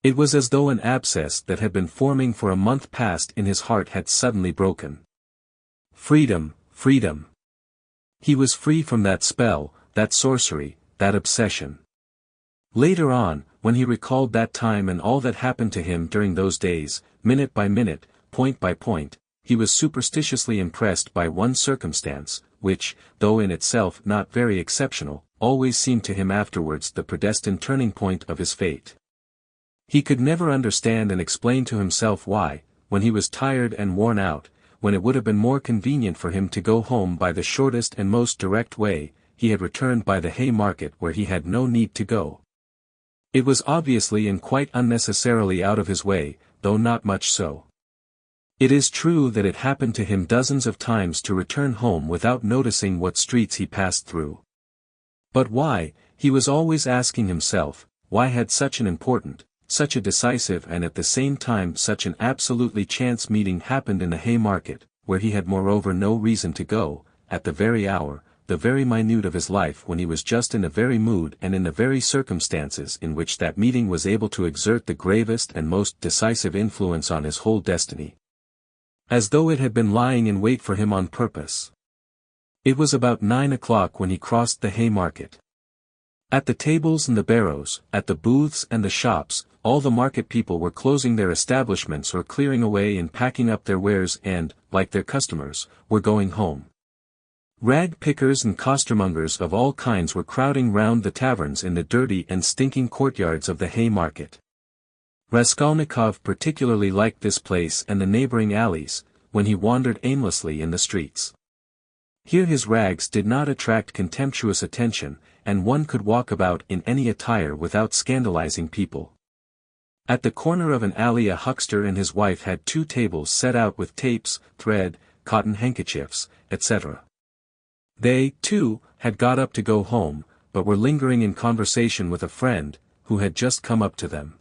It was as though an abscess that had been forming for a month past in his heart had suddenly broken. Freedom! He was free from that spell, that sorcery, that obsession. Later on, when he recalled that time and all that happened to him during those days, minute by minute, point by point, he was superstitiously impressed by one circumstance, which, though in itself not very exceptional, always seemed to him afterwards the predestined turning point of his fate. He could never understand and explain to himself why, when he was tired and worn out, when it would have been more convenient for him to go home by the shortest and most direct way, he had returned by the Haymarket where he had no need to go. It was obviously and quite unnecessarily out of his way, though not much so. It is true that it happened to him dozens of times to return home without noticing what streets he passed through. But why, he was always asking himself, why had such an important, such a decisive and at the same time such an absolutely chance meeting happened in the Haymarket, where he had moreover no reason to go, at the very hour, the very minute of his life when he was just in the very mood and in the very circumstances in which that meeting was able to exert the gravest and most decisive influence on his whole destiny. As though it had been lying in wait for him on purpose. It was about 9 o'clock when he crossed the Haymarket. At the tables and the barrows, at the booths and the shops, all the market people were closing their establishments or clearing away and packing up their wares and, like their customers, were going home. Rag pickers and costermongers of all kinds were crowding round the taverns in the dirty and stinking courtyards of the Haymarket. Raskolnikov particularly liked this place and the neighboring alleys, when he wandered aimlessly in the streets. Here his rags did not attract contemptuous attention, and one could walk about in any attire without scandalizing people. At the corner of an alley a huckster and his wife had 2 tables set out with tapes, thread, cotton handkerchiefs, etc. They, too, had got up to go home, but were lingering in conversation with a friend, who had just come up to them.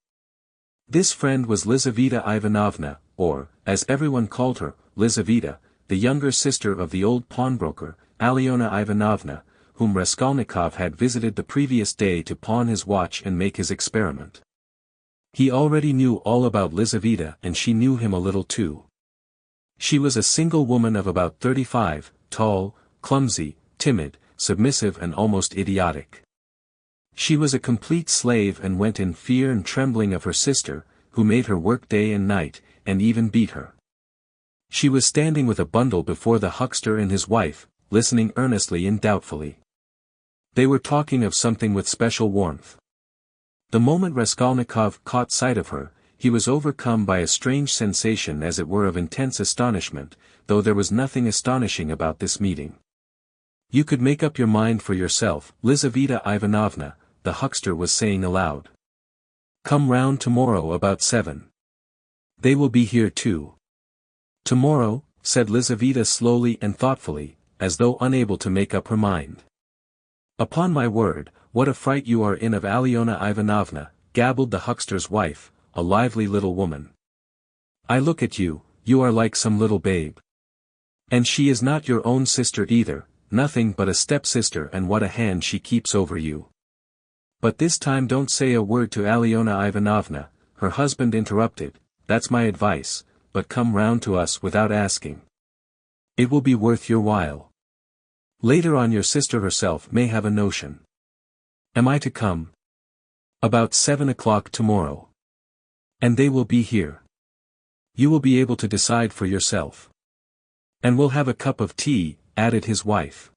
This friend was Lizaveta Ivanovna, or, as everyone called her, Lizaveta, the younger sister of the old pawnbroker, Alyona Ivanovna, whom Raskolnikov had visited the previous day to pawn his watch and make his experiment. He already knew all about Lizaveta and she knew him a little too. She was a single woman of about 35, tall, clumsy, timid, submissive and almost idiotic. She was a complete slave and went in fear and trembling of her sister, who made her work day and night, and even beat her. She was standing with a bundle before the huckster and his wife, listening earnestly and doubtfully. They were talking of something with special warmth. The moment Raskolnikov caught sight of her, he was overcome by a strange sensation as it were of intense astonishment, though there was nothing astonishing about this meeting. "You could make up your mind for yourself, Lizaveta Ivanovna," the huckster was saying aloud. "Come round tomorrow about 7. They will be here too." "Tomorrow," said Lizaveta slowly and thoughtfully, as though unable to make up her mind. "Upon my word, what a fright you are in of Alyona Ivanovna," gabbled the huckster's wife, a lively little woman. "I look at you, you are like some little babe. And she is not your own sister either, nothing but a stepsister, and what a hand she keeps over you. But this time don't say a word to Alyona Ivanovna," her husband interrupted, "that's my advice, but come round to us without asking. It will be worth your while. Later on your sister herself may have a notion." "Am I to come?" "About 7 o'clock tomorrow. And they will be here. You will be able to decide for yourself. And we'll have a cup of tea," added his wife.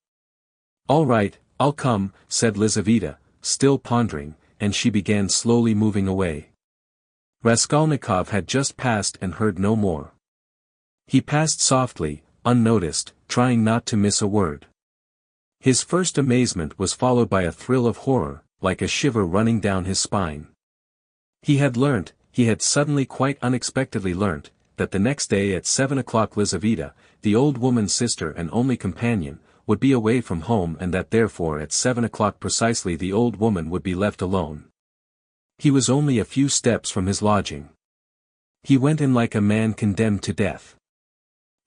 "All right, I'll come," said Lizaveta, still pondering, and she began slowly moving away. Raskolnikov had just passed and heard no more. He passed softly, unnoticed, trying not to miss a word. His first amazement was followed by a thrill of horror, like a shiver running down his spine. He had suddenly quite unexpectedly learnt, that the next day at 7 o'clock Lizaveta, the old woman's sister and only companion, would be away from home, and that therefore at 7 o'clock precisely the old woman would be left alone. He was only a few steps from his lodging. He went in like a man condemned to death.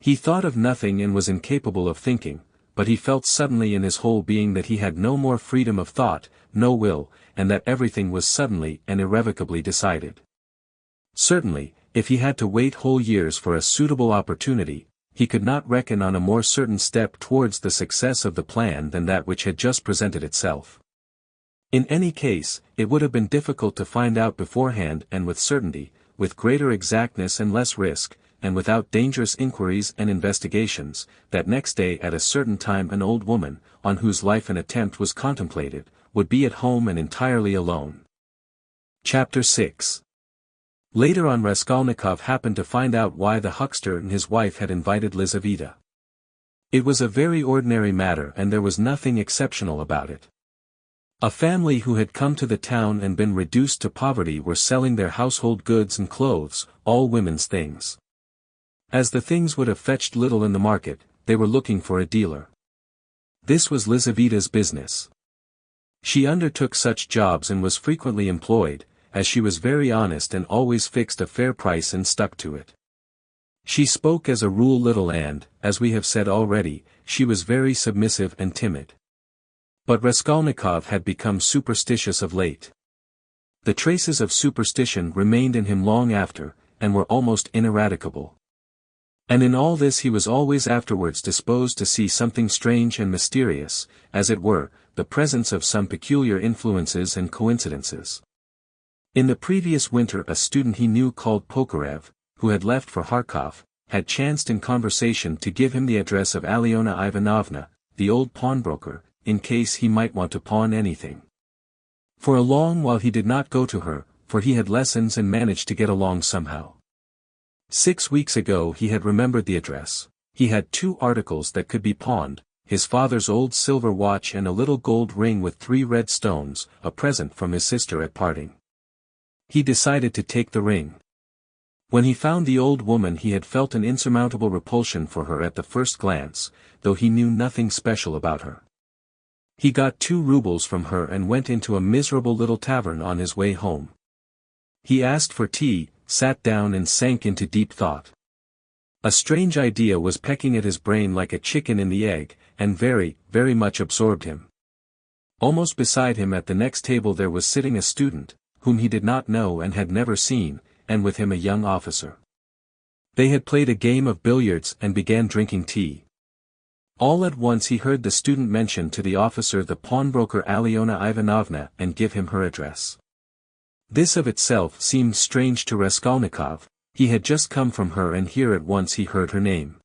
He thought of nothing and was incapable of thinking, but he felt suddenly in his whole being that he had no more freedom of thought, no will, and that everything was suddenly and irrevocably decided. Certainly, if he had to wait whole years for a suitable opportunity, he could not reckon on a more certain step towards the success of the plan than that which had just presented itself. In any case, it would have been difficult to find out beforehand and with certainty, with greater exactness and less risk, and without dangerous inquiries and investigations, that next day at a certain time an old woman, on whose life an attempt was contemplated, would be at home and entirely alone. Chapter 6. Later on Raskolnikov happened to find out why the huckster and his wife had invited Lizaveta. It was a very ordinary matter and there was nothing exceptional about it. A family who had come to the town and been reduced to poverty were selling their household goods and clothes, all women's things. As the things would have fetched little in the market, they were looking for a dealer. This was Lizaveta's business. She undertook such jobs and was frequently employed, as she was very honest and always fixed a fair price and stuck to it. She spoke as a rule little and, as we have said already, she was very submissive and timid. But Raskolnikov had become superstitious of late. The traces of superstition remained in him long after, and were almost ineradicable. And in all this he was always afterwards disposed to see something strange and mysterious, as it were, the presence of some peculiar influences and coincidences. In the previous winter a student he knew called Pokarev, who had left for Kharkov, had chanced in conversation to give him the address of Alyona Ivanovna, the old pawnbroker, in case he might want to pawn anything. For a long while he did not go to her, for he had lessons and managed to get along somehow. 6 weeks ago he had remembered the address. He had 2 articles that could be pawned, his father's old silver watch and a little gold ring with 3 red stones, a present from his sister at parting. He decided to take the ring. When he found the old woman he had felt an insurmountable repulsion for her at the first glance, though he knew nothing special about her. He got 2 rubles from her and went into a miserable little tavern on his way home. He asked for tea, sat down and sank into deep thought. A strange idea was pecking at his brain like a chicken in the egg, and very, very much absorbed him. Almost beside him at the next table there was sitting a student, whom he did not know and had never seen, and with him a young officer. They had played a game of billiards and began drinking tea. All at once he heard the student mention to the officer the pawnbroker Alyona Ivanovna and give him her address. This of itself seemed strange to Raskolnikov. He had just come from her and here at once he heard her name.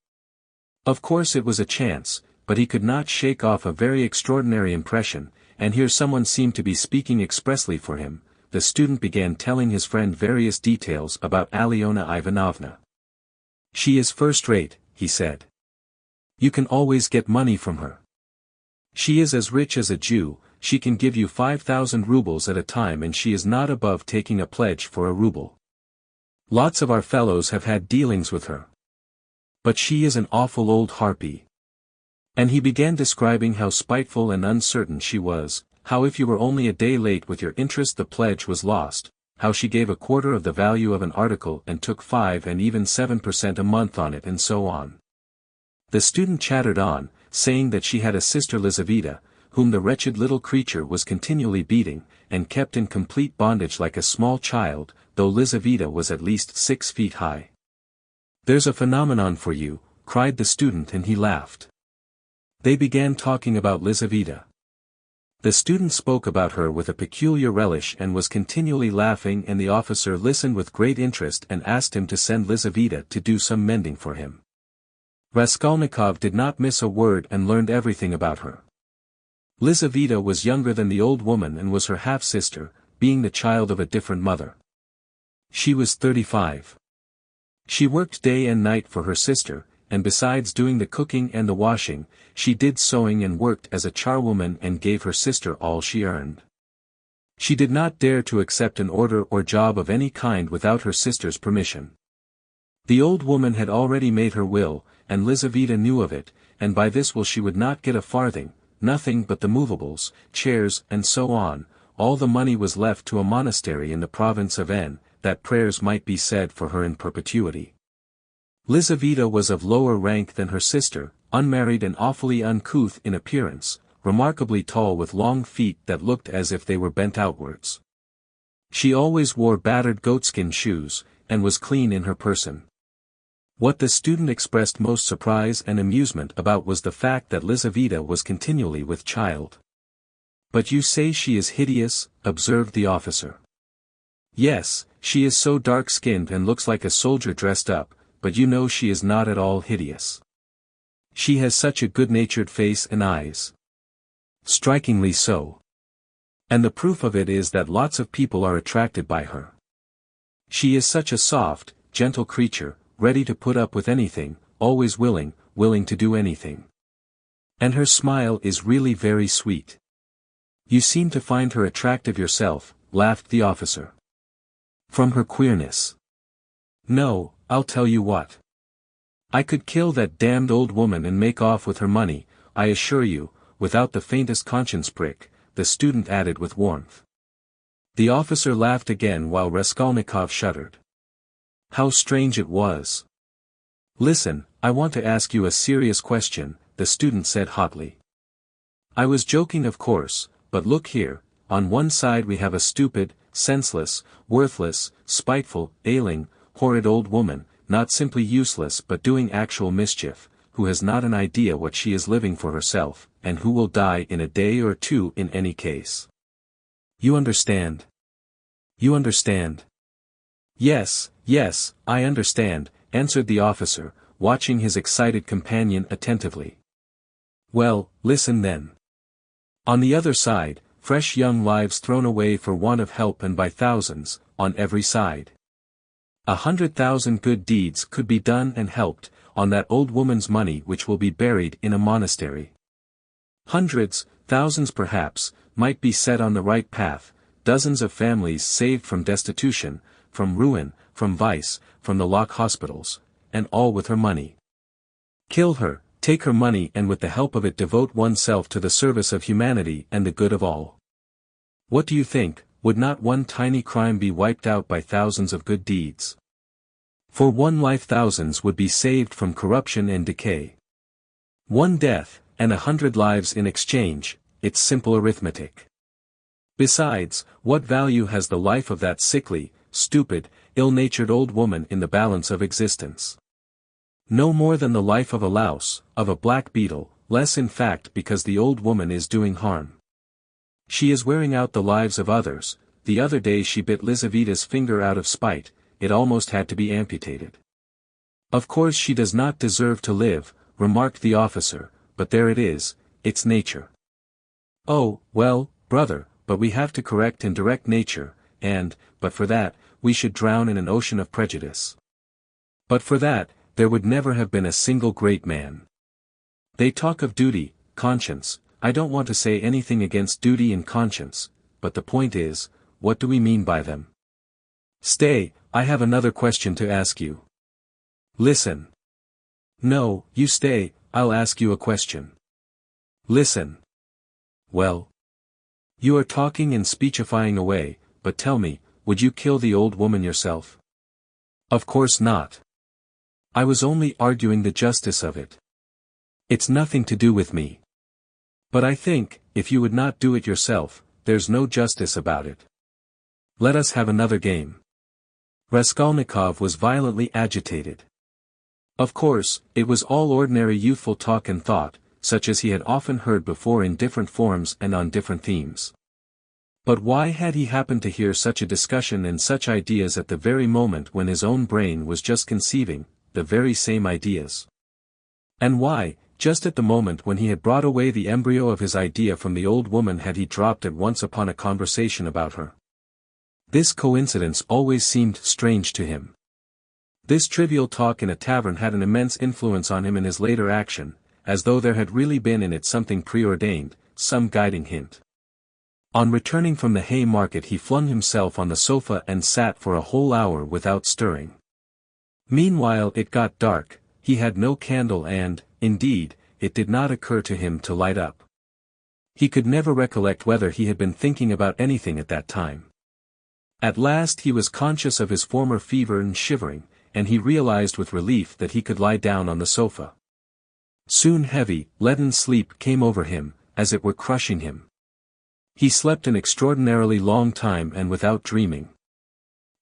Of course it was a chance, but he could not shake off a very extraordinary impression, and here someone seemed to be speaking expressly for him. The student began telling his friend various details about Alyona Ivanovna. "She is first-rate," he said. "You can always get money from her. She is as rich as a Jew, she can give you 5,000 rubles at a time and she is not above taking a pledge for a ruble. Lots of our fellows have had dealings with her. But she is an awful old harpy." And he began describing how spiteful and uncertain she was, how if you were only a day late with your interest the pledge was lost, how she gave a quarter of the value of an article and took 5 and even 7% a month on it and so on. The student chattered on, saying that she had a sister Lizaveta, whom the wretched little creature was continually beating, and kept in complete bondage like a small child, though Lizaveta was at least 6 feet high. "There's a phenomenon for you," cried the student and he laughed. They began talking about Lizaveta. The student spoke about her with a peculiar relish and was continually laughing and the officer listened with great interest and asked him to send Lizaveta to do some mending for him. Raskolnikov did not miss a word and learned everything about her. Lizaveta was younger than the old woman and was her half-sister, being the child of a different mother. She was 35. She worked day and night for her sister, and besides doing the cooking and the washing, she did sewing and worked as a charwoman and gave her sister all she earned. She did not dare to accept an order or job of any kind without her sister's permission. The old woman had already made her will, and Lizaveta knew of it, and by this will she would not get a farthing, nothing but the movables, chairs and so on. All the money was left to a monastery in the province of N, that prayers might be said for her in perpetuity. Lizaveta was of lower rank than her sister, unmarried and awfully uncouth in appearance, remarkably tall with long feet that looked as if they were bent outwards. She always wore battered goatskin shoes, and was clean in her person. What the student expressed most surprise and amusement about was the fact that Lizaveta was continually with child. "But you say she is hideous," observed the officer. "Yes, she is so dark-skinned and looks like a soldier dressed up, but you know she is not at all hideous. She has such a good-natured face and eyes. Strikingly so. And the proof of it is that lots of people are attracted by her. She is such a soft, gentle creature, ready to put up with anything, always willing to do anything. And her smile is really very sweet. You seem to find her attractive yourself," laughed the officer. "From her queerness. No, I'll tell you what. I could kill that damned old woman and make off with her money, I assure you, without the faintest conscience prick," the student added with warmth. The officer laughed again while Raskolnikov shuddered. How strange it was. "Listen, I want to ask you a serious question," the student said hotly. "I was joking of course, but look here, on one side we have a stupid, senseless, worthless, spiteful, ailing, horrid old woman, not simply useless but doing actual mischief, who has not an idea what she is living for herself, and who will die in a day or two in any case. You understand? You understand?" Yes, I understand," answered the officer, watching his excited companion attentively. "Well, listen then. On the other side, fresh young lives thrown away for want of help and by thousands, on every side. 100,000 good deeds could be done and helped, on that old woman's money which will be buried in a monastery. Hundreds, thousands perhaps, might be set on the right path, dozens of families saved from destitution, from ruin, from vice, from the lock hospitals, and all with her money. Kill her, take her money and with the help of it devote oneself to the service of humanity and the good of all. What do you think, would not one tiny crime be wiped out by thousands of good deeds? For one life thousands would be saved from corruption and decay. One death, and 100 lives in exchange, it's simple arithmetic. Besides, what value has the life of that sickly, stupid, ill-natured old woman in the balance of existence? No more than the life of a louse, of a black beetle, less in fact because the old woman is doing harm. She is wearing out the lives of others. The other day she bit Lizaveta's finger out of spite, it almost had to be amputated. Of course she does not deserve to live, remarked the officer, but there it is, it's nature. Oh, well, brother, but we have to correct and direct nature, and, but for that, we should drown in an ocean of prejudice. But for that, there would never have been a single great man. They talk of duty, conscience. I don't want to say anything against duty and conscience, but the point is, what do we mean by them? Stay, I have another question to ask you. Listen. No, you stay, I'll ask you a question. Listen. Well. You are talking and speechifying away, but tell me, would you kill the old woman yourself? Of course not. I was only arguing the justice of it. It's nothing to do with me. But I think, if you would not do it yourself, there's no justice about it. Let us have another game. Raskolnikov was violently agitated. Of course, it was all ordinary youthful talk and thought, such as he had often heard before in different forms and on different themes. But why had he happened to hear such a discussion and such ideas at the very moment when his own brain was just conceiving the very same ideas? And why, just at the moment when he had brought away the embryo of his idea from the old woman, had he dropped at once upon a conversation about her? This coincidence always seemed strange to him. This trivial talk in a tavern had an immense influence on him in his later action, as though there had really been in it something preordained, some guiding hint. On returning from the hay market he flung himself on the sofa and sat for a whole hour without stirring. Meanwhile it got dark, he had no candle and, indeed, it did not occur to him to light up. He could never recollect whether he had been thinking about anything at that time. At last he was conscious of his former fever and shivering, and he realized with relief that he could lie down on the sofa. Soon heavy, leaden sleep came over him, as it were crushing him. He slept an extraordinarily long time and without dreaming.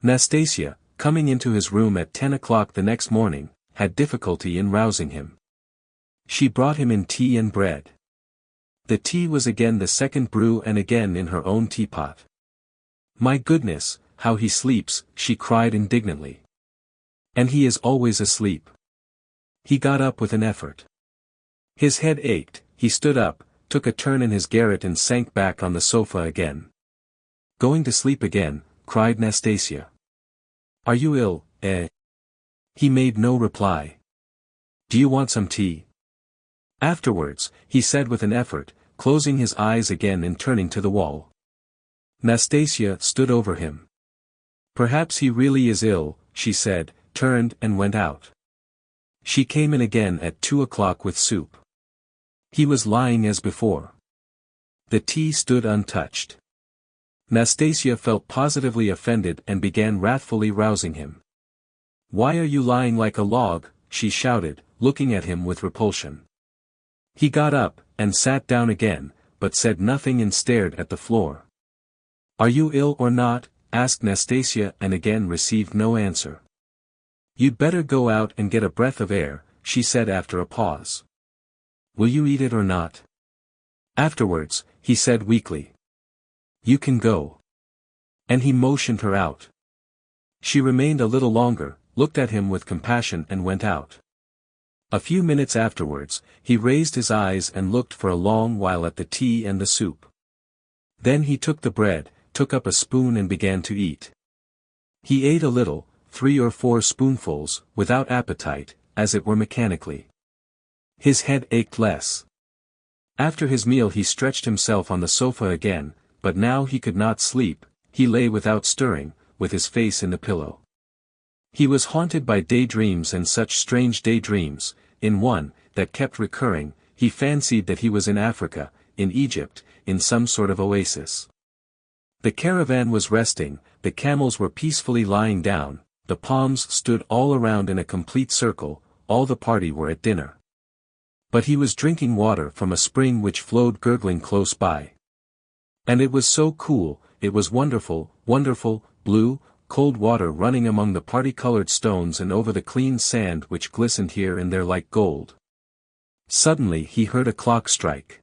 Nastasia, coming into his room at 10 o'clock the next morning, had difficulty in rousing him. She brought him in tea and bread. The tea was again the second brew and again in her own teapot. My goodness, how he sleeps, she cried indignantly. And he is always asleep. He got up with an effort. His head ached, he stood up, took a turn in his garret and sank back on the sofa again. Going to sleep again, cried Nastasia. Are you ill, eh? He made no reply. Do you want some tea? Afterwards, he said with an effort, closing his eyes again and turning to the wall. Nastasia stood over him. Perhaps he really is ill, she said, turned and went out. She came in again at 2 o'clock with soup. He was lying as before. The tea stood untouched. Nastasia felt positively offended and began wrathfully rousing him. Why are you lying like a log? She shouted, looking at him with repulsion. He got up, and sat down again, but said nothing and stared at the floor. Are you ill or not? Asked Nastasia and again received no answer. You'd better go out and get a breath of air, she said after a pause. Will you eat it or not? Afterwards, he said weakly. You can go. And he motioned her out. She remained a little longer, looked at him with compassion and went out. A few minutes afterwards, he raised his eyes and looked for a long while at the tea and the soup. Then he took the bread, took up a spoon and began to eat. He ate a little, 3 or 4 spoonfuls, without appetite, as it were mechanically. His head ached less. After his meal he stretched himself on the sofa again, but now he could not sleep, he lay without stirring, with his face in the pillow. He was haunted by daydreams and such strange daydreams. In one, that kept recurring, he fancied that he was in Africa, in Egypt, in some sort of oasis. The caravan was resting, the camels were peacefully lying down, the palms stood all around in a complete circle, all the party were at dinner. But he was drinking water from a spring which flowed gurgling close by. And it was so cool, it was wonderful, wonderful, blue, cold water running among the party-colored stones and over the clean sand which glistened here and there like gold. Suddenly he heard a clock strike.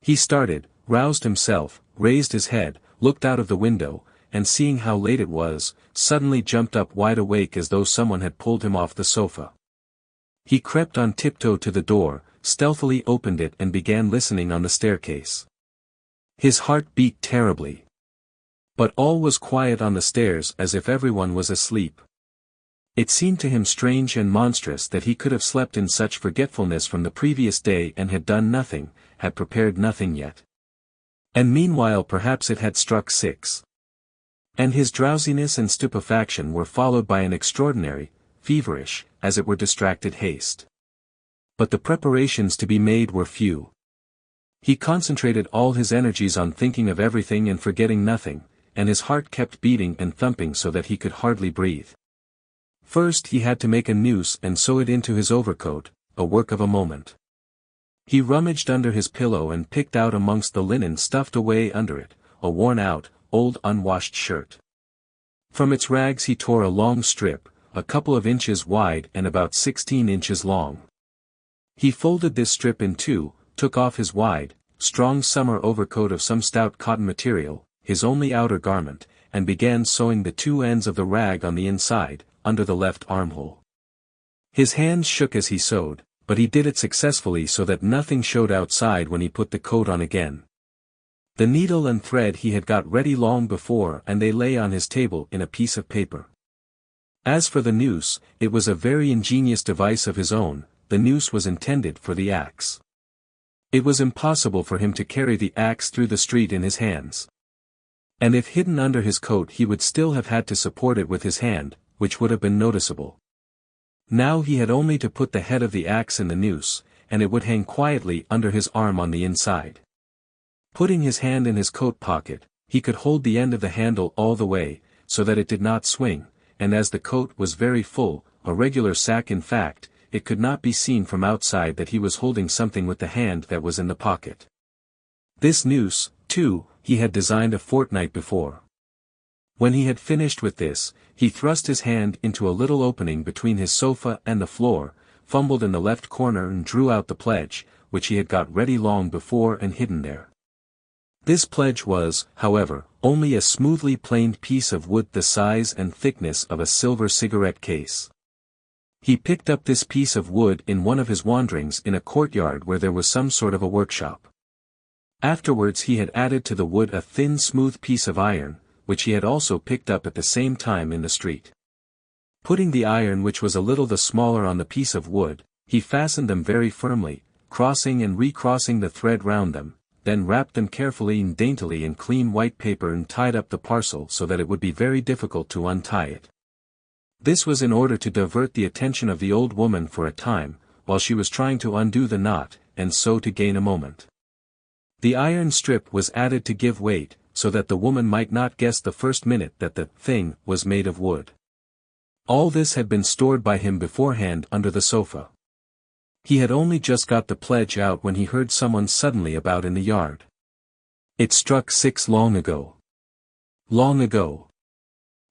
He started, roused himself, raised his head, looked out of the window, and seeing how late it was, suddenly jumped up wide awake as though someone had pulled him off the sofa. He crept on tiptoe to the door, stealthily opened it and began listening on the staircase. His heart beat terribly. But all was quiet on the stairs as if everyone was asleep. It seemed to him strange and monstrous that he could have slept in such forgetfulness from the previous day and had done nothing, had prepared nothing yet. And meanwhile perhaps it had struck 6. And his drowsiness and stupefaction were followed by an extraordinary, feverish, as it were distracted haste. But the preparations to be made were few. He concentrated all his energies on thinking of everything and forgetting nothing, and his heart kept beating and thumping so that he could hardly breathe. First he had to make a noose and sew it into his overcoat, a work of a moment. He rummaged under his pillow and picked out amongst the linen stuffed away under it, a worn-out, old unwashed shirt. From its rags he tore a long strip, a couple of inches wide and about 16 inches long. He folded this strip in two, took off his wide, strong summer overcoat of some stout cotton material, his only outer garment, and began sewing the two ends of the rag on the inside, under the left armhole. His hands shook as he sewed, but he did it successfully so that nothing showed outside when he put the coat on again. The needle and thread he had got ready long before and they lay on his table in a piece of paper. As for the noose, it was a very ingenious device of his own. The noose was intended for the axe. It was impossible for him to carry the axe through the street in his hands. And if hidden under his coat he would still have had to support it with his hand, which would have been noticeable. Now he had only to put the head of the axe in the noose, and it would hang quietly under his arm on the inside. Putting his hand in his coat pocket, he could hold the end of the handle all the way, so that it did not swing, and as the coat was very full, a regular sack in fact, it could not be seen from outside that he was holding something with the hand that was in the pocket. This noose, too, he had designed a fortnight before. When he had finished with this, he thrust his hand into a little opening between his sofa and the floor, fumbled in the left corner and drew out the pledge, which he had got ready long before and hidden there. This pledge was, however, only a smoothly planed piece of wood the size and thickness of a silver cigarette case. He picked up this piece of wood in one of his wanderings in a courtyard where there was some sort of a workshop. Afterwards he had added to the wood a thin smooth piece of iron, which he had also picked up at the same time in the street. Putting the iron which was a little the smaller on the piece of wood, he fastened them very firmly, crossing and recrossing the thread round them, then wrapped them carefully and daintily in clean white paper and tied up the parcel so that it would be very difficult to untie it. This was in order to divert the attention of the old woman for a time, while she was trying to undo the knot, and so to gain a moment. The iron strip was added to give weight, so that the woman might not guess the first minute that the thing was made of wood. All this had been stored by him beforehand under the sofa. He had only just got the pledge out when he heard someone suddenly about in the yard. It struck 6 long ago. Long ago.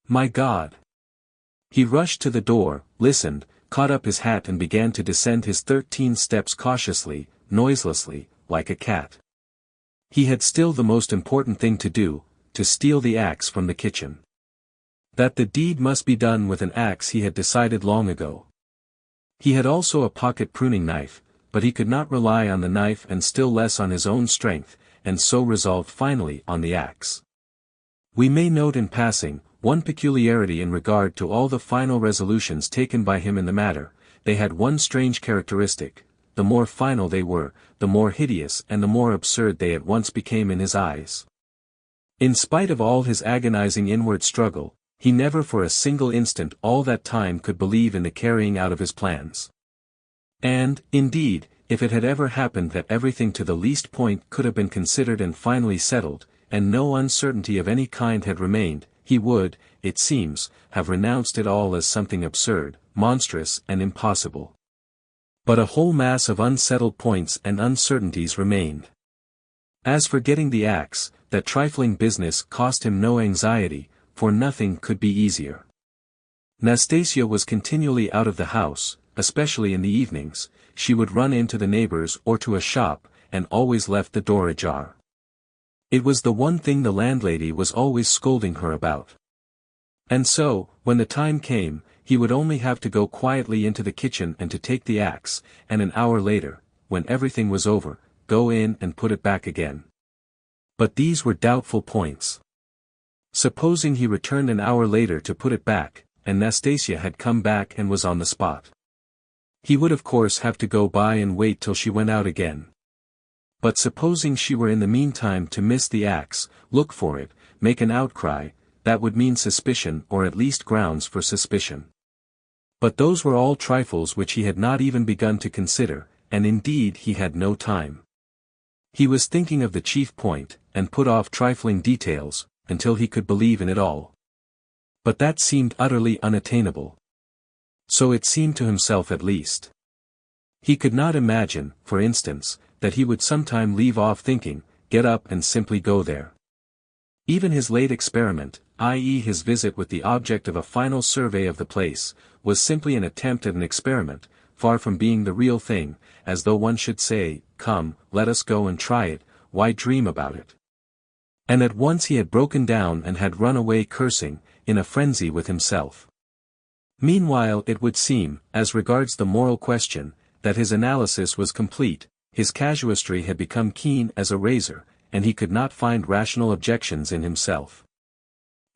My God! He rushed to the door, listened, caught up his hat and began to descend his 13 steps cautiously, noiselessly, like a cat. He had still the most important thing to do, to steal the axe from the kitchen. That the deed must be done with an axe he had decided long ago. He had also a pocket pruning knife, but he could not rely on the knife and still less on his own strength, and so resolved finally on the axe. We may note in passing, one peculiarity in regard to all the final resolutions taken by him in the matter. They had one strange characteristic: the more final they were, the more hideous and the more absurd they at once became in his eyes. In spite of all his agonizing inward struggle, he never for a single instant all that time could believe in the carrying out of his plans. And, indeed, if it had ever happened that everything to the least point could have been considered and finally settled, and no uncertainty of any kind had remained, he would, it seems, have renounced it all as something absurd, monstrous and impossible. But a whole mass of unsettled points and uncertainties remained. As for getting the axe, that trifling business cost him no anxiety, for nothing could be easier. Nastasia was continually out of the house, especially in the evenings. She would run into the neighbors or to a shop, and always left the door ajar. It was the one thing the landlady was always scolding her about. And so, when the time came, he would only have to go quietly into the kitchen and to take the axe, and an hour later, when everything was over, go in and put it back again. But these were doubtful points. Supposing he returned an hour later to put it back, and Nastasia had come back and was on the spot. He would of course have to go by and wait till she went out again. But supposing she were in the meantime to miss the axe, look for it, make an outcry, that would mean suspicion or at least grounds for suspicion. But those were all trifles which he had not even begun to consider, and indeed he had no time. He was thinking of the chief point, and put off trifling details, until he could believe in it all. But that seemed utterly unattainable. So it seemed to himself at least. He could not imagine, for instance, that he would sometime leave off thinking, get up and simply go there. Even his late experiment, i.e. his visit with the object of a final survey of the place, was simply an attempt at an experiment, far from being the real thing, as though one should say, come, let us go and try it, why dream about it? And at once he had broken down and had run away cursing, in a frenzy with himself. Meanwhile it would seem, as regards the moral question, that his analysis was complete, his casuistry had become keen as a razor, and he could not find rational objections in himself.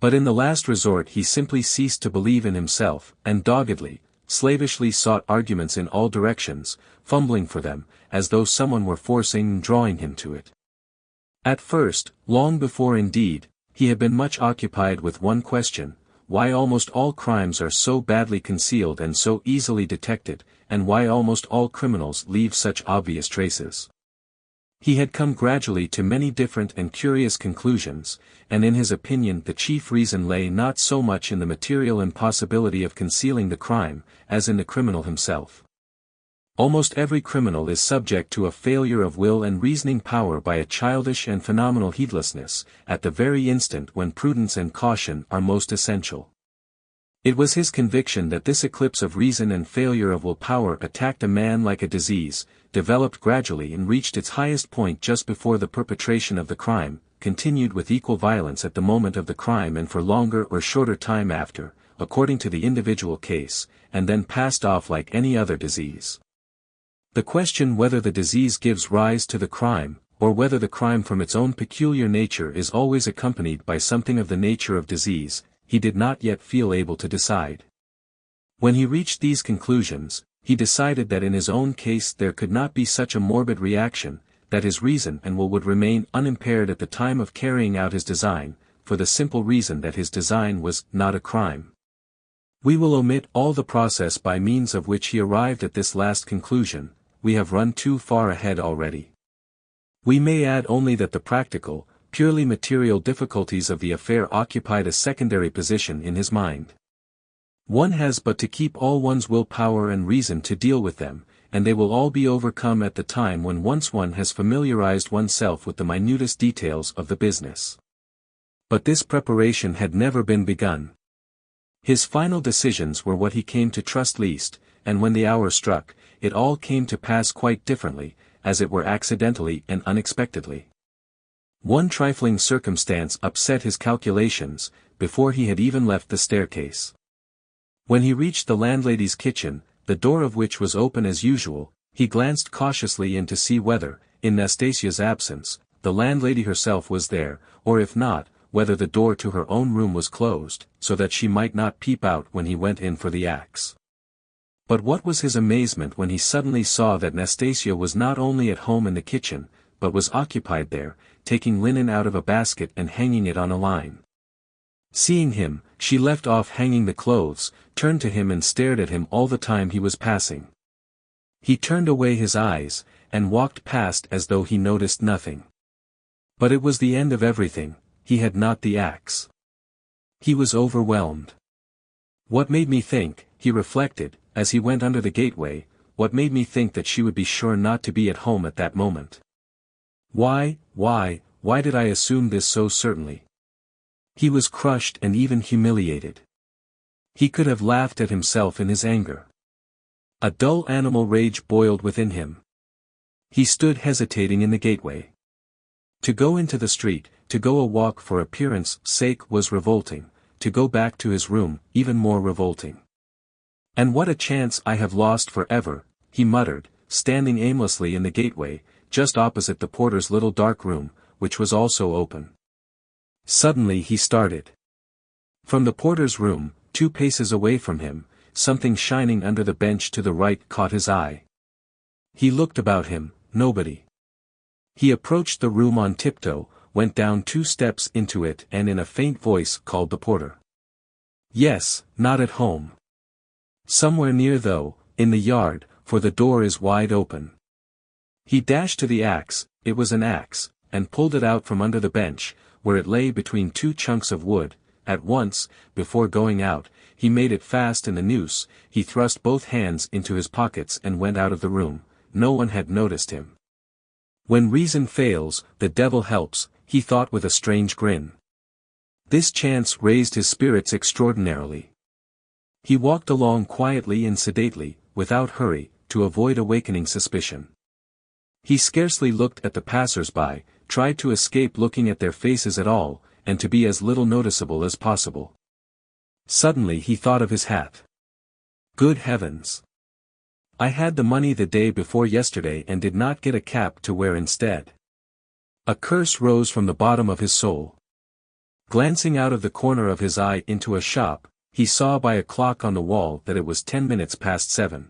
But in the last resort he simply ceased to believe in himself, and doggedly, slavishly sought arguments in all directions, fumbling for them, as though someone were forcing and drawing him to it. At first, long before indeed, he had been much occupied with one question, why almost all crimes are so badly concealed and so easily detected, and why almost all criminals leave such obvious traces. He had come gradually to many different and curious conclusions, and in his opinion the chief reason lay not so much in the material impossibility of concealing the crime, as in the criminal himself. Almost every criminal is subject to a failure of will and reasoning power by a childish and phenomenal heedlessness, at the very instant when prudence and caution are most essential. It was his conviction that this eclipse of reason and failure of will power attacked a man like a disease, developed gradually and reached its highest point just before the perpetration of the crime, continued with equal violence at the moment of the crime and for longer or shorter time after, according to the individual case, and then passed off like any other disease. The question whether the disease gives rise to the crime, or whether the crime from its own peculiar nature is always accompanied by something of the nature of disease, he did not yet feel able to decide. When he reached these conclusions, he decided that in his own case there could not be such a morbid reaction, that his reason and will would remain unimpaired at the time of carrying out his design, for the simple reason that his design was not a crime. We will omit all the process by means of which he arrived at this last conclusion, we have run too far ahead already. We may add only that the practical, purely material difficulties of the affair occupied a secondary position in his mind. One has but to keep all one's will power and reason to deal with them, and they will all be overcome at the time when once one has familiarized oneself with the minutest details of the business. But this preparation had never been begun. His final decisions were what he came to trust least, and when the hour struck, it all came to pass quite differently, as it were accidentally and unexpectedly. One trifling circumstance upset his calculations, before he had even left the staircase. When he reached the landlady's kitchen, the door of which was open as usual, he glanced cautiously in to see whether, in Nastasia's absence, the landlady herself was there, or if not, whether the door to her own room was closed, so that she might not peep out when he went in for the axe. But what was his amazement when he suddenly saw that Nastasia was not only at home in the kitchen, but was occupied there, taking linen out of a basket and hanging it on a line. Seeing him, she left off hanging the clothes, turned to him and stared at him all the time he was passing. He turned away his eyes, and walked past as though he noticed nothing. But it was the end of everything, he had not the axe. He was overwhelmed. What made me think, he reflected, as he went under the gateway, what made me think that she would be sure not to be at home at that moment? Why did I assume this so certainly? He was crushed and even humiliated. He could have laughed at himself in his anger. A dull animal rage boiled within him. He stood hesitating in the gateway. To go into the street, to go a walk for appearance sake was revolting, to go back to his room, even more revolting. And what a chance I have lost forever, he muttered, standing aimlessly in the gateway, just opposite the porter's little dark room, which was also open. Suddenly he started. From the porter's room, 2 paces away from him, something shining under the bench to the right caught his eye. He looked about him, nobody. He approached the room on tiptoe, went down 2 steps into it and in a faint voice called the porter. Yes, not at home. Somewhere near though, in the yard, for the door is wide open. He dashed to the axe, it was an axe, and pulled it out from under the bench, where it lay between 2 chunks of wood. At once, before going out, he made it fast in the noose, he thrust both hands into his pockets and went out of the room. No one had noticed him. When reason fails, the devil helps, he thought with a strange grin. This chance raised his spirits extraordinarily. He walked along quietly and sedately, without hurry, to avoid awakening suspicion. He scarcely looked at the passers-by, tried to escape looking at their faces at all, and to be as little noticeable as possible. Suddenly he thought of his hat. Good heavens! I had the money the day before yesterday and did not get a cap to wear instead. A curse rose from the bottom of his soul. Glancing out of the corner of his eye into a shop, he saw by a clock on the wall that it was 10 minutes past 7.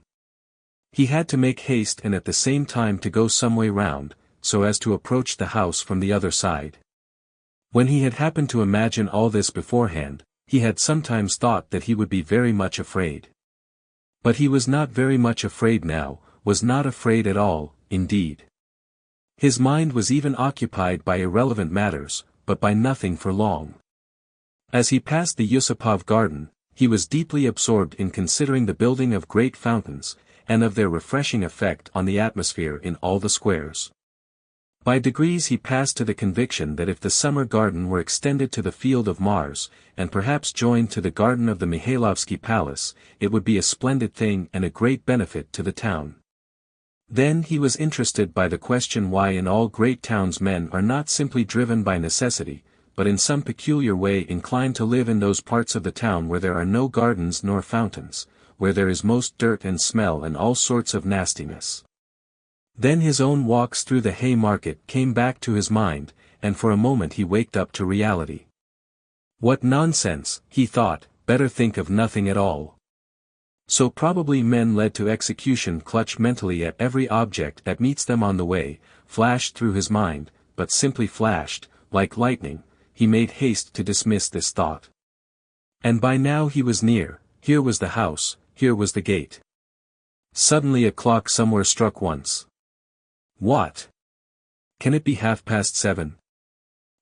He had to make haste and at the same time to go some way round, so as to approach the house from the other side. When he had happened to imagine all this beforehand, he had sometimes thought that he would be very much afraid. But he was not very much afraid now, was not afraid at all, indeed. His mind was even occupied by irrelevant matters, but by nothing for long. As he passed the Yusupov garden, he was deeply absorbed in considering the building of great fountains, and of their refreshing effect on the atmosphere in all the squares. By degrees he passed to the conviction that if the summer garden were extended to the field of Mars, and perhaps joined to the garden of the Mihailovsky Palace, it would be a splendid thing and a great benefit to the town. Then he was interested by the question why in all great towns men are not simply driven by necessity, but in some peculiar way inclined to live in those parts of the town where there are no gardens nor fountains, where there is most dirt and smell and all sorts of nastiness. Then his own walks through the hay market came back to his mind, and for a moment he waked up to reality. What nonsense, he thought, better think of nothing at all. So probably men led to execution clutch mentally at every object that meets them on the way, flashed through his mind, but simply flashed, like lightning. He made haste to dismiss this thought. And by now he was near, here was the house, here was the gate. Suddenly a clock somewhere struck once. What? Can it be 7:30?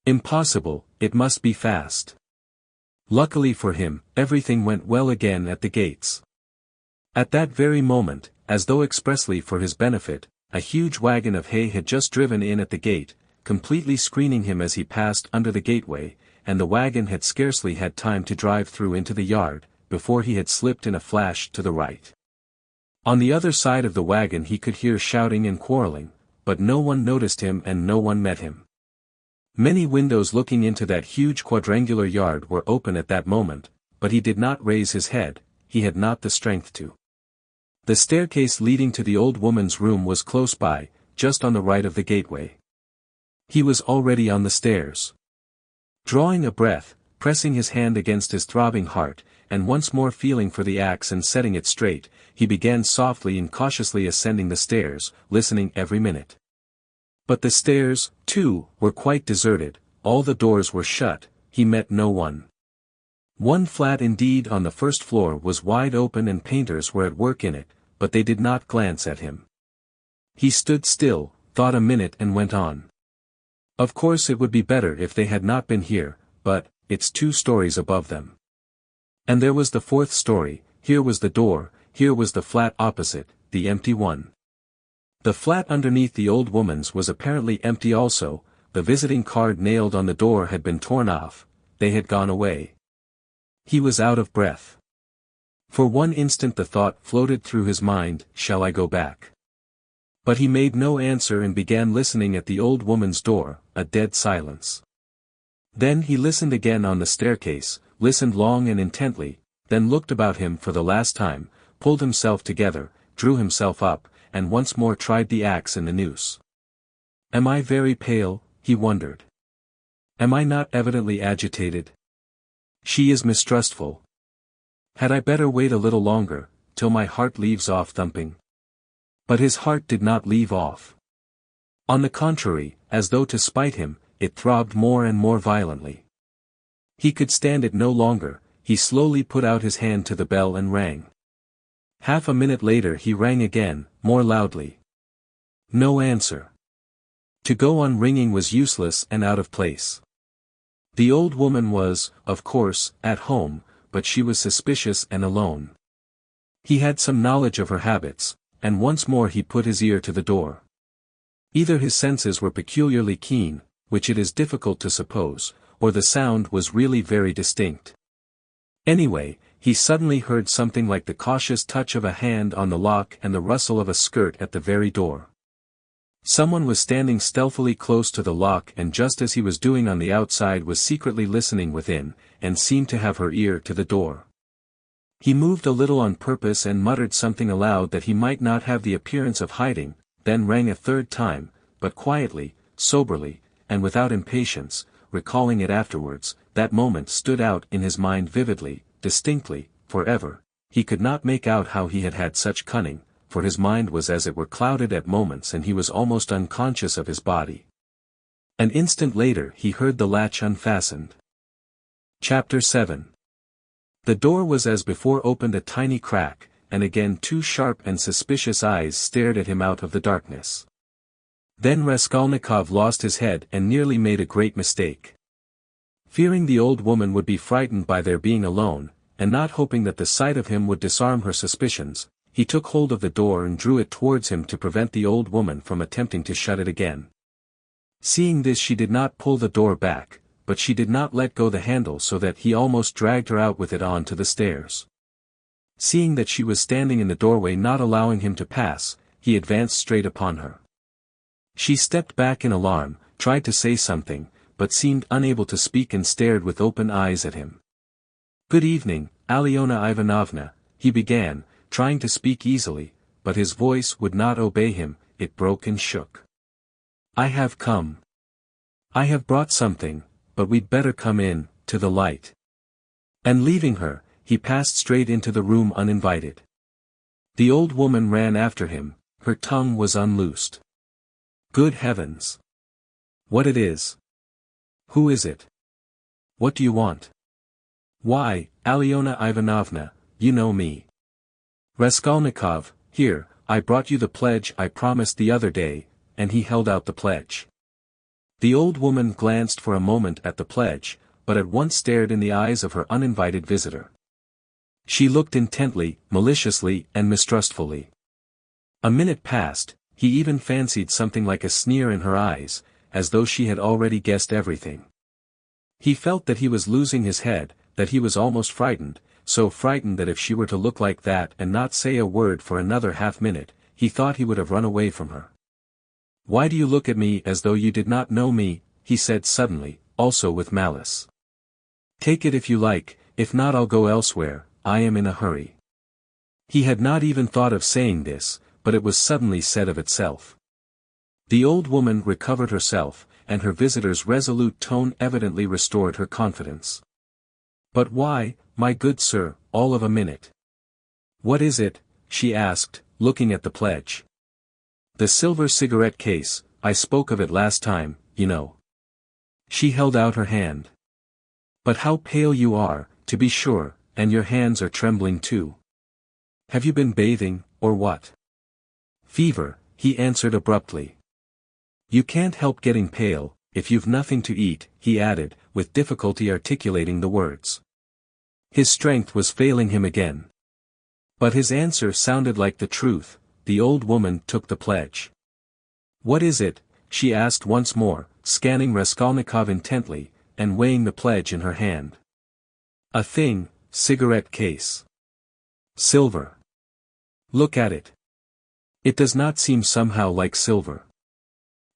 Impossible, it must be fast. Luckily for him, everything went well again at the gates. At that very moment, as though expressly for his benefit, a huge wagon of hay had just driven in at the gate, completely screening him as he passed under the gateway, and the wagon had scarcely had time to drive through into the yard, before he had slipped in a flash to the right. On the other side of the wagon he could hear shouting and quarreling, but no one noticed him and no one met him. Many windows looking into that huge quadrangular yard were open at that moment, but he did not raise his head, he had not the strength to. The staircase leading to the old woman's room was close by, just on the right of the gateway. He was already on the stairs. Drawing a breath, pressing his hand against his throbbing heart, and once more feeling for the axe and setting it straight, he began softly and cautiously ascending the stairs, listening every minute. But the stairs, too, were quite deserted, all the doors were shut, he met no one. One flat indeed on the first floor was wide open and painters were at work in it, but they did not glance at him. He stood still, thought a minute and went on. Of course it would be better if they had not been here, but, it's 2 stories above them. And there was the 4th story, here was the door, here was the flat opposite, the empty one. The flat underneath the old woman's was apparently empty also, the visiting card nailed on the door had been torn off, they had gone away. He was out of breath. For one instant the thought floated through his mind, shall I go back? But he made no answer and began listening at the old woman's door, a dead silence. Then he listened again on the staircase, listened long and intently, then looked about him for the last time, pulled himself together, drew himself up, and once more tried the axe and the noose. Am I very pale? He wondered. Am I not evidently agitated? She is mistrustful. Had I better wait a little longer, till my heart leaves off thumping? But his heart did not leave off. On the contrary, as though to spite him, it throbbed more and more violently. He could stand it no longer, he slowly put out his hand to the bell and rang. Half a minute later he rang again, more loudly. No answer. To go on ringing was useless and out of place. The old woman was, of course, at home, but she was suspicious and alone. He had some knowledge of her habits, and once more he put his ear to the door. Either his senses were peculiarly keen, which it is difficult to suppose, or the sound was really very distinct. Anyway, he suddenly heard something like the cautious touch of a hand on the lock and the rustle of a skirt at the very door. Someone was standing stealthily close to the lock, and just as he was doing on the outside was secretly listening within, and seemed to have her ear to the door. He moved a little on purpose and muttered something aloud that he might not have the appearance of hiding, then rang a third time, but quietly, soberly, and without impatience. Recalling it afterwards, that moment stood out in his mind vividly, distinctly, forever. He could not make out how he had had such cunning, for his mind was as it were clouded at moments and he was almost unconscious of his body. An instant later he heard the latch unfastened. Chapter 7. The door was as before opened a tiny crack, and again two sharp and suspicious eyes stared at him out of the darkness. Then Raskolnikov lost his head and nearly made a great mistake. Fearing the old woman would be frightened by their being alone, and not hoping that the sight of him would disarm her suspicions, he took hold of the door and drew it towards him to prevent the old woman from attempting to shut it again. Seeing this, she did not pull the door back, but she did not let go the handle, so that he almost dragged her out with it on to the stairs. Seeing that she was standing in the doorway not allowing him to pass, he advanced straight upon her. She stepped back in alarm, tried to say something, but seemed unable to speak and stared with open eyes at him. Good evening, Alyona Ivanovna, he began, trying to speak easily, but his voice would not obey him, it broke and shook. I have come. I have brought something, but we'd better come in, to the light. And leaving her, he passed straight into the room uninvited. The old woman ran after him, her tongue was unloosed. Good heavens! What it is? Who is it? What do you want? Why, Alyona Ivanovna, you know me. Raskolnikov, here, I brought you the pledge I promised the other day, and he held out the pledge. The old woman glanced for a moment at the pledge, but at once stared in the eyes of her uninvited visitor. She looked intently, maliciously and mistrustfully. A minute passed. He even fancied something like a sneer in her eyes, as though she had already guessed everything. He felt that he was losing his head, that he was almost frightened, so frightened that if she were to look like that and not say a word for another half-minute, he thought he would have run away from her. Why do you look at me as though you did not know me? He said suddenly, also with malice. Take it if you like, if not I'll go elsewhere, I am in a hurry. He had not even thought of saying this, but it was suddenly said of itself. The old woman recovered herself, and her visitor's resolute tone evidently restored her confidence. But why, my good sir, all of a minute? What is it? She asked, looking at the pledge. The silver cigarette case, I spoke of it last time, you know. She held out her hand. But how pale you are, to be sure, and your hands are trembling too. Have you been bathing, or what? Fever, he answered abruptly. You can't help getting pale, if you've nothing to eat, he added, with difficulty articulating the words. His strength was failing him again. But his answer sounded like the truth, the old woman took the pledge. "What is it?" she asked once more, scanning Raskolnikov intently, and weighing the pledge in her hand. "A thing, cigarette case. Silver. Look at it. It does not seem somehow like silver.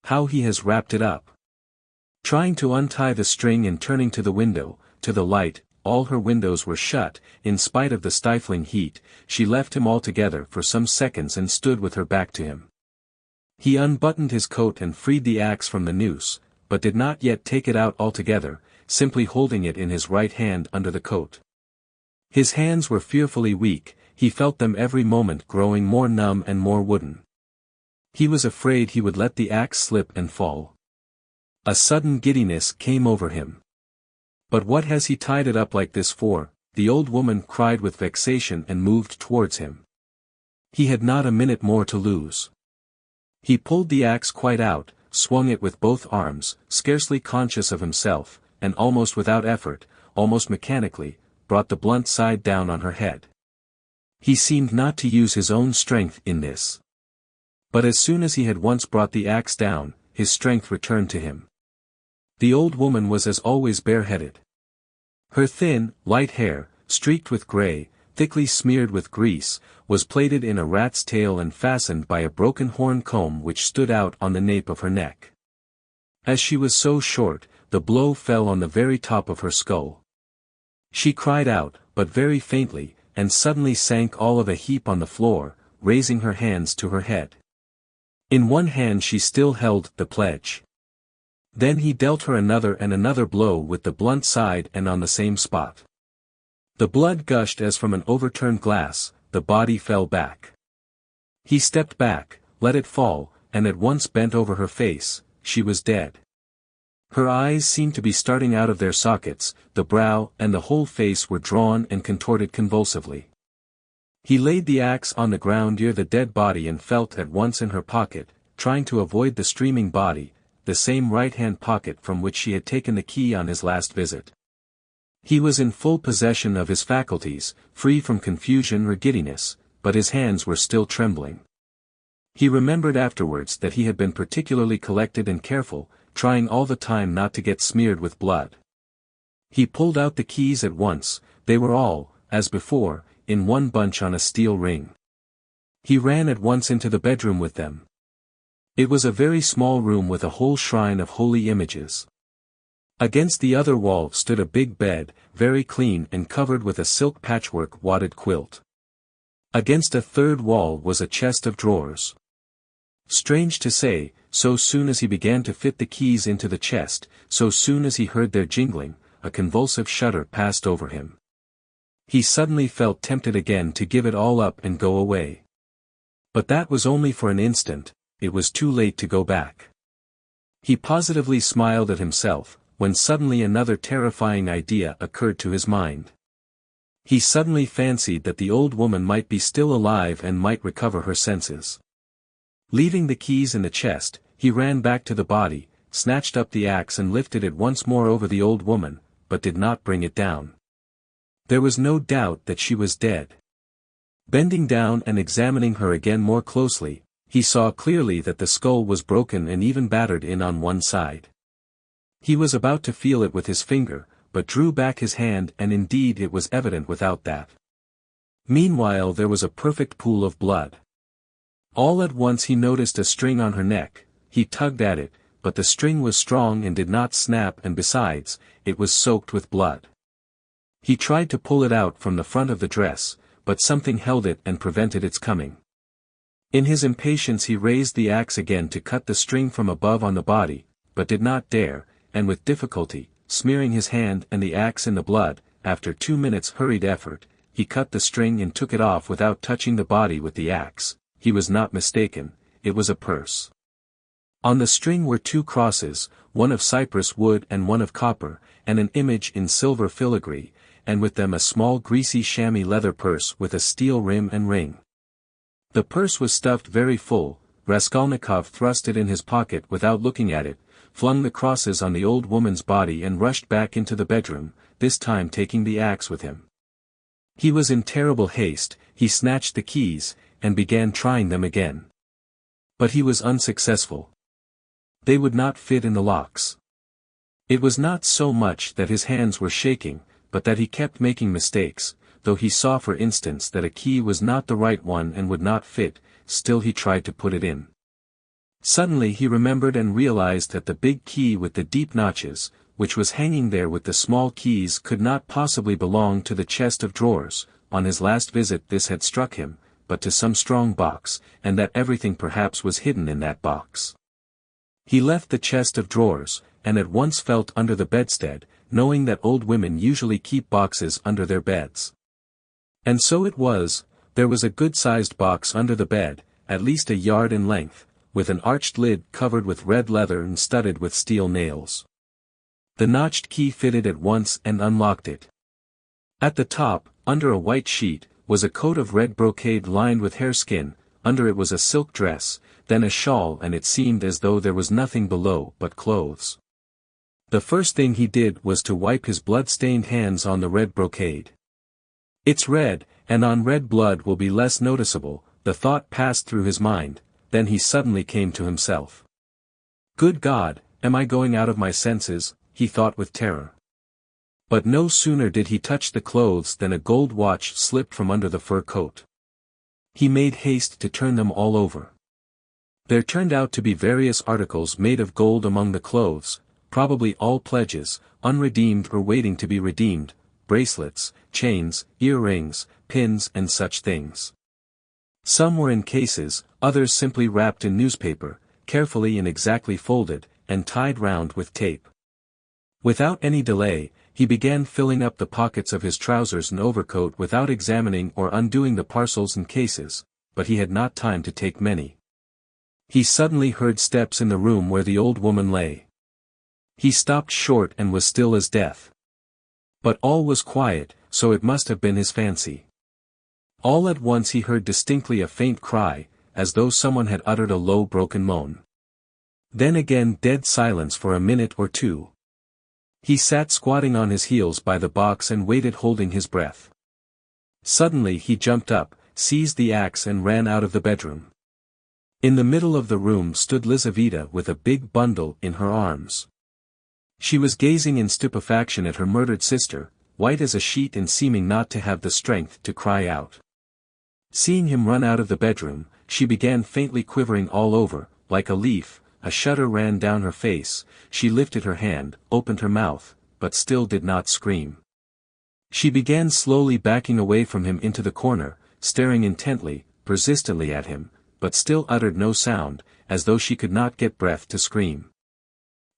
How he has wrapped it up." Trying to untie the string and turning to the window, to the light, all her windows were shut, in spite of the stifling heat, she left him altogether for some seconds and stood with her back to him. He unbuttoned his coat and freed the axe from the noose, but did not yet take it out altogether, simply holding it in his right hand under the coat. His hands were fearfully weak, he felt them every moment growing more numb and more wooden. He was afraid he would let the axe slip and fall. A sudden giddiness came over him. "But what has he tied it up like this for?" the old woman cried with vexation and moved towards him. He had not a minute more to lose. He pulled the axe quite out, swung it with both arms, scarcely conscious of himself, and almost without effort, almost mechanically, brought the blunt side down on her head. He seemed not to use his own strength in this. But as soon as he had once brought the axe down, his strength returned to him. The old woman was as always bareheaded. Her thin, light hair, streaked with grey, thickly smeared with grease, was plaited in a rat's tail and fastened by a broken horn comb which stood out on the nape of her neck. As she was so short, the blow fell on the very top of her skull. She cried out, but very faintly, and suddenly sank all of a heap on the floor, raising her hands to her head. In one hand she still held the pledge. Then he dealt her another and another blow with the blunt side and on the same spot. The blood gushed as from an overturned glass, the body fell back. He stepped back, let it fall, and at once bent over her face. She was dead. Her eyes seemed to be starting out of their sockets, the brow and the whole face were drawn and contorted convulsively. He laid the axe on the ground near the dead body and felt at once in her pocket, trying to avoid the streaming body, the same right-hand pocket from which she had taken the key on his last visit. He was in full possession of his faculties, free from confusion or giddiness, but his hands were still trembling. He remembered afterwards that he had been particularly collected and careful, trying all the time not to get smeared with blood. He pulled out the keys at once, they were all, as before, in one bunch on a steel ring. He ran at once into the bedroom with them. It was a very small room with a whole shrine of holy images. Against the other wall stood a big bed, very clean and covered with a silk patchwork wadded quilt. Against a third wall was a chest of drawers. Strange to say, so soon as he began to fit the keys into the chest, so soon as he heard their jingling, a convulsive shudder passed over him. He suddenly felt tempted again to give it all up and go away. But that was only for an instant, it was too late to go back. He positively smiled at himself, when suddenly another terrifying idea occurred to his mind. He suddenly fancied that the old woman might be still alive and might recover her senses. Leaving the keys in the chest, he ran back to the body, snatched up the axe and lifted it once more over the old woman, but did not bring it down. There was no doubt that she was dead. Bending down and examining her again more closely, he saw clearly that the skull was broken and even battered in on one side. He was about to feel it with his finger, but drew back his hand, and indeed it was evident without that. Meanwhile there was a perfect pool of blood. All at once he noticed a string on her neck. He tugged at it, but the string was strong and did not snap, and besides, it was soaked with blood. He tried to pull it out from the front of the dress, but something held it and prevented its coming. In his impatience he raised the axe again to cut the string from above on the body, but did not dare, and with difficulty, smearing his hand and the axe in the blood, after 2 minutes' hurried effort, he cut the string and took it off without touching the body with the axe. He was not mistaken, it was a purse. On the string were 2 crosses, one of cypress wood and one of copper, and an image in silver filigree, and with them a small greasy chamois leather purse with a steel rim and ring. The purse was stuffed very full. Raskolnikov thrust it in his pocket without looking at it, flung the crosses on the old woman's body and rushed back into the bedroom, this time taking the axe with him. He was in terrible haste, he snatched the keys, and began trying them again. But he was unsuccessful. They would not fit in the locks. It was not so much that his hands were shaking, but that he kept making mistakes, though he saw for instance that a key was not the right one and would not fit, still he tried to put it in. Suddenly he remembered and realized that the big key with the deep notches, which was hanging there with the small keys, could not possibly belong to the chest of drawers. On his last visit this had struck him, but to some strong box, and that everything perhaps was hidden in that box. He left the chest of drawers, and at once felt under the bedstead, knowing that old women usually keep boxes under their beds. And so it was, there was a good-sized box under the bed, at least a yard in length, with an arched lid covered with red leather and studded with steel nails. The notched key fitted at once and unlocked it. At the top, under a white sheet, was a coat of red brocade lined with hareskin, under it was a silk dress, then a shawl, and it seemed as though there was nothing below but clothes. The first thing he did was to wipe his blood-stained hands on the red brocade. It's red, and on red blood will be less noticeable, the thought passed through his mind, then he suddenly came to himself. Good God, am I going out of my senses, he thought with terror. But no sooner did he touch the clothes than a gold watch slipped from under the fur coat. He made haste to turn them all over. There turned out to be various articles made of gold among the clothes, probably all pledges, unredeemed or waiting to be redeemed, bracelets, chains, earrings, pins and such things. Some were in cases, others simply wrapped in newspaper, carefully and exactly folded, and tied round with tape. Without any delay, he began filling up the pockets of his trousers and overcoat without examining or undoing the parcels and cases, but he had not time to take many. He suddenly heard steps in the room where the old woman lay. He stopped short and was still as death. But all was quiet, so it must have been his fancy. All at once he heard distinctly a faint cry, as though someone had uttered a low broken moan. Then again dead silence for a minute or two. He sat squatting on his heels by the box and waited holding his breath. Suddenly he jumped up, seized the axe and ran out of the bedroom. In the middle of the room stood Lizaveta with a big bundle in her arms. She was gazing in stupefaction at her murdered sister, white as a sheet and seeming not to have the strength to cry out. Seeing him run out of the bedroom, she began faintly quivering all over, like a leaf, a shudder ran down her face, she lifted her hand, opened her mouth, but still did not scream. She began slowly backing away from him into the corner, staring intently, persistently at him, but still uttered no sound, as though she could not get breath to scream.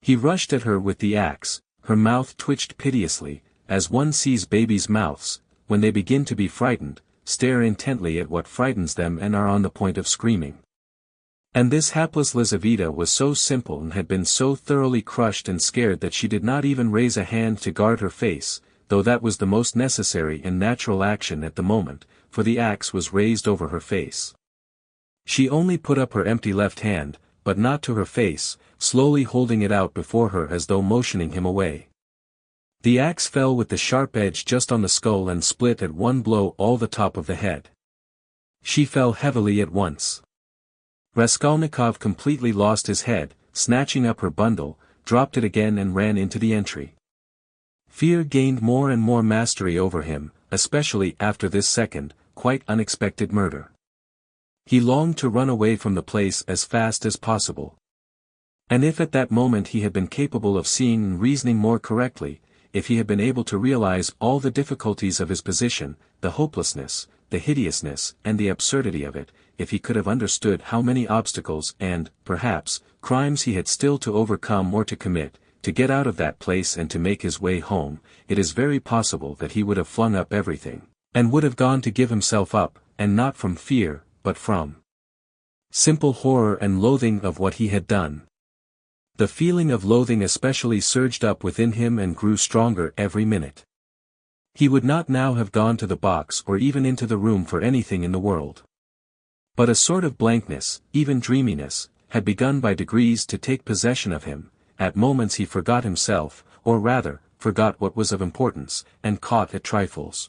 He rushed at her with the axe, her mouth twitched piteously, as one sees babies' mouths, when they begin to be frightened, stare intently at what frightens them and are on the point of screaming. And this hapless Lizaveta was so simple and had been so thoroughly crushed and scared that she did not even raise a hand to guard her face, though that was the most necessary and natural action at the moment, for the axe was raised over her face. She only put up her empty left hand, but not to her face, slowly holding it out before her as though motioning him away. The axe fell with the sharp edge just on the skull and split at one blow all the top of the head. She fell heavily at once. Raskolnikov completely lost his head, snatching up her bundle, dropped it again and ran into the entry. Fear gained more and more mastery over him, especially after this second, quite unexpected murder. He longed to run away from the place as fast as possible. And if at that moment he had been capable of seeing and reasoning more correctly, if he had been able to realize all the difficulties of his position, the hopelessness, the hideousness and the absurdity of it, if he could have understood how many obstacles and, perhaps, crimes he had still to overcome or to commit, to get out of that place and to make his way home, it is very possible that he would have flung up everything, and would have gone to give himself up, and not from fear, but from simple horror and loathing of what he had done. The feeling of loathing especially surged up within him and grew stronger every minute. He would not now have gone to the box or even into the room for anything in the world. But a sort of blankness, even dreaminess, had begun by degrees to take possession of him. At moments he forgot himself, or rather, forgot what was of importance, and caught at trifles.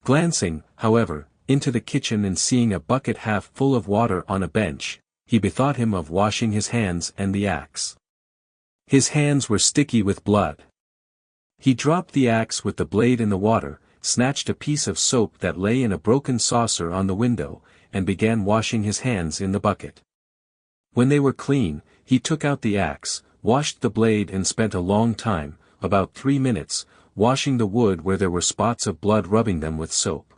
Glancing, however, into the kitchen and seeing a bucket half full of water on a bench, he bethought him of washing his hands and the axe. His hands were sticky with blood. He dropped the axe with the blade in the water, snatched a piece of soap that lay in a broken saucer on the window, and began washing his hands in the bucket. When they were clean, he took out the axe, washed the blade and spent a long time, about 3 minutes, washing the wood where there were spots of blood, rubbing them with soap.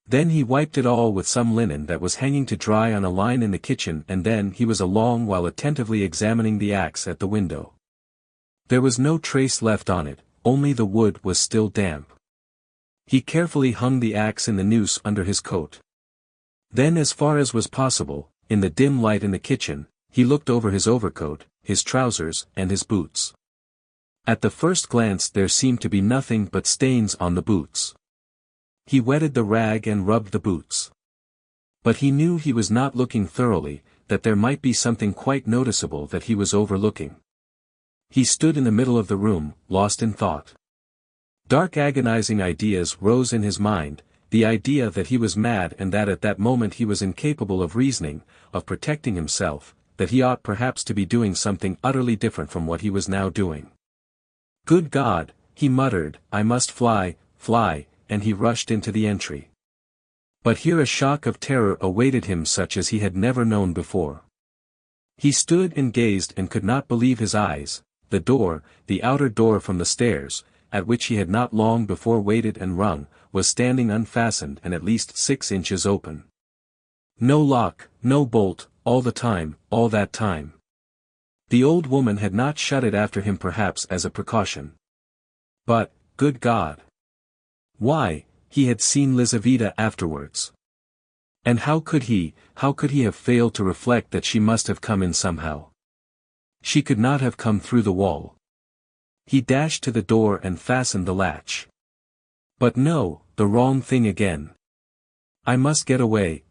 Then he wiped it all with some linen that was hanging to dry on a line in the kitchen, and then he was a long while attentively examining the axe at the window. There was no trace left on it, only the wood was still damp. He carefully hung the axe in the noose under his coat. Then, as far as was possible, in the dim light in the kitchen, he looked over his overcoat, his trousers, and his boots. At the first glance there seemed to be nothing but stains on the boots. He wetted the rag and rubbed the boots. But he knew he was not looking thoroughly, that there might be something quite noticeable that he was overlooking. He stood in the middle of the room, lost in thought. Dark agonizing ideas rose in his mind, the idea that he was mad and that at that moment he was incapable of reasoning, of protecting himself, that he ought perhaps to be doing something utterly different from what he was now doing. Good God, he muttered, I must fly, and he rushed into the entry. But here a shock of terror awaited him such as he had never known before. He stood and gazed and could not believe his eyes. The door, the outer door from the stairs, at which he had not long before waited and rung, was standing unfastened and at least 6 inches open. No lock, no bolt, all that time. The old woman had not shut it after him, perhaps as a precaution. But, good God! Why, he had seen Lizaveta afterwards. And how could he have failed to reflect that she must have come in somehow? She could not have come through the wall. He dashed to the door and fastened the latch. But no, the wrong thing again. I must get away.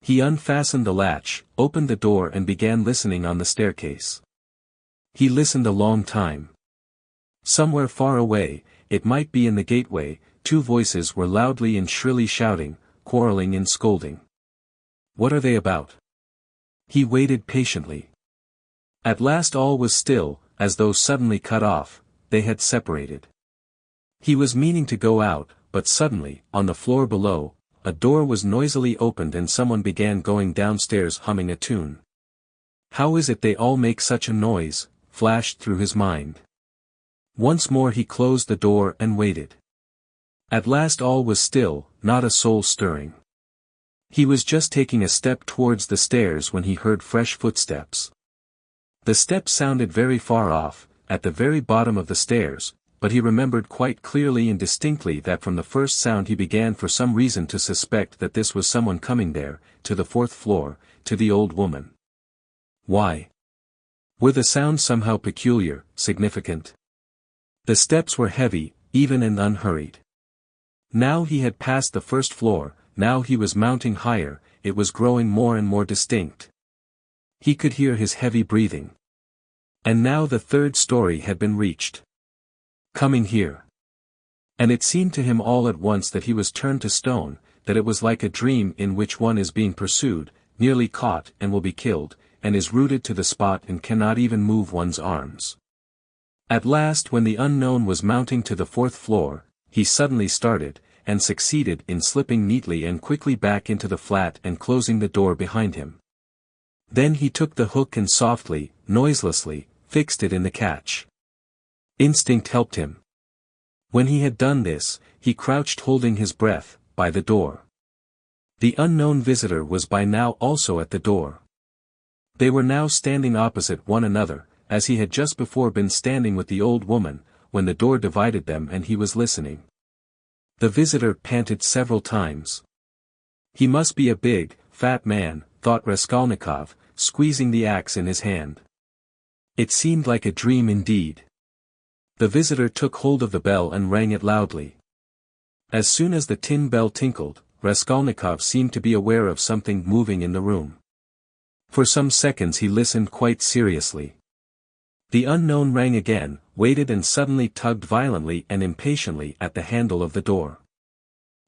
He unfastened the latch, opened the door and began listening on the staircase. He listened a long time. Somewhere far away, it might be in the gateway, 2 voices were loudly and shrilly shouting, quarreling and scolding. What are they about? He waited patiently. At last all was still, as though suddenly cut off. They had separated. He was meaning to go out, but suddenly, on the floor below, a door was noisily opened and someone began going downstairs humming a tune. How is it they all make such a noise, flashed through his mind. Once more he closed the door and waited. At last all was still, not a soul stirring. He was just taking a step towards the stairs when he heard fresh footsteps. The steps sounded very far off, at the very bottom of the stairs, but he remembered quite clearly and distinctly that from the first sound he began for some reason to suspect that this was someone coming there, to the 4th floor, to the old woman. Why? Were the sounds somehow peculiar, significant? The steps were heavy, even and unhurried. Now he had passed the 1st floor, now he was mounting higher, it was growing more and more distinct. He could hear his heavy breathing. And now the 3rd story had been reached. Coming here. And it seemed to him all at once that he was turned to stone, that it was like a dream in which one is being pursued, nearly caught and will be killed, and is rooted to the spot and cannot even move one's arms. At last, when the unknown was mounting to the 4th floor, he suddenly started, and succeeded in slipping neatly and quickly back into the flat and closing the door behind him. Then he took the hook and softly, noiselessly, fixed it in the catch. Instinct helped him. When he had done this, he crouched holding his breath, by the door. The unknown visitor was by now also at the door. They were now standing opposite one another, as he had just before been standing with the old woman, when the door divided them and he was listening. The visitor panted several times. He must be a big, fat man, thought Raskolnikov, squeezing the axe in his hand. It seemed like a dream indeed. The visitor took hold of the bell and rang it loudly. As soon as the tin bell tinkled, Raskolnikov seemed to be aware of something moving in the room. For some seconds he listened quite seriously. The unknown rang again, waited and suddenly tugged violently and impatiently at the handle of the door.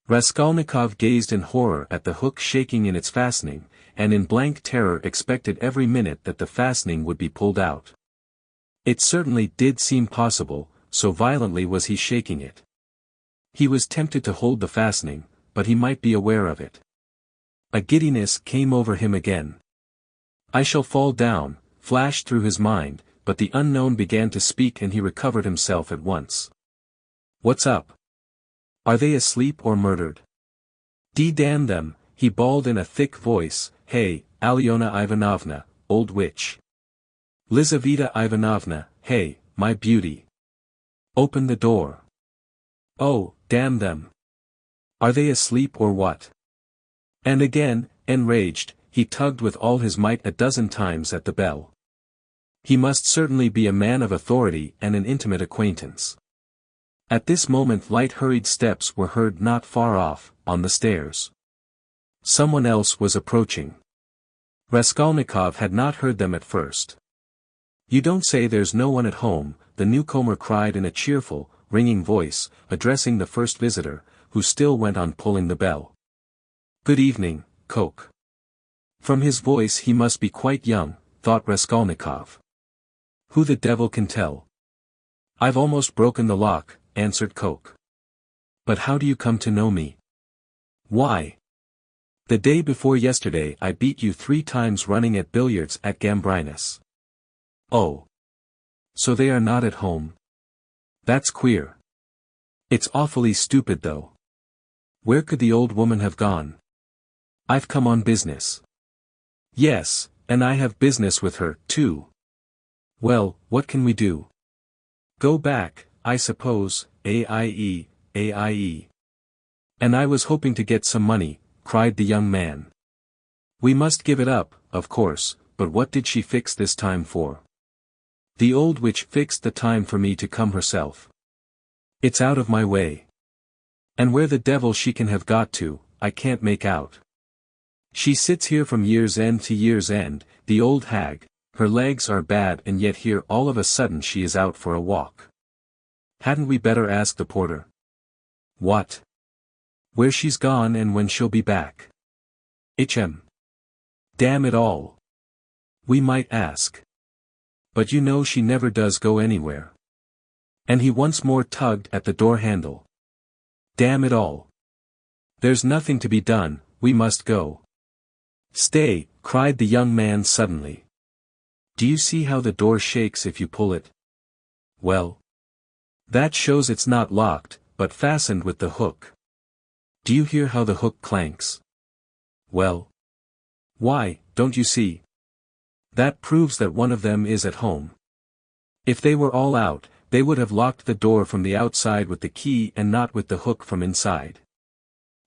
Raskolnikov gazed in horror at the hook shaking in its fastening, and in blank terror expected every minute that the fastening would be pulled out. It certainly did seem possible, so violently was he shaking it. He was tempted to hold the fastening, but he might be aware of it. A giddiness came over him again. "I shall fall down," flashed through his mind, but the unknown began to speak and he recovered himself at once. "What's up? Are they asleep or murdered? Damn them," he bawled in a thick voice. "Hey, Alyona Ivanovna, old witch. Lizaveta Ivanovna, hey, my beauty. Open the door. Oh, damn them. Are they asleep or what?" And again, enraged, he tugged with all his might a dozen times at the bell. He must certainly be a man of authority and an intimate acquaintance. At this moment light hurried steps were heard not far off, on the stairs. Someone else was approaching. Raskolnikov had not heard them at first. "You don't say there's no one at home," the newcomer cried in a cheerful, ringing voice, addressing the first visitor, who still went on pulling the bell. "Good evening, Coke." From his voice he must be quite young, thought Raskolnikov. Who the devil can tell? "I've almost broken the lock," answered Coke. "But how do you come to know me?" "Why? The day before yesterday I beat you 3 times running at billiards at Gambrinus." "Oh. So they are not at home? That's queer. It's awfully stupid though. Where could the old woman have gone?" "I've come on business." "Yes, and I have business with her, too." "Well, what can we do?" "Go back, I suppose, aie. And I was hoping to get some money," cried the young man. "We must give it up, of course, but what did she fix this time for?" "The old witch fixed the time for me to come herself. It's out of my way. And where the devil she can have got to, I can't make out. She sits here from year's end to year's end, the old hag, her legs are bad and yet here all of a sudden she is out for a walk. Hadn't we better ask the porter?" "What? Where she's gone and when she'll be back?" Damn it all. We might ask. But you know she never does go anywhere." And he once more tugged at the door handle. "Damn it all. There's nothing to be done, we must go." "Stay," cried the young man suddenly. "Do you see how the door shakes if you pull it? Well, that shows it's not locked, but fastened with the hook. Do you hear how the hook clanks? Well, why, don't you see? That proves that one of them is at home. If they were all out, they would have locked the door from the outside with the key and not with the hook from inside.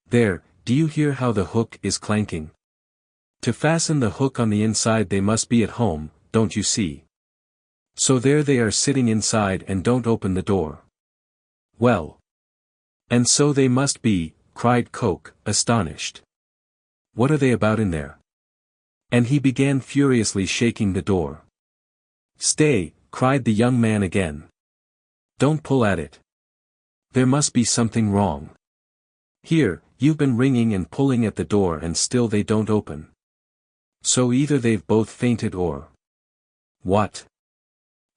There, do you hear how the hook is clanking? To fasten the hook on the inside they must be at home, don't you see? So there they are sitting inside and don't open the door. Well. And so they must be," cried Coke, astonished. "What are they about in there?" And he began furiously shaking the door. "Stay," cried the young man again. "Don't pull at it. There must be something wrong. Here, you've been ringing and pulling at the door and still they don't open. So either they've both fainted or... What?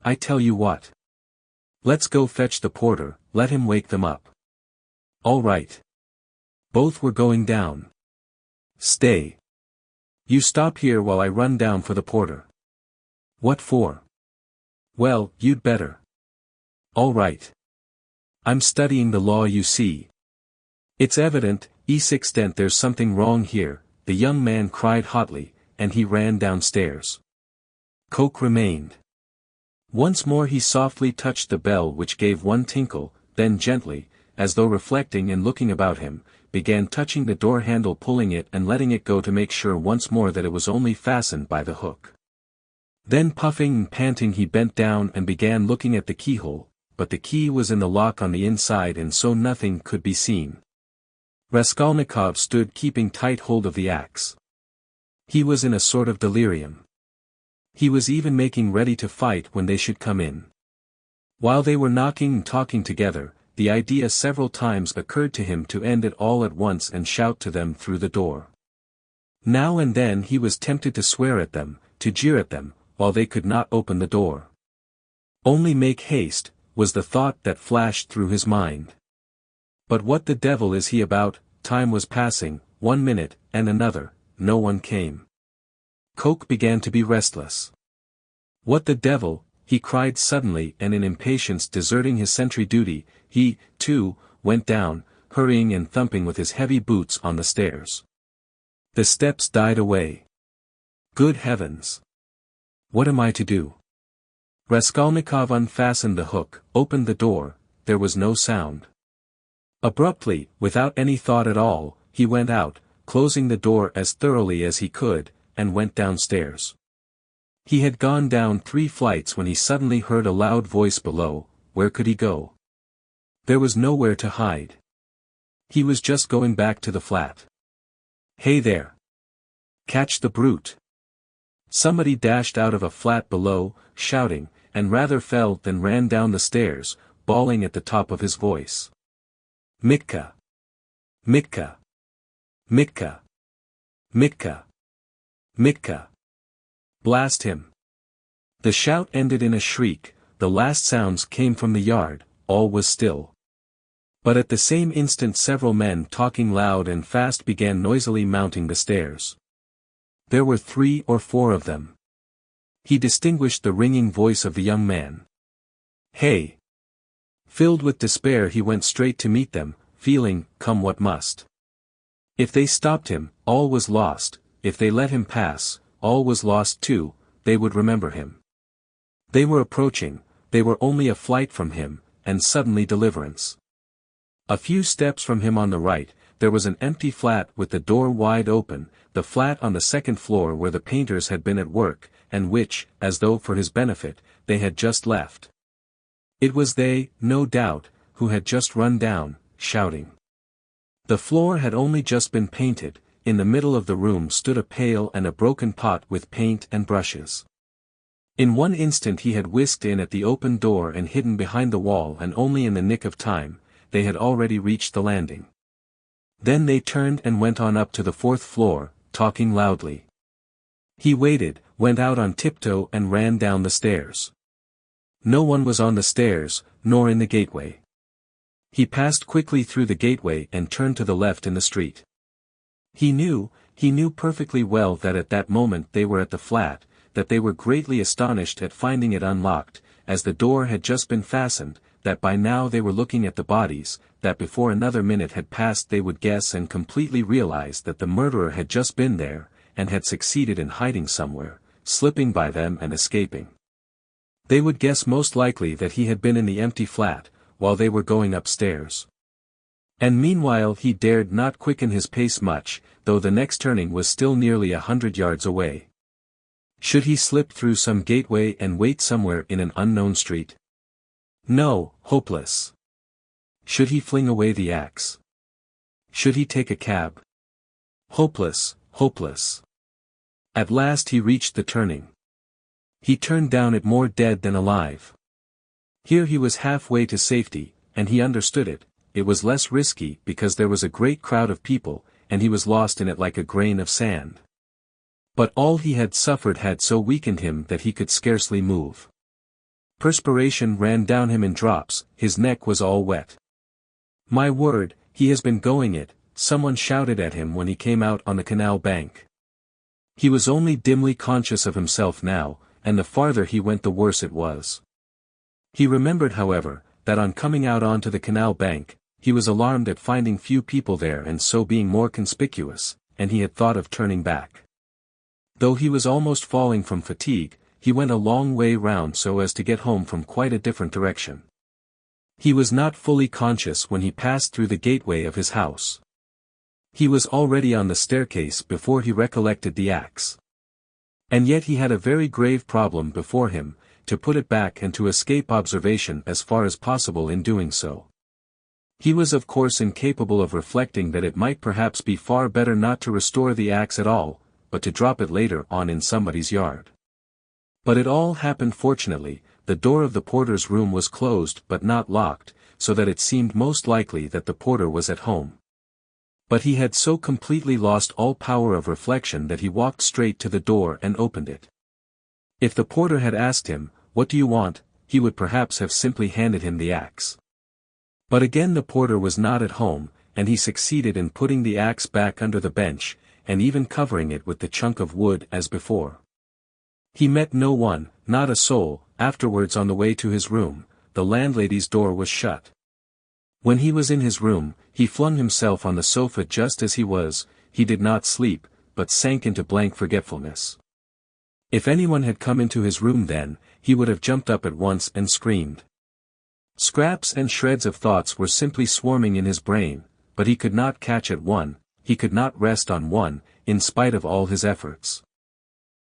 I tell you what. Let's go fetch the porter, let him wake them up." "All right." Both were going down. "Stay. You stop here while I run down for the porter." "What for?" "Well, you'd better." "All right. I'm studying the law, you see. It's evident, there's something wrong here," the young man cried hotly, and he ran downstairs. Coke remained. Once more he softly touched the bell which gave one tinkle, then gently, as though reflecting and looking about him, began touching the door handle, pulling it and letting it go to make sure once more that it was only fastened by the hook. Then puffing and panting he bent down and began looking at the keyhole, but the key was in the lock on the inside and so nothing could be seen. Raskolnikov stood keeping tight hold of the axe. He was in a sort of delirium. He was even making ready to fight when they should come in. While they were knocking and talking together, the idea several times occurred to him to end it all at once and shout to them through the door. Now and then he was tempted to swear at them, to jeer at them, while they could not open the door. Only make haste, was the thought that flashed through his mind. But what the devil is he about? Time was passing, 1 minute, and another, no one came. Coke began to be restless. What the devil, he cried suddenly and in impatience deserting his sentry duty, he, too, went down, hurrying and thumping with his heavy boots on the stairs. The steps died away. Good heavens! What am I to do? Raskolnikov unfastened the hook, opened the door, there was no sound. Abruptly, without any thought at all, he went out, closing the door as thoroughly as he could, and went downstairs. He had gone down 3 flights when he suddenly heard a loud voice below. Where could he go? There was nowhere to hide. He was just going back to the flat. Hey there! Catch the brute! Somebody dashed out of a flat below, shouting, and rather fell than ran down the stairs, bawling at the top of his voice. Mitka! Mitka! Mitka! Mitka! Mitka! Blast him! The shout ended in a shriek, the last sounds came from the yard, all was still. But at the same instant several men talking loud and fast began noisily mounting the stairs. There were 3 or 4 of them. He distinguished the ringing voice of the young man. Hey! Filled with despair he went straight to meet them, feeling, come what must. If they stopped him, all was lost, if they let him pass, all was lost too, they would remember him. They were approaching, they were only a flight from him, and suddenly deliverance. A few steps from him on the right, there was an empty flat with the door wide open, the flat on the 2nd floor where the painters had been at work, and which, as though for his benefit, they had just left. It was they, no doubt, who had just run down, shouting. The floor had only just been painted, in the middle of the room stood a pail and a broken pot with paint and brushes. In one instant he had whisked in at the open door and hidden behind the wall, and only in the nick of time, they had already reached the landing. Then they turned and went on up to the 4th floor, talking loudly. He waited, went out on tiptoe and ran down the stairs. No one was on the stairs, nor in the gateway. He passed quickly through the gateway and turned to the left in the street. He knew perfectly well that at that moment they were at the flat, that they were greatly astonished at finding it unlocked, as the door had just been fastened, that by now they were looking at the bodies, that before another minute had passed they would guess and completely realize that the murderer had just been there, and had succeeded in hiding somewhere, slipping by them and escaping. They would guess most likely that he had been in the empty flat, while they were going upstairs. And meanwhile he dared not quicken his pace much, though the next turning was still nearly 100 yards away. Should he slip through some gateway and wait somewhere in an unknown street? No, hopeless. Should he fling away the axe? Should he take a cab? Hopeless, hopeless. At last he reached the turning. He turned down it more dead than alive. Here he was halfway to safety, and he understood it. It was less risky because there was a great crowd of people, and he was lost in it like a grain of sand. But all he had suffered had so weakened him that he could scarcely move. Perspiration ran down him in drops, his neck was all wet. My word, he has been going it, someone shouted at him when he came out on the canal bank. He was only dimly conscious of himself now, and the farther he went the worse it was. He remembered, however, that on coming out onto the canal bank, he was alarmed at finding few people there and so being more conspicuous, and he had thought of turning back. Though he was almost falling from fatigue, he went a long way round so as to get home from quite a different direction. He was not fully conscious when he passed through the gateway of his house. He was already on the staircase before he recollected the axe. And yet he had a very grave problem before him, to put it back and to escape observation as far as possible in doing so. He was of course incapable of reflecting that it might perhaps be far better not to restore the axe at all, but to drop it later on in somebody's yard. But it all happened fortunately. The door of the porter's room was closed but not locked, so that it seemed most likely that the porter was at home. But he had so completely lost all power of reflection that he walked straight to the door and opened it. If the porter had asked him, "What do you want?" he would perhaps have simply handed him the axe. But again the porter was not at home, and he succeeded in putting the axe back under the bench, and even covering it with the chunk of wood as before. He met no one, not a soul. Afterwards, on the way to his room, the landlady's door was shut. When he was in his room, he flung himself on the sofa just as he was. He did not sleep, but sank into blank forgetfulness. If anyone had come into his room then, he would have jumped up at once and screamed. Scraps and shreds of thoughts were simply swarming in his brain, but he could not catch at one, he could not rest on one, in spite of all his efforts.